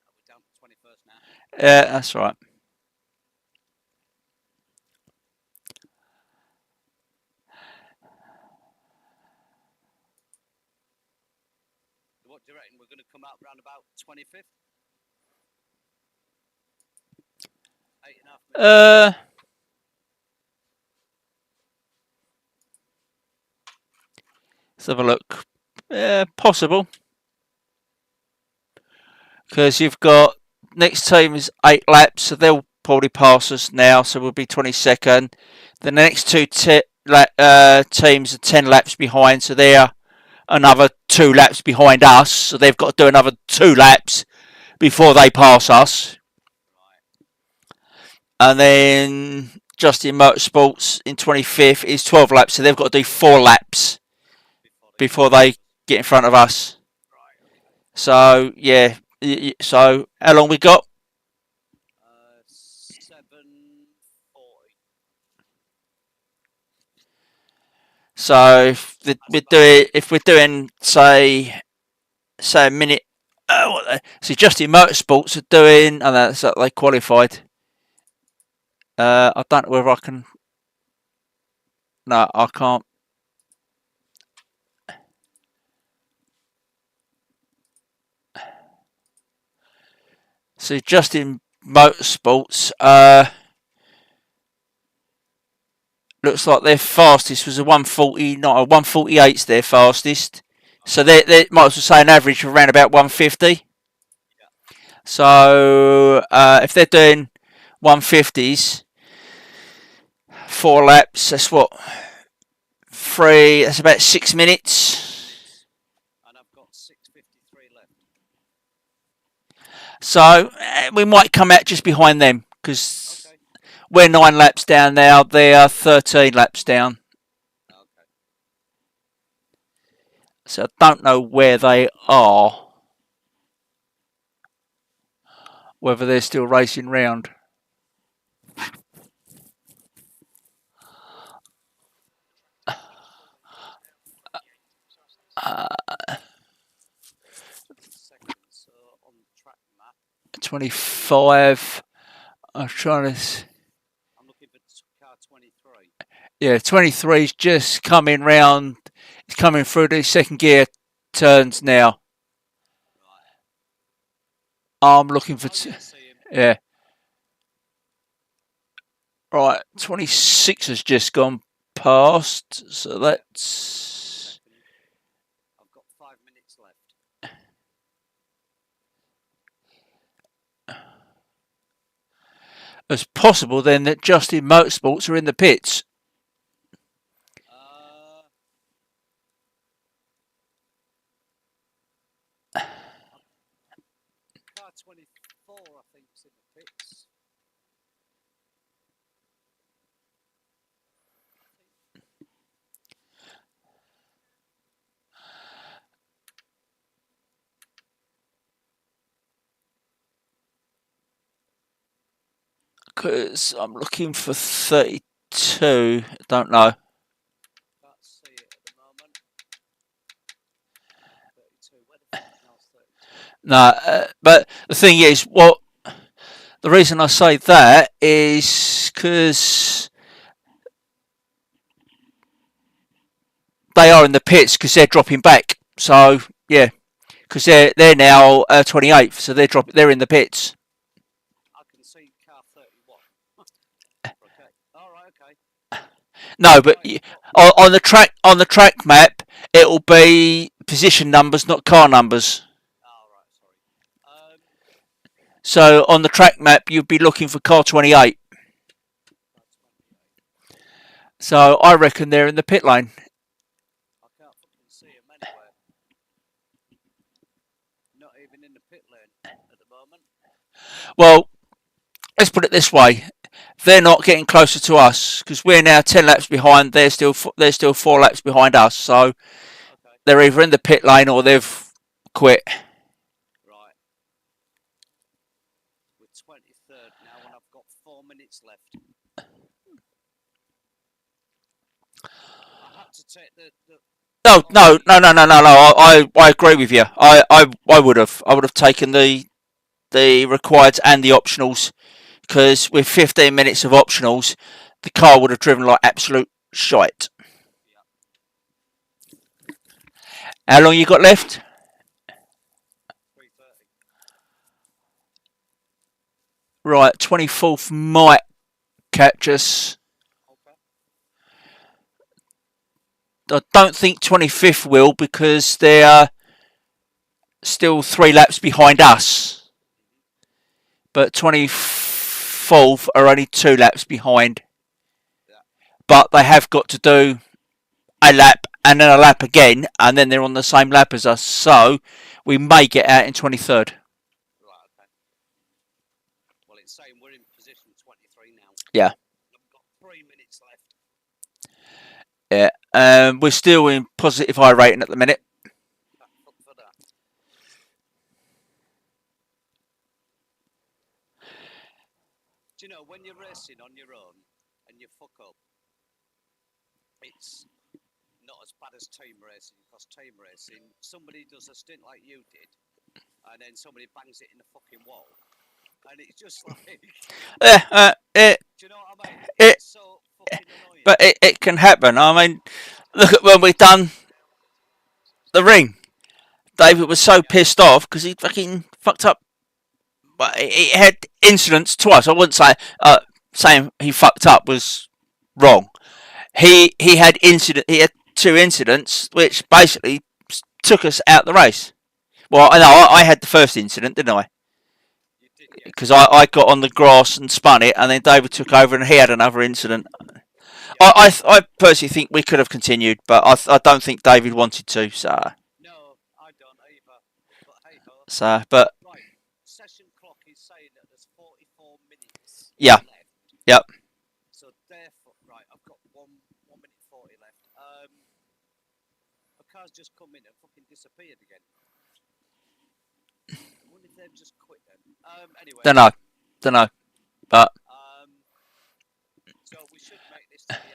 Are we down to 21st now? Yeah, that's right. What do you reckon? We're going to come out round about 25th? 8.5 minutes. Let's have a look. Yeah, possible. Because you've got next team is 8 laps, so they'll probably pass us now, so we'll be 22nd. The next two teams are 10 laps behind, so they're another 2 laps behind us, so they've got to do another 2 laps before they pass us. And then Justin Motorsports in 25th is 12 laps, so they've got to do 4 laps before they get in front of us. So, yeah. So, how long we got? 7:40. So, if we're doing say a minute, so Justin Motorsports are doing, and that's they qualified. I don't know whether I can. No, I can't. So Justin Motorsports, looks like their fastest was a 140, not a 148's their fastest. So they might as well say an average of around about 150. Yeah. So if they're doing 150s, 4 laps, that's what? 3, that's about 6 minutes. And I've got 6:53 left. So we might come out just behind them because we're 9 laps down now. They are 13 laps down. Okay. So I don't know where they are. Whether they're still racing round. Seconds on the track map. 25. I'm trying to. I'm looking for car 23. Yeah, 23's just coming round. It's coming through the second gear turns now. Right. I'm looking for. See him. Yeah. Right, 26 has just gone past. So that's. I've got 5 minutes left. It's possible then that Justin Motorsports are in the pits. Car 24, I think, is in the pits. Because I'm looking for 32. I don't know. Can't see it at the moment. 32. Where the fuck is 32? No, but the thing is, the reason I say that is because they are in the pits because they're dropping back. So yeah, because they're now 28th, so they're in the pits. I can see car 31. Okay. All right. Okay. No, but on the track map, it'll be position numbers, not car numbers. All right. Sorry. So on the track map, you'd be looking for car 28. So I reckon they're in the pit lane. I can't fucking see him anywhere. Not even in the pit lane at the moment. Well, let's put it this way: they're not getting closer to us because we're now 10 laps behind. They're still 4 laps behind us. So they're either in the pit lane or they've quit. Right. We're 23rd now, and I've got 4 minutes left. I had to take the No. I agree with you. I would have taken the required and the optionals, because with 15 minutes of optionals, the car would have driven like absolute shite. How long you got left? 3:30. Right, 24th might catch us. Okay. I don't think 25th will, because they are still 3 laps behind us. But 24th are only 2 laps behind. Yeah. But they have got to do a lap and then a lap again, and then they're on the same lap as us. So we may get out in 23rd. Right, okay. Well, it's saying we're in position 23 now. Yeah. I've got 3 minutes left. Yeah. We're still in positive high rating at the minute. Fuck for that. Do you know, when you're racing on your own and you fuck up, it's not as bad as team racing, because team racing, somebody does a stint like you did, and then somebody bangs it in the fucking wall, and it's just like, do you know what I mean? It's so fucking annoying. But it can happen. I mean, look at when we done the ring. David was so pissed off because he fucking fucked up. But he had incidents twice. I wouldn't say saying he fucked up was wrong. He had 2 incidents which basically took us out the race. Well, I know I had the first incident, didn't I? You did, yeah. Because I got on the grass and spun it, and then David took over and he had another incident. I personally think we could have continued, but I don't think David wanted to. So No, I don't either. But hey ho. but Right, session clock is saying that there's 44 minutes yeah, left. yep. So therefore, right, I've got 1 minute 40 left. A car's just come in and fucking disappeared again. I wonder if they've just quit then. Anyway. Don't know, but So we should make this to the end.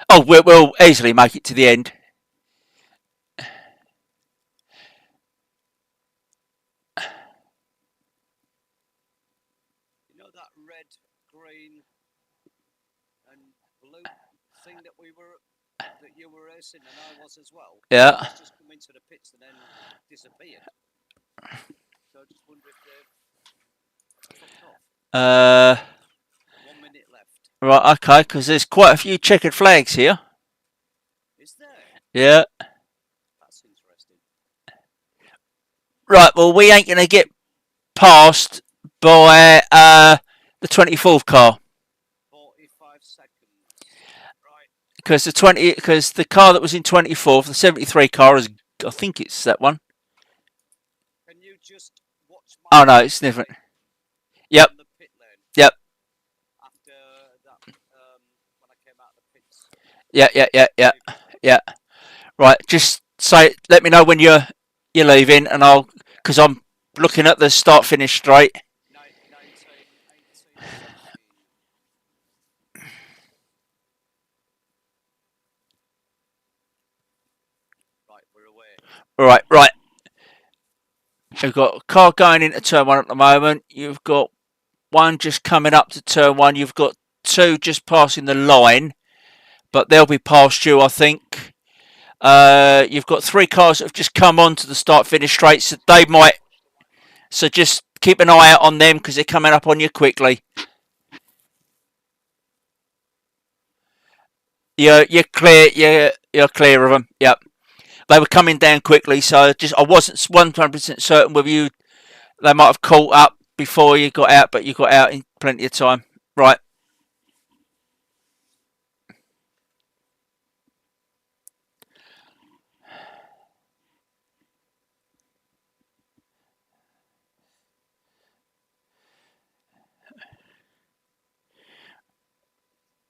oh, we'll easily make it to the end. You know that red, green, and blue thing that you were racing and I was as well? Yeah. It's just come into the pits and then disappeared. So I just wonder if they've fucked off. 1 minute left. Right, okay, because there's quite a few checkered flags here. Is there? Yeah. That's interesting. Right, well, we ain't going to get past by the 24th car. 45 seconds. Right. Because the car that was in 24th, the 73 car, is, I think it's that one. Can you just watch my... Oh, no, it's different. Yep. On the pit lane? Yep. After that, when I came out of the pits. Yeah. Right, just let me know when you're leaving, and because I'm looking at the start-finish straight. 19, 18, 17. Right, we're away. Right. We've got a car going into turn 1 at the moment. You've got 1 just coming up to turn 1. You've got 2 just passing the line, but they'll be past you, I think. You've got 3 cars that have just come on to the start-finish straight, so they might. So just keep an eye out on them because they're coming up on you quickly. You're clear. You're clear of them. Yep. They were coming down quickly, so I wasn't 100% certain whether they might have caught up before you got out, but you got out in plenty of time. Right.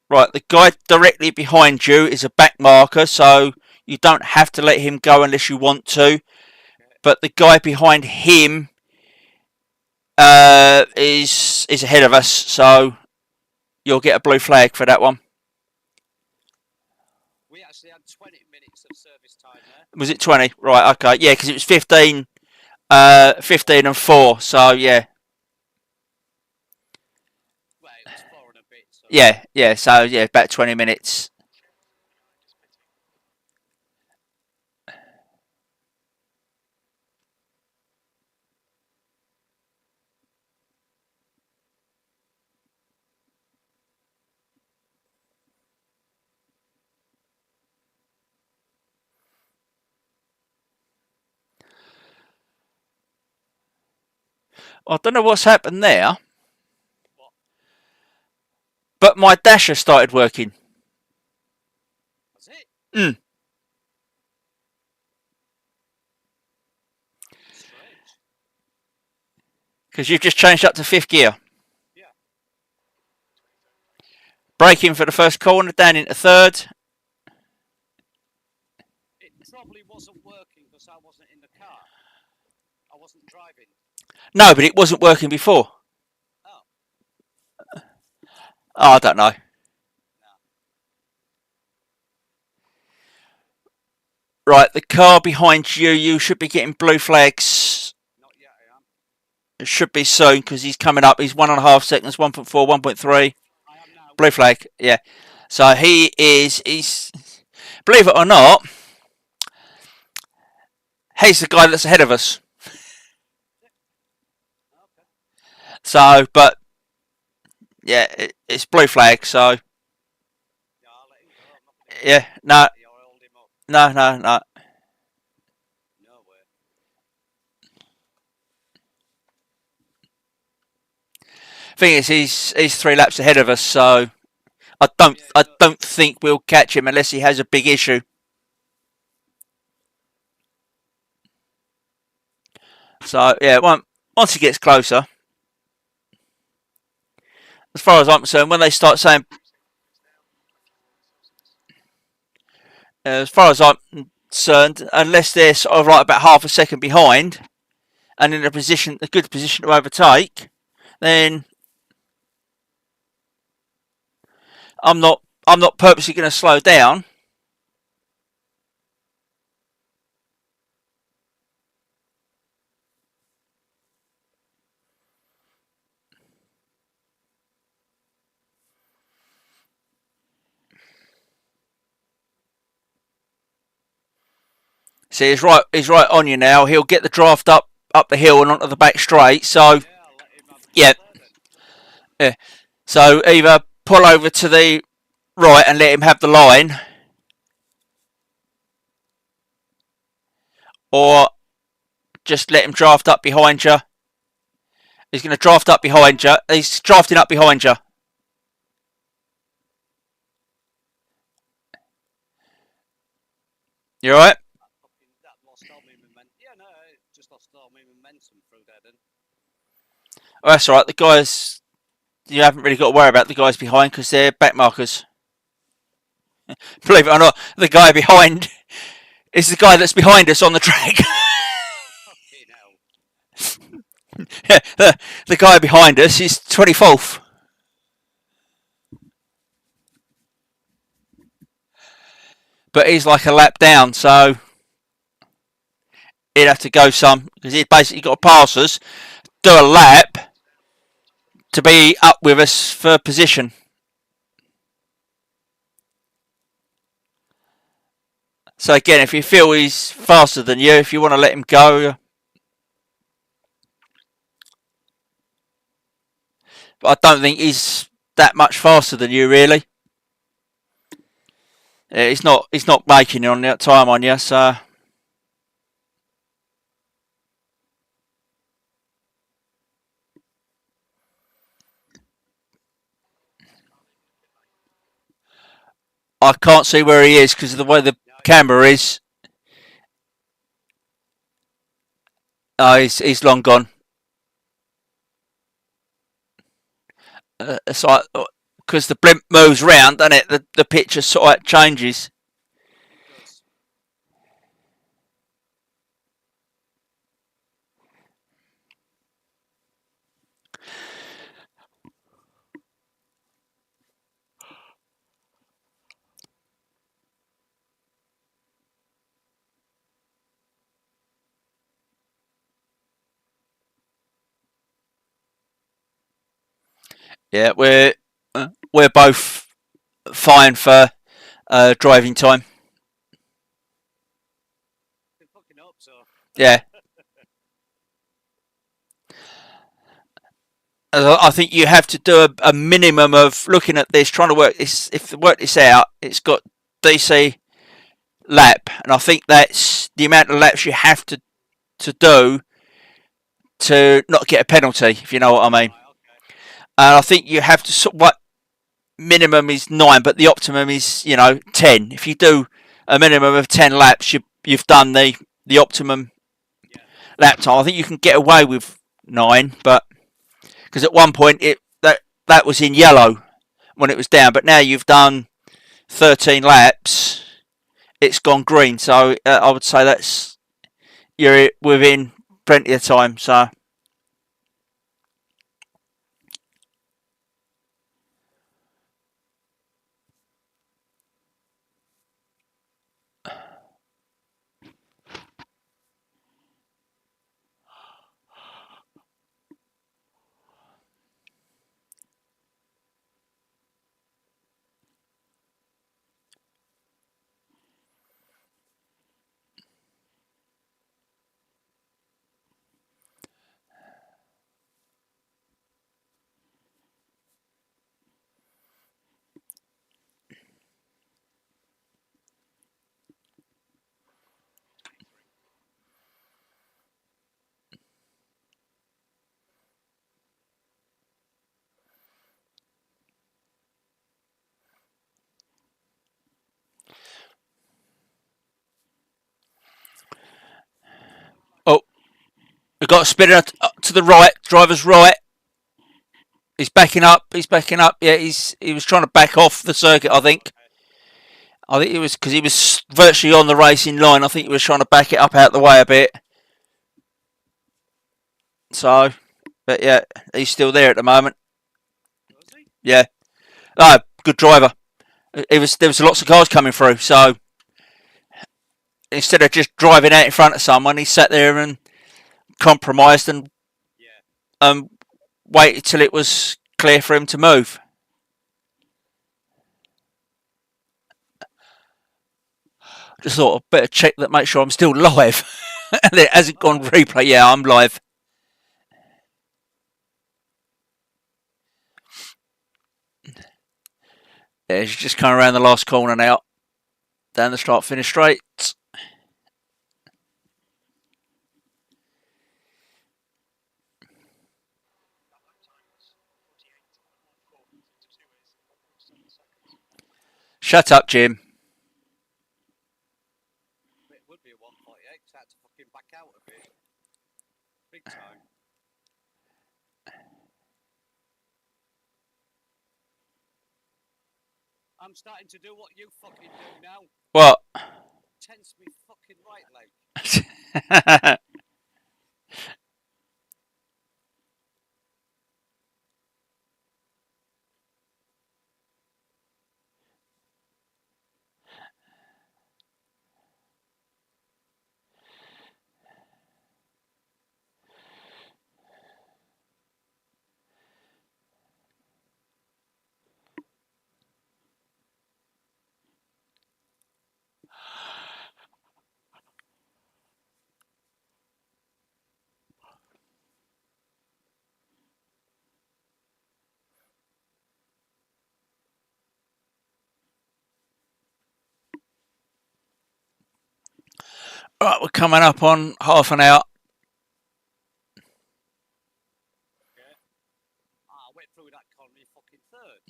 Right, the guy directly behind you is a back marker, so you don't have to let him go unless you want to. but the guy behind him is ahead of us, so you'll get a blue flag for that one. We actually had 20 minutes of service time there. Was it 20? Right, okay. Yeah, because it was 15 and 4, so yeah. Well, it was 4 and a bit. So Yeah, so yeah, about 20 minutes. I don't know what's happened there, but my dasher started working. That's it. Mm. Strange. Because you've just changed up to 5th gear. Yeah. Braking for the first corner, down into 3rd. It probably wasn't working because I wasn't in the car. I wasn't driving. No, but it wasn't working before. Oh. Oh, I don't know. Right, the car behind you, you should be getting blue flags. Not yet, I am. It should be soon because he's coming up. He's 1.5 seconds, 1.4, 1.3. I am now. Blue flag, yeah. So he's, believe it or not, he's the guy that's ahead of us. Okay. So, but, yeah, it's blue flag, so. Yeah, I'll let him go. I'm not gonna Yeah, no, You'll hold him up. no. No way. Thing is, he's 3 laps ahead of us, so I don't think we'll catch him unless he has a big issue. So yeah, once he gets closer, as far as I'm concerned, when they start saying, as far as I'm concerned, unless they're sort of like about half a second behind and in a good position to overtake, then I'm not purposely going to slow down. See, he's right on you now. He'll get the draft up the hill and onto the back straight. So yeah. So either pull over to the right and let him have the line, or just let him draft up behind you. He's going to draft up behind you. He's drafting up behind you. You alright? That lost all my momentum. Yeah, no, it just lost all my momentum through there then. Oh, that's alright. The guys, you haven't really got to worry about the guys behind because they're back markers. Believe it or not, the guy behind is the guy that's behind us on the track. Yeah, the guy behind us is 24th. But he's like a lap down, so he'd have to go some because he's basically got to pass us, do a lap to be up with us for position. So again, if you feel he's faster than you, if you want to let him go, but I don't think he's that much faster than you really. He's not making it on that time on you, so. I can't see where he is because of the way the camera is. Oh, he's long gone. It's like because the blimp moves round, and the picture sort of changes. Yeah, we're both fine for driving time. I fucking hope so. Yeah. I think you have to do a minimum of looking at this, trying to work this. If to work this out, it's got DC lap, and I think that's the amount of laps you have to do to not get a penalty, if you know what I mean. Right, okay. And I think you have to what minimum is 9, but the optimum is 10. If you do a minimum of 10 laps, you've done the optimum Yeah. lap time. I think you can get away with 9, but because at one point that was in yellow when it was down, but now you've done 13 laps, it's gone green. So I would say you're within plenty of time. So oh, we've got a spinner to the right, driver's right. He's backing up. He's backing up. Yeah, he was trying to back off the circuit. I think. I think it was because he was virtually on the racing line. I think he was trying to back it up out the way a bit. So, but yeah, he's still there at the moment. Was he? Yeah. Oh, good driver. There was lots of cars coming through. So instead of just driving out in front of someone, he sat there and compromised and Yeah. waited till it was clear for him to move. Just thought I'd better check that, make sure I'm still live. And it hasn't gone replay. Yeah, I'm live. Yeah, he's just coming around the last corner now. Down the start finish straight. Shut up, Jim. It would be a 148 because I had to fucking back out of it. Big time. I'm starting to do what you fucking do now. What? Tense me fucking right leg. Right, we're coming up on half an hour. Okay. I went through that corner fucking third.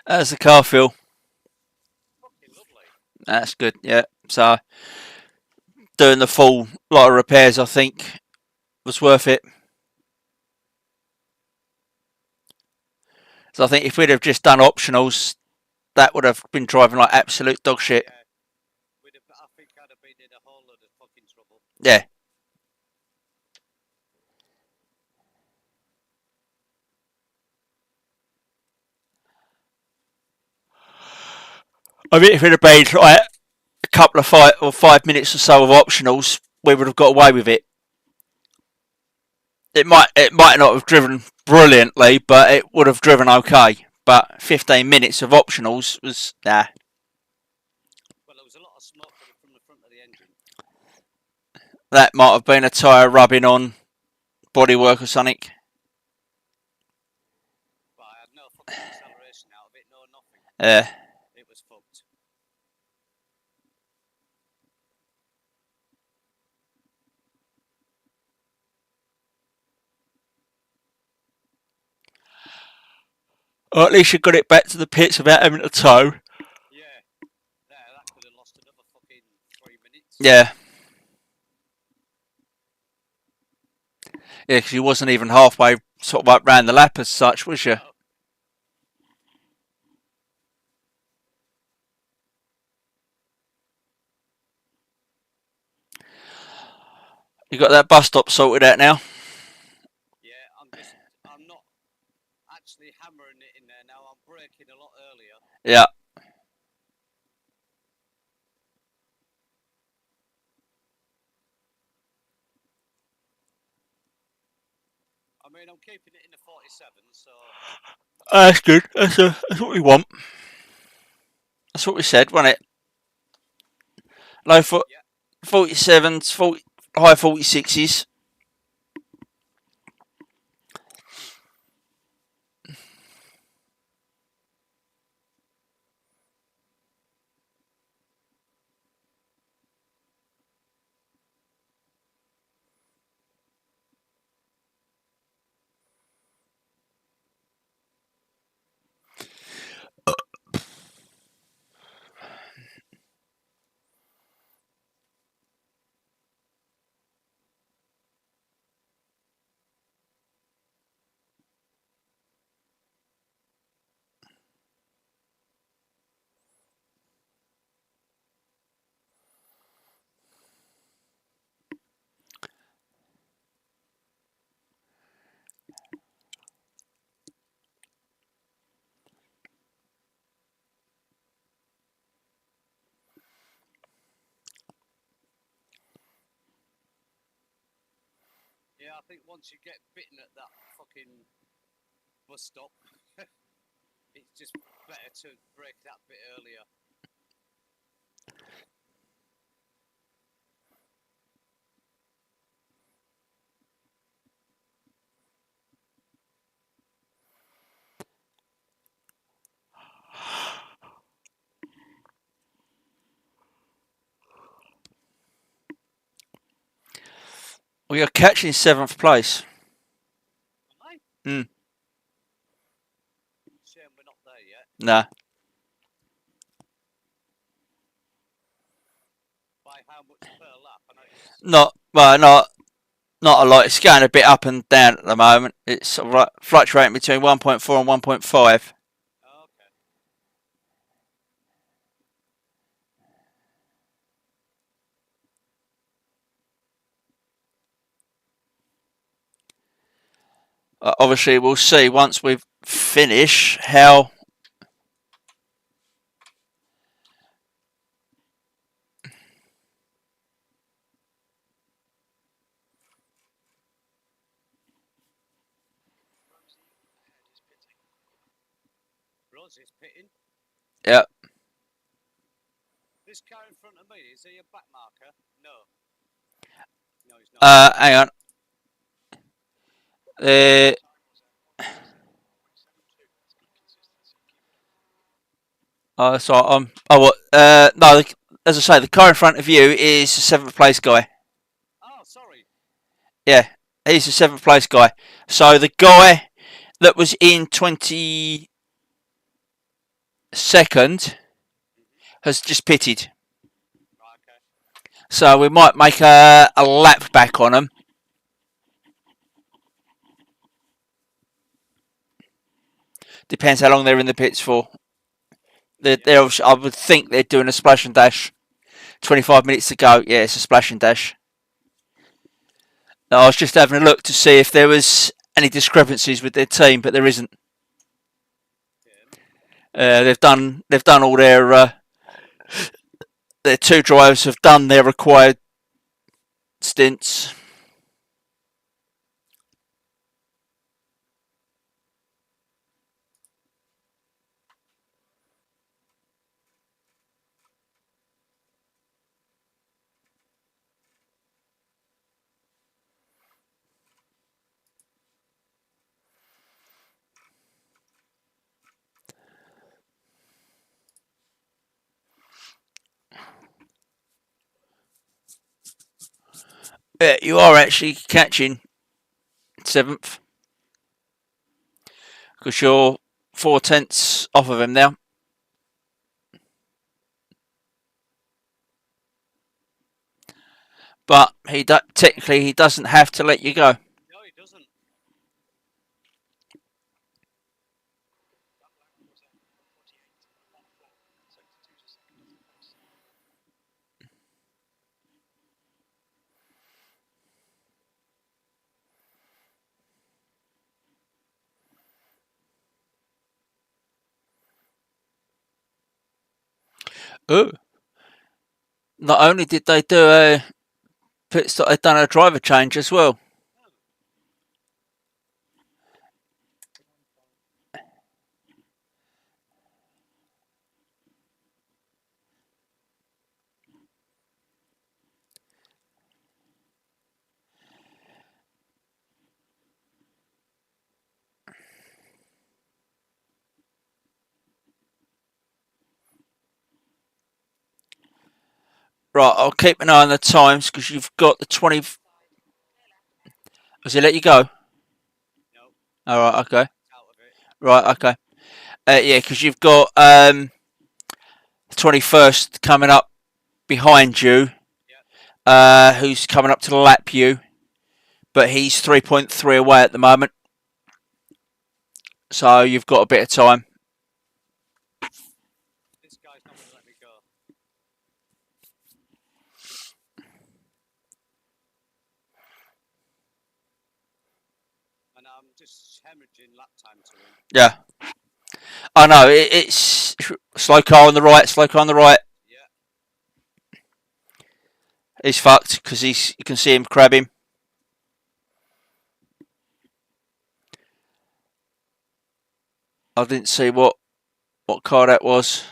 How's the car feel? Fucking lovely. That's good. Yeah. So doing the full lot of repairs, I think, was worth it. So I think if we'd have just done optionals, that would have been driving like absolute dog shit. Yeah. I think I'd have been in a whole load of fucking trouble. Yeah. I mean, if it had been like a couple of 5 minutes or so of optionals, we would have got away with it. It might not have driven brilliantly, but it would have driven okay. But 15 minutes of optionals was nah. Well, there was a lot of smoke from the front of the engine. That might have been a tyre rubbing on bodywork or something. But I had no fucking acceleration out of it, no nothing. Yeah. It was fucked. Or at least you got it back to the pits without having to tow. Yeah. That could have lost another fucking 3 minutes. Yeah. Yeah, because you wasn't even halfway sort of up round the lap as such, was you? No. You got that bus stop sorted out now? Yeah, I'm not actually hammering it in there now. I'm braking a lot earlier. Yeah. I mean, I'm keeping it in the 47, so... That's good. That's what we want. That's what we said, wasn't it? Low 47s, high 46s. Yeah, I think once you get bitten at that fucking bus stop, it's just better to brake that bit earlier. We are catching 7th place. Am I? Hmm. Shame we're not there yet. Nah. By how much per lap? I know it's... Not a lot. It's going a bit up and down at the moment. It's sort of like fluctuating between 1.4 and 1.5. Oh, okay. Obviously, we'll see once we finish how. Rosie's pitting. Yeah. This car in front of me, is he a back marker? No. No, he's not. Hang on. So what? No. As I say, the car in front of you is the 7th place guy. Oh, sorry. Yeah, he's the 7th place guy. So the guy that was in 20. second, has just pitted. Right, okay. So we might make a lap back on them. Depends how long they're in the pits for. I would think they're doing a splash and dash. 25 minutes to go. Yeah, it's a splash and dash. Now, I was just having a look to see if there was any discrepancies with their team, but there isn't. They've done all their two drivers have done their required stints. Yeah, you are actually catching 7th because you're 4/10 off of him now. But technically he doesn't have to let you go. No, he doesn't. Oh. Not only did they do a pit stop, they've done a driver change as well. Right, I'll keep an eye on the times because you've got the 20. Does he let you go? No. All right, okay. Out of it. Right, okay. Yeah, because you've got 21st coming up behind you, who's coming up to lap you, but he's 3.3 away at the moment. So you've got a bit of time. This guy's not going to let me go. And I'm just hemorrhaging lap time to him. Yeah. I know, it's slow car on the right, slow car on the right. Yeah. He's fucked because you can see him crab him. I didn't see what car that was.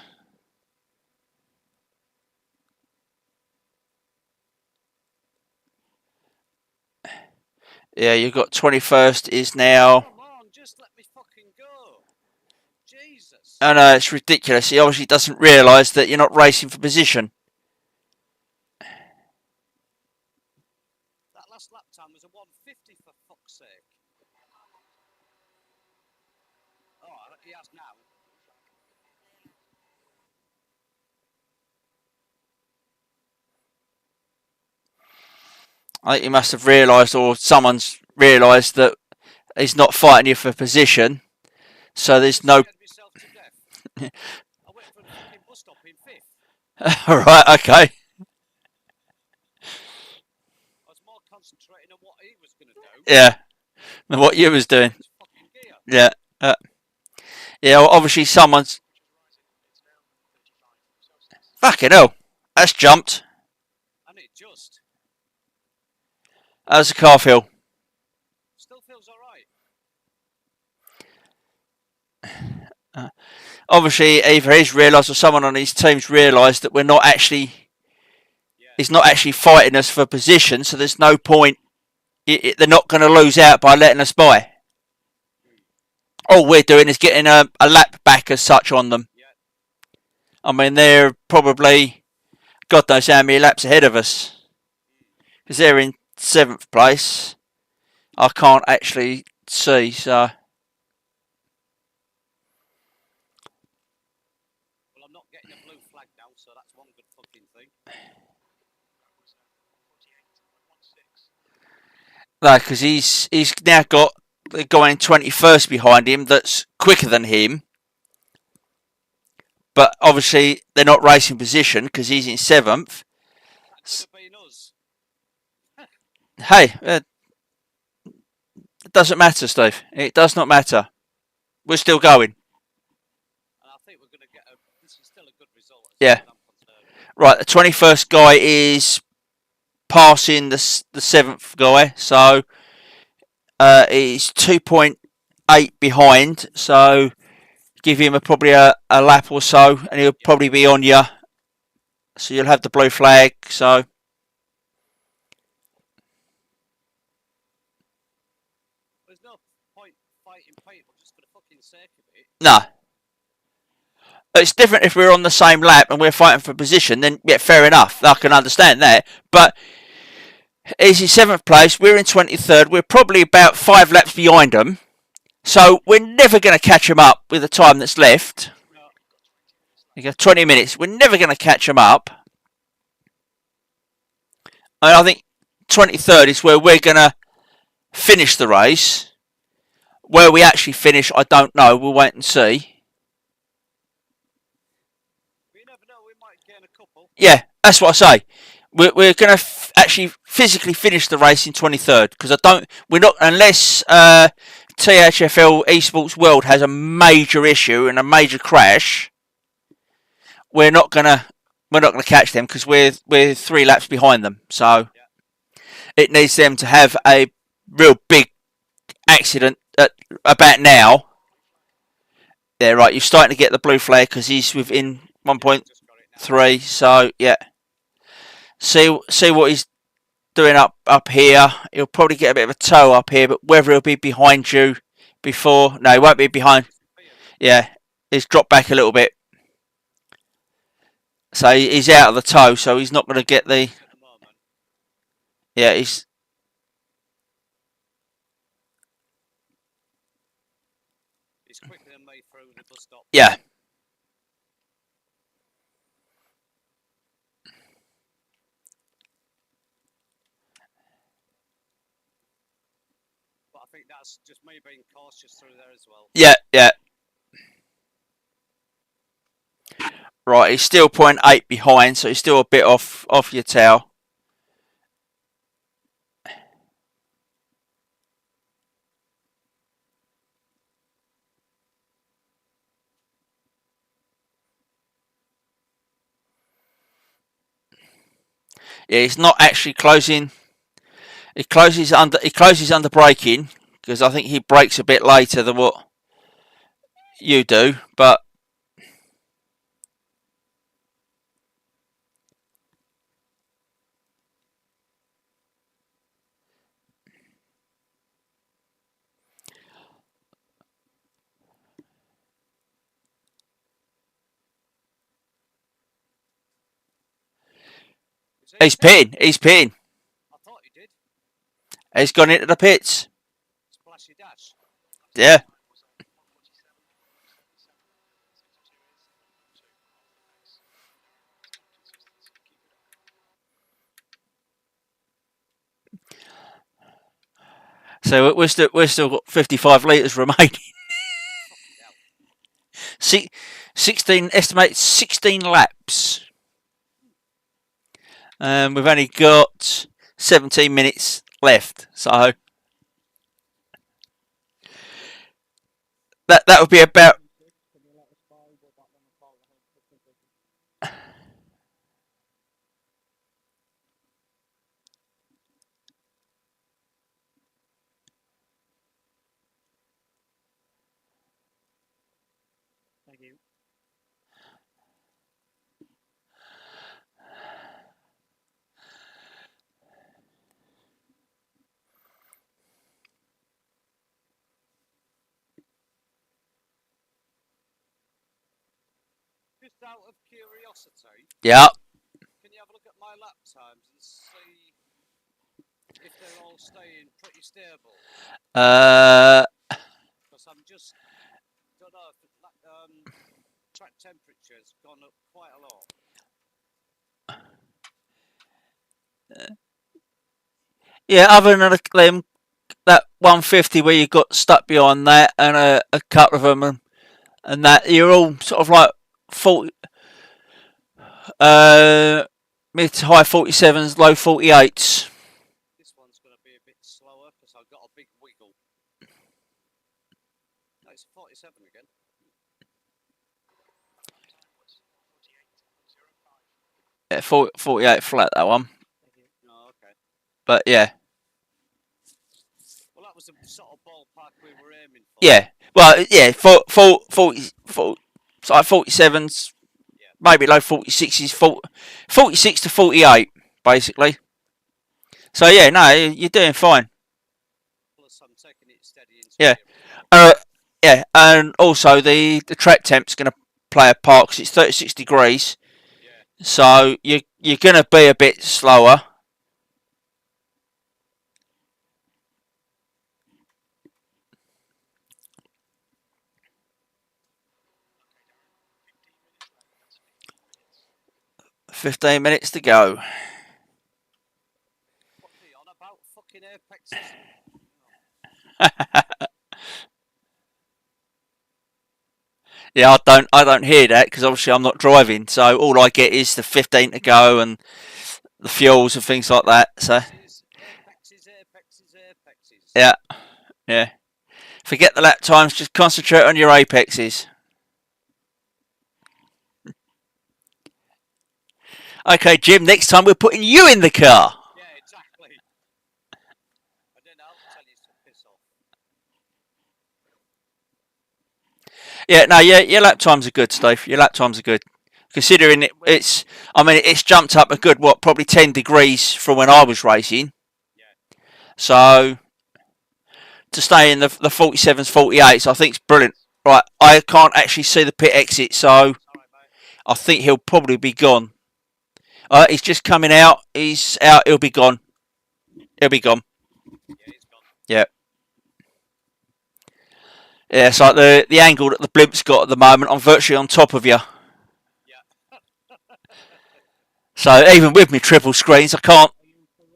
Yeah, you've got 21st is now. Come on, just let me fucking go. Jesus. I know, it's ridiculous. He obviously doesn't realise that you're not racing for position. That last lap time was a 150 for fuck's sake. Oh, he has now. I think he must have realised, or someone's realised, that he's not fighting you for position. So there's no. Myself to death. I went for the fucking bus stop in 5th. Right, okay. I was more concentrating on what he was going to do. Yeah, than what you was doing. Yeah. Yeah, well, obviously someone's. Fucking hell. That's jumped. And it just. How's the car feel? Still feels alright. Obviously, either he's realised or someone on his team's realised that we're not actually. Yeah. He's not actually fighting us for position, so there's no point. They're not going to lose out by letting us by. All we're doing is getting a lap back as such on them. Yeah. I mean, they're probably God knows how many laps ahead of us. Because they're in 7th place. I can't actually see, so. not getting a blue flag now, so that's one good fucking thing. No, because he's now got the guy in 21st behind him that's quicker than him. But obviously they're not racing position because he's in 7th. That could have been us. Hey, it doesn't matter, Steve. It does not matter. We're still going. And I think we're going to get a. This is still a good result. Yeah. Right, the 21st guy is passing the 7th guy, so he's 2.8 behind. So give him probably a lap or so, and he'll probably be on you. So you'll have the blue flag. So there's no point fighting people just for the fucking sake of it. no. It's different if we're on the same lap and we're fighting for position. Then yeah, fair enough. I can understand that. But he's in 7th place. We're in 23rd. We're probably about 5 laps behind them. So we're never going to catch them up with the time that's left. You got 20 minutes. We're never going to catch them up. And I think 23rd is where we're going to finish the race. Where we actually finish, I don't know. We'll wait and see. We never know. We might gain a couple. Yeah, that's what I say. We're going to actually physically finish the race in 23rd because we're not unless THFL Esports World has a major issue and a major crash. We're not gonna catch them because we're 3 laps behind them. So it needs them to have a real big accident about now. Yeah, right. You're starting to get the blue flag because he's within 1.3. So yeah, see what he's doing up here. He'll probably get a bit of a toe up here, but whether he'll be behind you before, no, he won't be behind. Yeah, he's dropped back a little bit. So he's out of the toe, so he's not going to get the. Yeah, he's. He's quicker than me through the bus stop. Yeah. But I think that's just me being cautious through there as well. Yeah, yeah. Right, he's still 0.8 behind, so he's still a bit off your tail. Yeah, he's not actually closing. He closes under braking because I think he brakes a bit later than what you do, but he's pitting. I thought he did. He's gone into the pits. Splashy dash. Yeah. So we're still got 55 litres remaining. 16 estimate 16 laps. We've only got 17 minutes left, so that would be about. Thank you. Just out of curiosity. Yeah. Can you have a look at my lap times and see if they're all staying pretty stable? Because I'm just don't know if track temperature's gone up quite a lot. Yeah, other than them, that 150 where you got stuck behind that, and a couple of them, and that you're all sort of like 40, mid to high 47s, low 48s. This one's going to be a bit slower because I've got a big wiggle. No, it's 47 again. Yeah, 48 flat, that one. Oh, okay. But yeah. Well, that was the sort of ballpark we were aiming for. Yeah. Well, yeah, 40 it's like 47s, Yeah. maybe low 46s, 46 to 48, basically. So yeah, no, you're doing fine. Plus, I'm taking it steady into Yeah. here. Yeah, and also the track temp's going to play a part because it's 36 degrees. Yeah. So you're going to be a bit slower. $15 to go. What are you on about? Fucking apexes? Yeah, I don't hear that because obviously I'm not driving, so all I get is the 15 to go and the fuels and things like that. So Apexes. yeah, yeah. Forget the lap times, just concentrate on your apexes. Okay, Jim, next time we're putting you in the car. Yeah, exactly. And then I'll tell you to piss off. Yeah, no, your lap times are good, Steve. Your lap times are good. Considering it's jumped up a good, probably 10 degrees from when I was racing. Yeah. So to stay in the 47s, 48s, I think it's brilliant. Right, I can't actually see the pit exit, so Right, I think he'll probably be gone. He's just coming out. He's out. He'll be gone. He'll be gone. yeah, he's gone. Yeah. Yeah, it's like the angle that the blimp's got at the moment. I'm virtually on top of you. Yeah. So even with me triple screens, I can't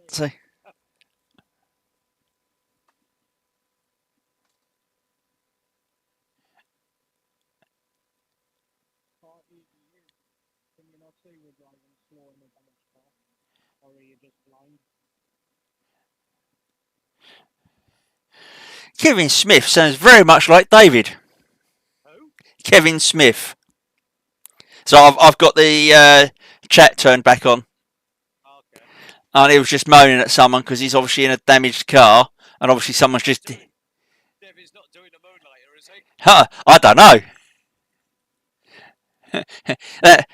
see. Kevin Smith sounds very much like David. Who? Kevin Smith. So I've got the chat turned back on. Okay. And he was just moaning at someone because he's obviously in a damaged car, and obviously someone's just. David's not doing a moonlighter, is he? Huh, I don't know.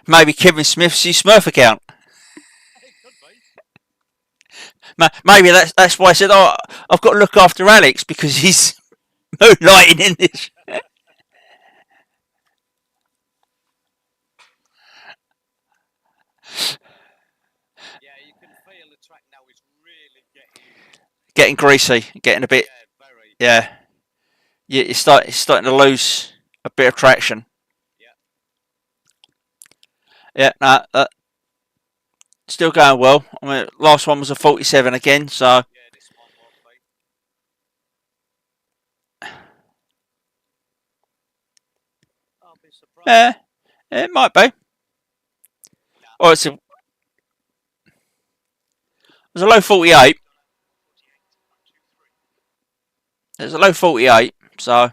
Maybe Kevin Smith's his Smurf account. It could be. Maybe that's why I said, "Oh, I've got to look after Alex because he's moonlighting in this." Yeah, you can feel the track now is really Getting greasy, getting a bit. yeah, very. Yeah, it's starting to lose a bit of traction. Yeah. Yeah, no, still going well. I mean, last one was a 47 again, so. Yeah, this one won't be. I'll be surprised. Yeah, it might be. Oh, it's a there's a low 48. There's a low 48, so.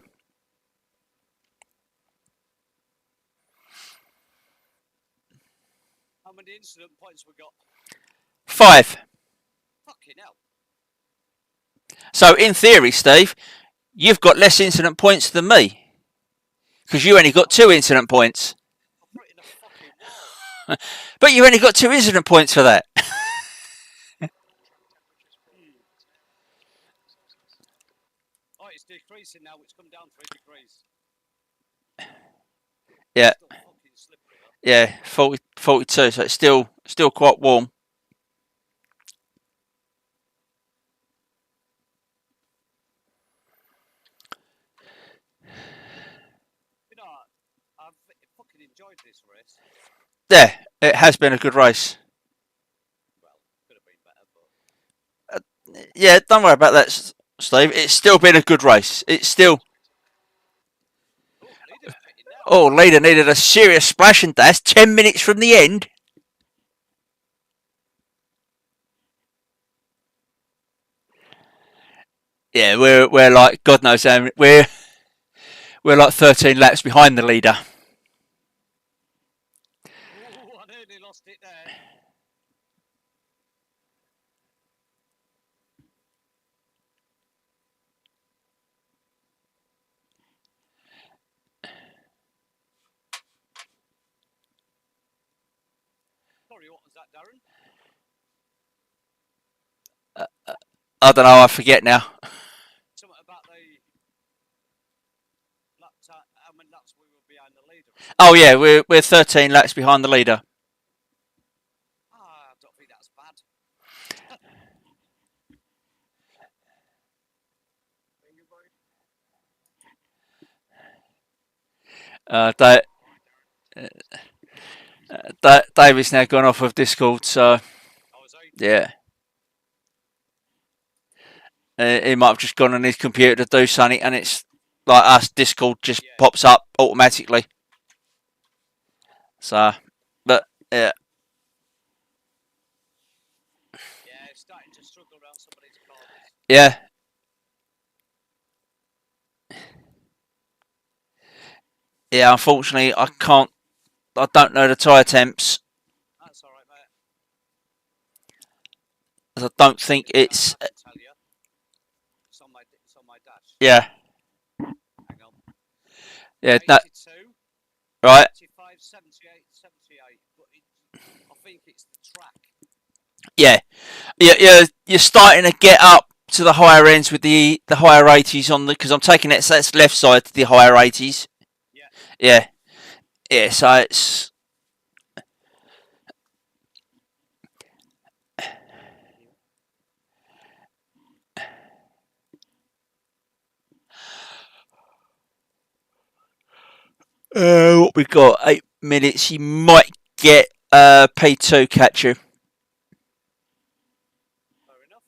How many incident points we got? 5. Fucking hell. So, in theory, Steve, you've got less incident points than me. Because you only got 2 incident points. I'll put it in a fucking wall. But you only got 2 incident points for that. Oh, it's decreasing now. It's come down 3 degrees. Yeah. Still fucking slippery, though. Yeah, 42, so it's still quite warm. You know, fucking enjoyed this race. Yeah, it has been a good race. Well, could have been better, but Yeah, don't worry about that, Steve. It's still been a good race. It's still. oh, leader's pitting now. Oh, leader needed a serious splash and dash 10 minutes from the end. Yeah, we're like God knows how we're like 13 laps behind the leader. Oh, I nearly lost it there. Sorry, what was that, Darren? I don't know. I forget now. Something about the lap time, how many laps we were behind the leader. Oh yeah, we're 13 laps behind the leader. I don't think that's bad. David's now gone off of Discord, so yeah. He might have just gone on his computer to do something, and it's like us. Discord just pops up automatically. So, but yeah. Yeah, it's starting to struggle around somebody's corners. Yeah. Yeah, unfortunately, I don't know the tyre temps. That's alright, mate. I don't think it's. I can tell you. It's on my dash. Yeah. Hang on. Yeah, 82, right. 85, 78, 78. But I think it's the track. Yeah. You're starting to get up to the higher ends with the higher 80s on the, because I'm taking it, so that's left side to the higher 80s. Yeah. Yeah. Yeah, so it's. What we got? 8 minutes. You might get P2 catcher. Fair enough.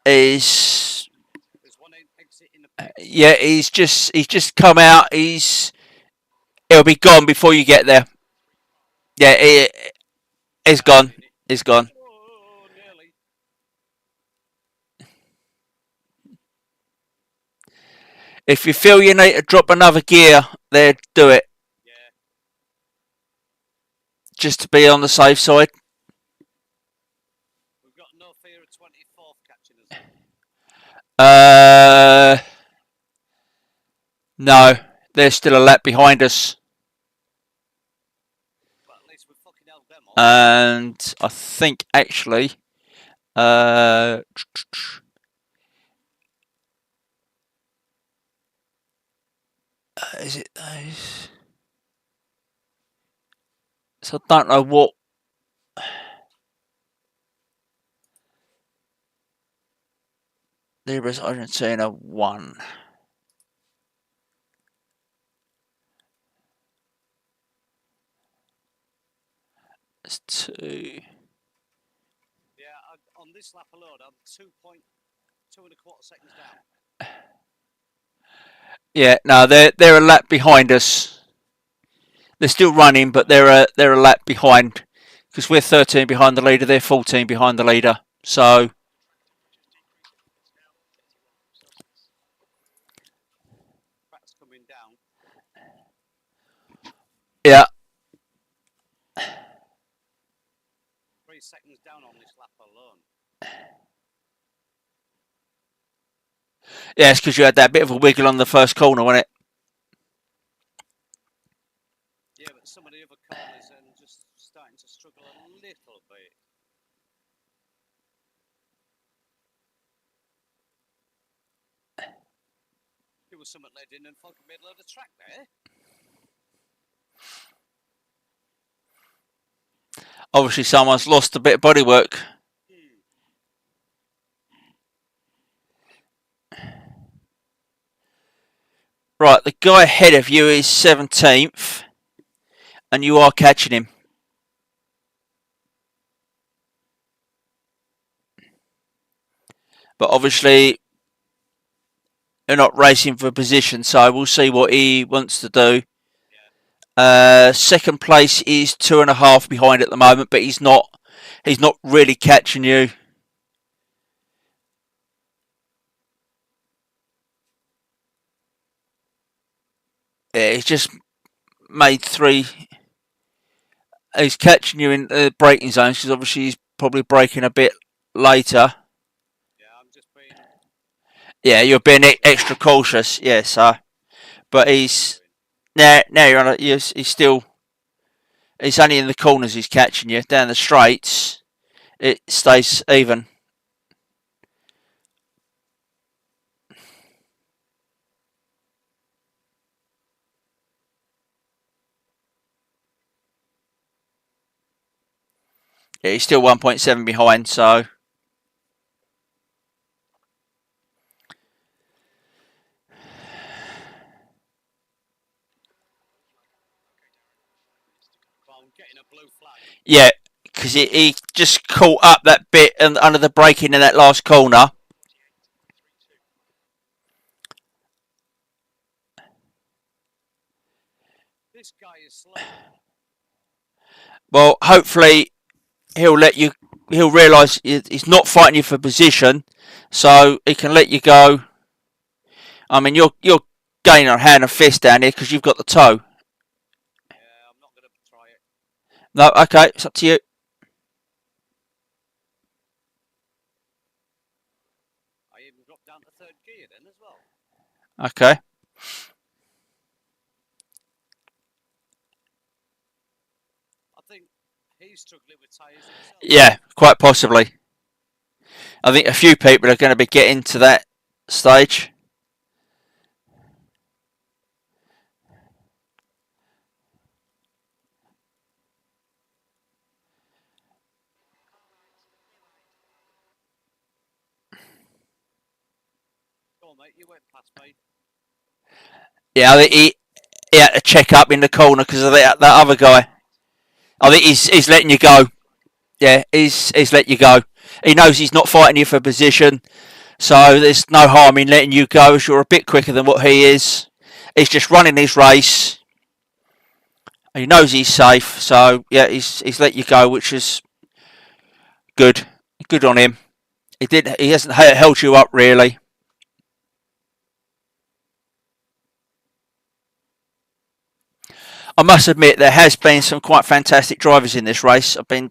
Is There's one exit in the pit. yeah, he's just come out. He'll be gone before you get there. Yeah, he's gone. He's gone. Oh, nearly. If you feel you need to drop another gear, there, do it. Yeah. Just to be on the safe side. We've got no fear of 24th catching us. No, they're still a lap behind us. But at least we've fucking held them off. And I think actually, is it those? So I don't know what. Libras Argentina 1. It's 2. Yeah, on this lap alone, I'm 2.2 seconds down. Yeah, no, they're a lap behind us. They're still running, but they're a lap behind because we're 13 behind the leader. They're 14 behind the leader. So Track's coming down. yeah, 3 seconds down on this lap alone. yeah, it's because you had that bit of a wiggle on the first corner, wasn't it? Yeah, but some of the other corners and just starting to struggle a little bit. There was something led in and fucking middle of the track there. Obviously, someone's lost a bit of bodywork. Right, the guy ahead of you is 17th. and you are catching him. But obviously, you're not racing for position, so we'll see what he wants to do. Second place is 2.5 behind at the moment, but he's not really catching you. Yeah, he's just made 3. He's catching you in the braking zones because obviously he's probably braking a bit later. Yeah, I'm just being. Yeah, you're being extra cautious. Yeah, so, but he's now you're on. He's still. He's only in the corners. He's catching you down the straights. It stays even. Yeah, he's still 1.7 behind. So. Well, I'm getting a blue flag. Yeah, because he just caught up that bit and under the braking in that last corner. This guy is slow. Well, hopefully he'll let you. He'll realise he's not fighting you for position, so he can let you go. I mean, you're gaining on hand and fist down here because you've got the toe. Yeah, I'm not going to try it. No, okay, it's up to you. I even dropped down to third gear then as well. Okay. I think he's struggling with tyres himself. Yeah, quite possibly. I think a few people are going to be getting to that stage. Go on, mate, you went past me. Yeah, I think he had to check up in the corner because of that other guy. I think he's letting you go. Yeah, he's letting you go. He knows he's not fighting you for position, so there's no harm in letting you go as you're a bit quicker than what he is. He's just running his race. He knows he's safe, so yeah, he's let you go, which is good. Good on him. He hasn't held you up really. I must admit there has been some quite fantastic drivers in this race. I've been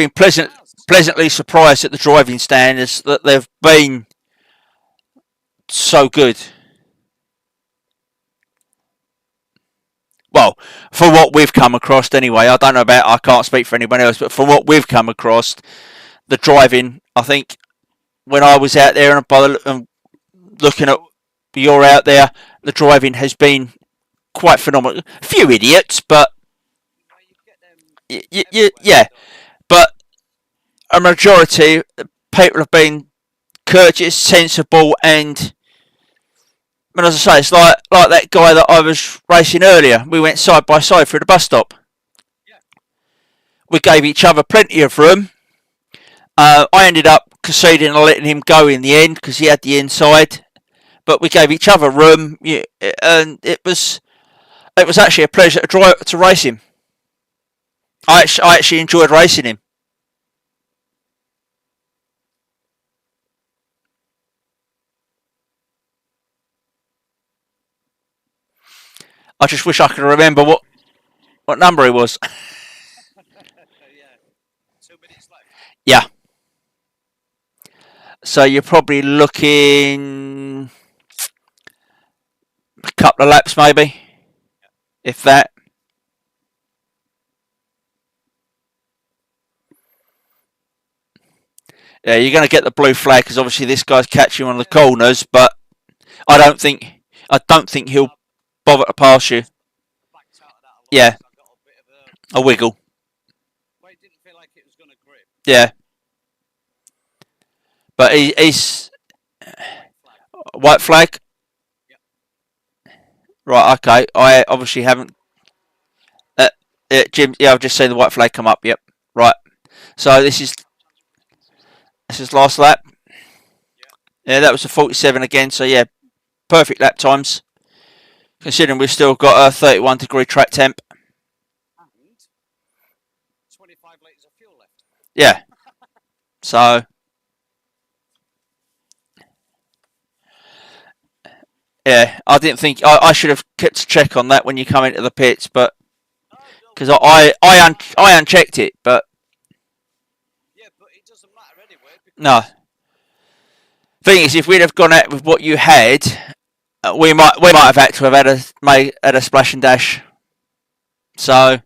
pleasantly surprised at the driving standards that they've been so good. Well, for what we've come across anyway, I don't know about, I can't speak for anyone else, but for what we've come across, the driving, I think when I was out there and looking at you're out there, the driving has been quite phenomenal. A few idiots, but yeah, but a majority people have been courteous, sensible, and as I say, it's like that guy that I was racing earlier. We went side by side through the bus stop. Yeah. We gave each other plenty of room. I ended up conceding and letting him go in the end because he had the inside, but we gave each other room, and it was actually a pleasure to race him. I actually enjoyed racing him. I just wish I could remember what number he was. Yeah. 2 minutes left. Yeah. So you're probably looking a couple of laps maybe, if that. Yeah, you're going to get the blue flag because obviously this guy's catching you on the corners, but I don't think he'll bother to pass you. Yeah, a wiggle. Well, it didn't feel like it was going to grip. Yeah, but he's white flag. Yep. Right, okay. I obviously haven't. Jim. Yeah, I've just seen the white flag come up. Yep. Right. So this is last lap. Yeah, that was a 47 again. So yeah, perfect lap times. Considering we've still got a 31-degree track temp. And 25 litres of fuel left. Yeah. So yeah, I didn't think I should have kept a check on that when you come into the pits, but because I unchecked it, but yeah, but it doesn't matter anyway. No. Thing is, if we'd have gone out with what you had, we might have had to have had a splash and dash. So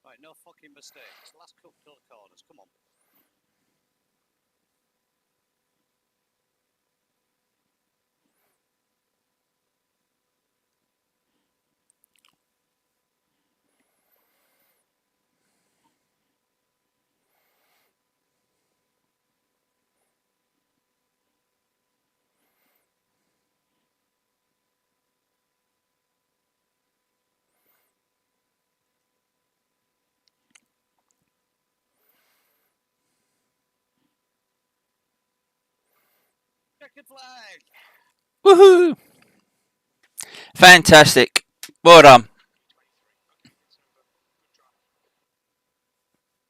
Right, no fucking mistakes. Last couple of corners, come on. Checkered flag. woohoo! Fantastic. Well done.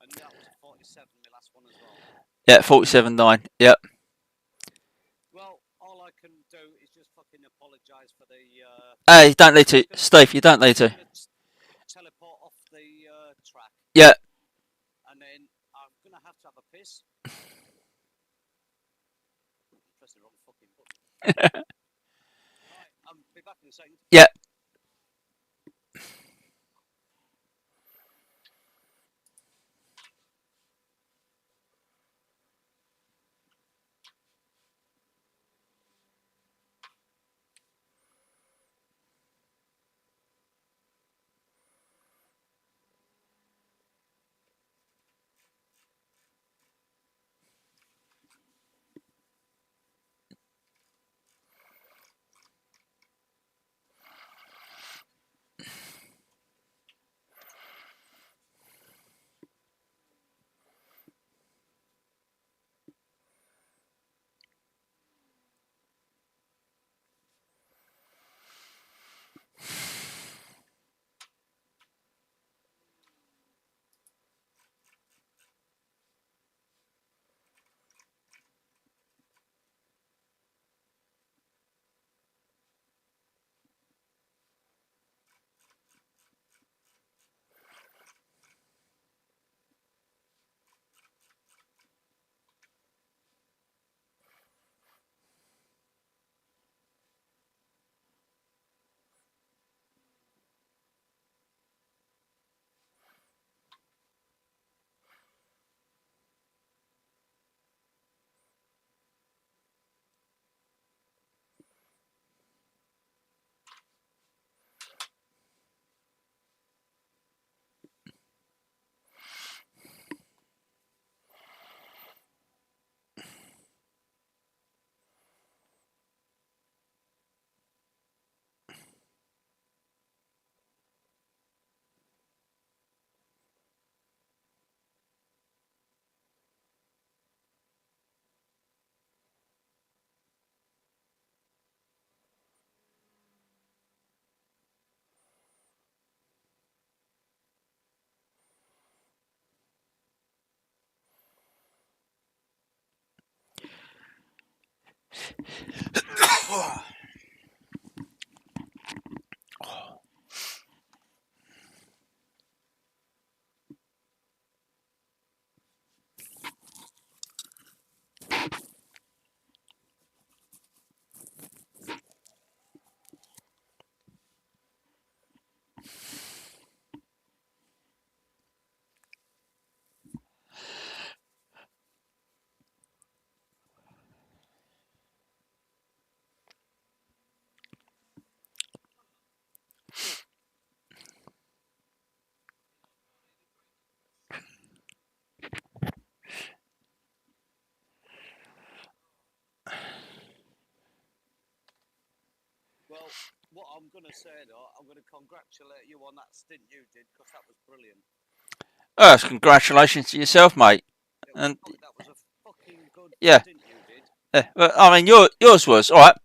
And that was a 47, the last one as well. Yeah, 47.9. Yep. Well, all I can do is just fucking apologise for the. Hey, you don't need to, Steve. You don't need to. Teleport off the track. Yeah. And then I'm gonna have to have a piss. Press the wrong fucking button. Right, I'll be back in a second. Yeah. Well, what I'm going to say though, I'm going to congratulate you on that stint you did because that was brilliant. Oh, congratulations to yourself, mate. And That was a fucking good yeah, stint you did. but, I mean, yours was all right.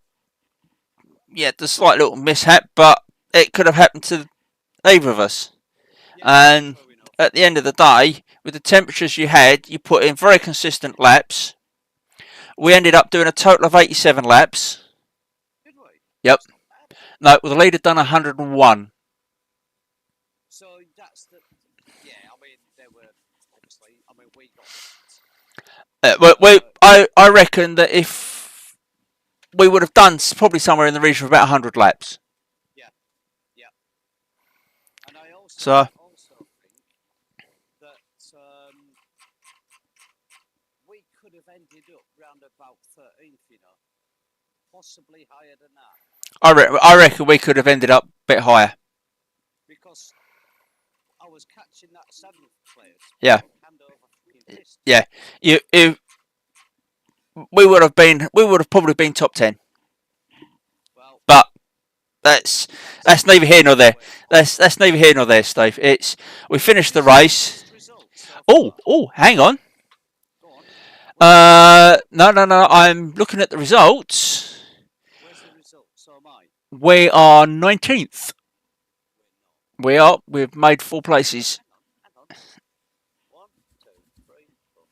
Yeah, the slight little mishap, but it could have happened to either of us. Yeah, And true enough. at the end of the day, with the temperatures you had, you put in very consistent laps. We ended up doing a total of 87 laps. Did we? Yep. That's not bad. No, well, the leader done 101. So that's the. Yeah, I mean, they were obviously. I mean, we got. I reckon that if we would have done probably somewhere in the region of about 100 laps. Yeah, yeah. And I So also think that we could have ended up round about 13th, you know, possibly higher than that. I reckon we could have ended up a bit higher. Because I was catching that 7th place. Yeah. Hand over fucking fist. Yeah. We would have probably been top 10. Well, But that's neither here nor there. That's neither here nor there, Steve. We finished the race. Hang on. Go on. No. I'm looking at the results. Where's the result? So am I. We are 19th. We are. We've made 4 places. Hang on. 1, 2, 3, 4,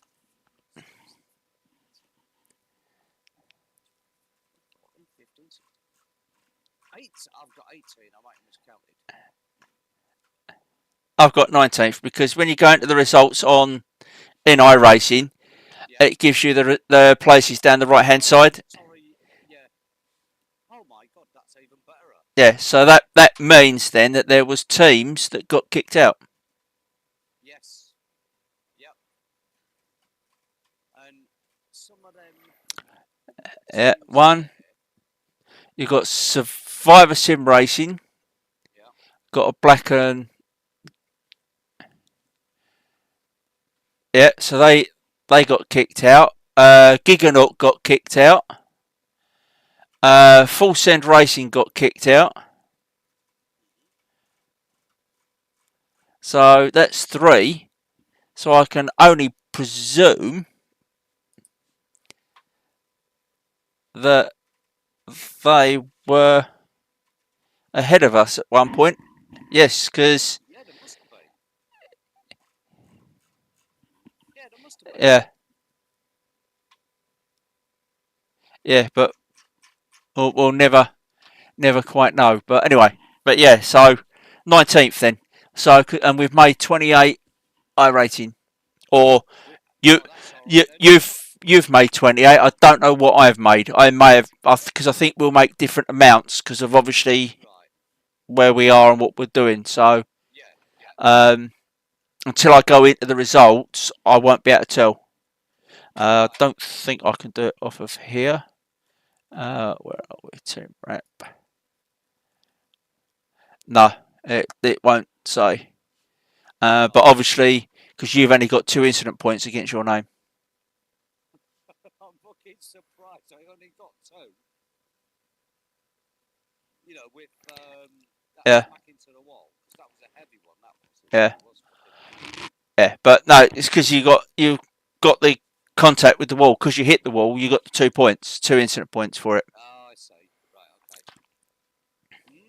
15, 16. 8. I've got 18. I might have miscounted. I've got 19th because when you go into the results on iRacing, it gives you the places down the right hand side. Sorry, yeah. Oh my god, that's even better. Yeah, so that means then that there was teams that got kicked out. Yes. Yep. And some of them. Yeah, one. You got Survivor Sim Racing. Yeah. Got a black and yeah, so they got kicked out. Giganaut got kicked out. Full Send Racing got kicked out. So that's 3. So I can only presume that they were ahead of us at one point. Yes, because Yeah, there must have been. Yeah, there must have been. Yeah, but we'll never quite know. But anyway, but yeah, so 19th then. So and we've made 28 iRating, or you've made 28. I don't know what I've made. I may have because I think we'll make different amounts because of obviously where we are and what we're doing. So until I go into the results, I won't be able to tell. I don't think I can do it off of here. Where are we? Team rep. No, it won't say. But obviously, because you've only got 2 incident points against your name. I'm fucking surprised. I only got 2. You know, with that smack into the wall, because that was a heavy one. That was. Yeah. Was yeah, but no, it's because you got the contact with the wall. Because you hit the wall, you got the 2 points, 2 incident points for it. Oh, I see. Right. Okay.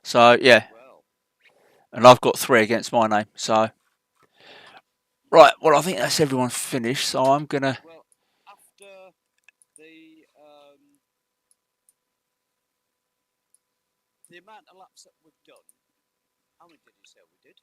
So yeah. Well. And I've got 3 against my name. So. Right. Well, I think that's everyone finished. So I'm gonna. Well, after the amount of laps that we've done, how many did you say we did?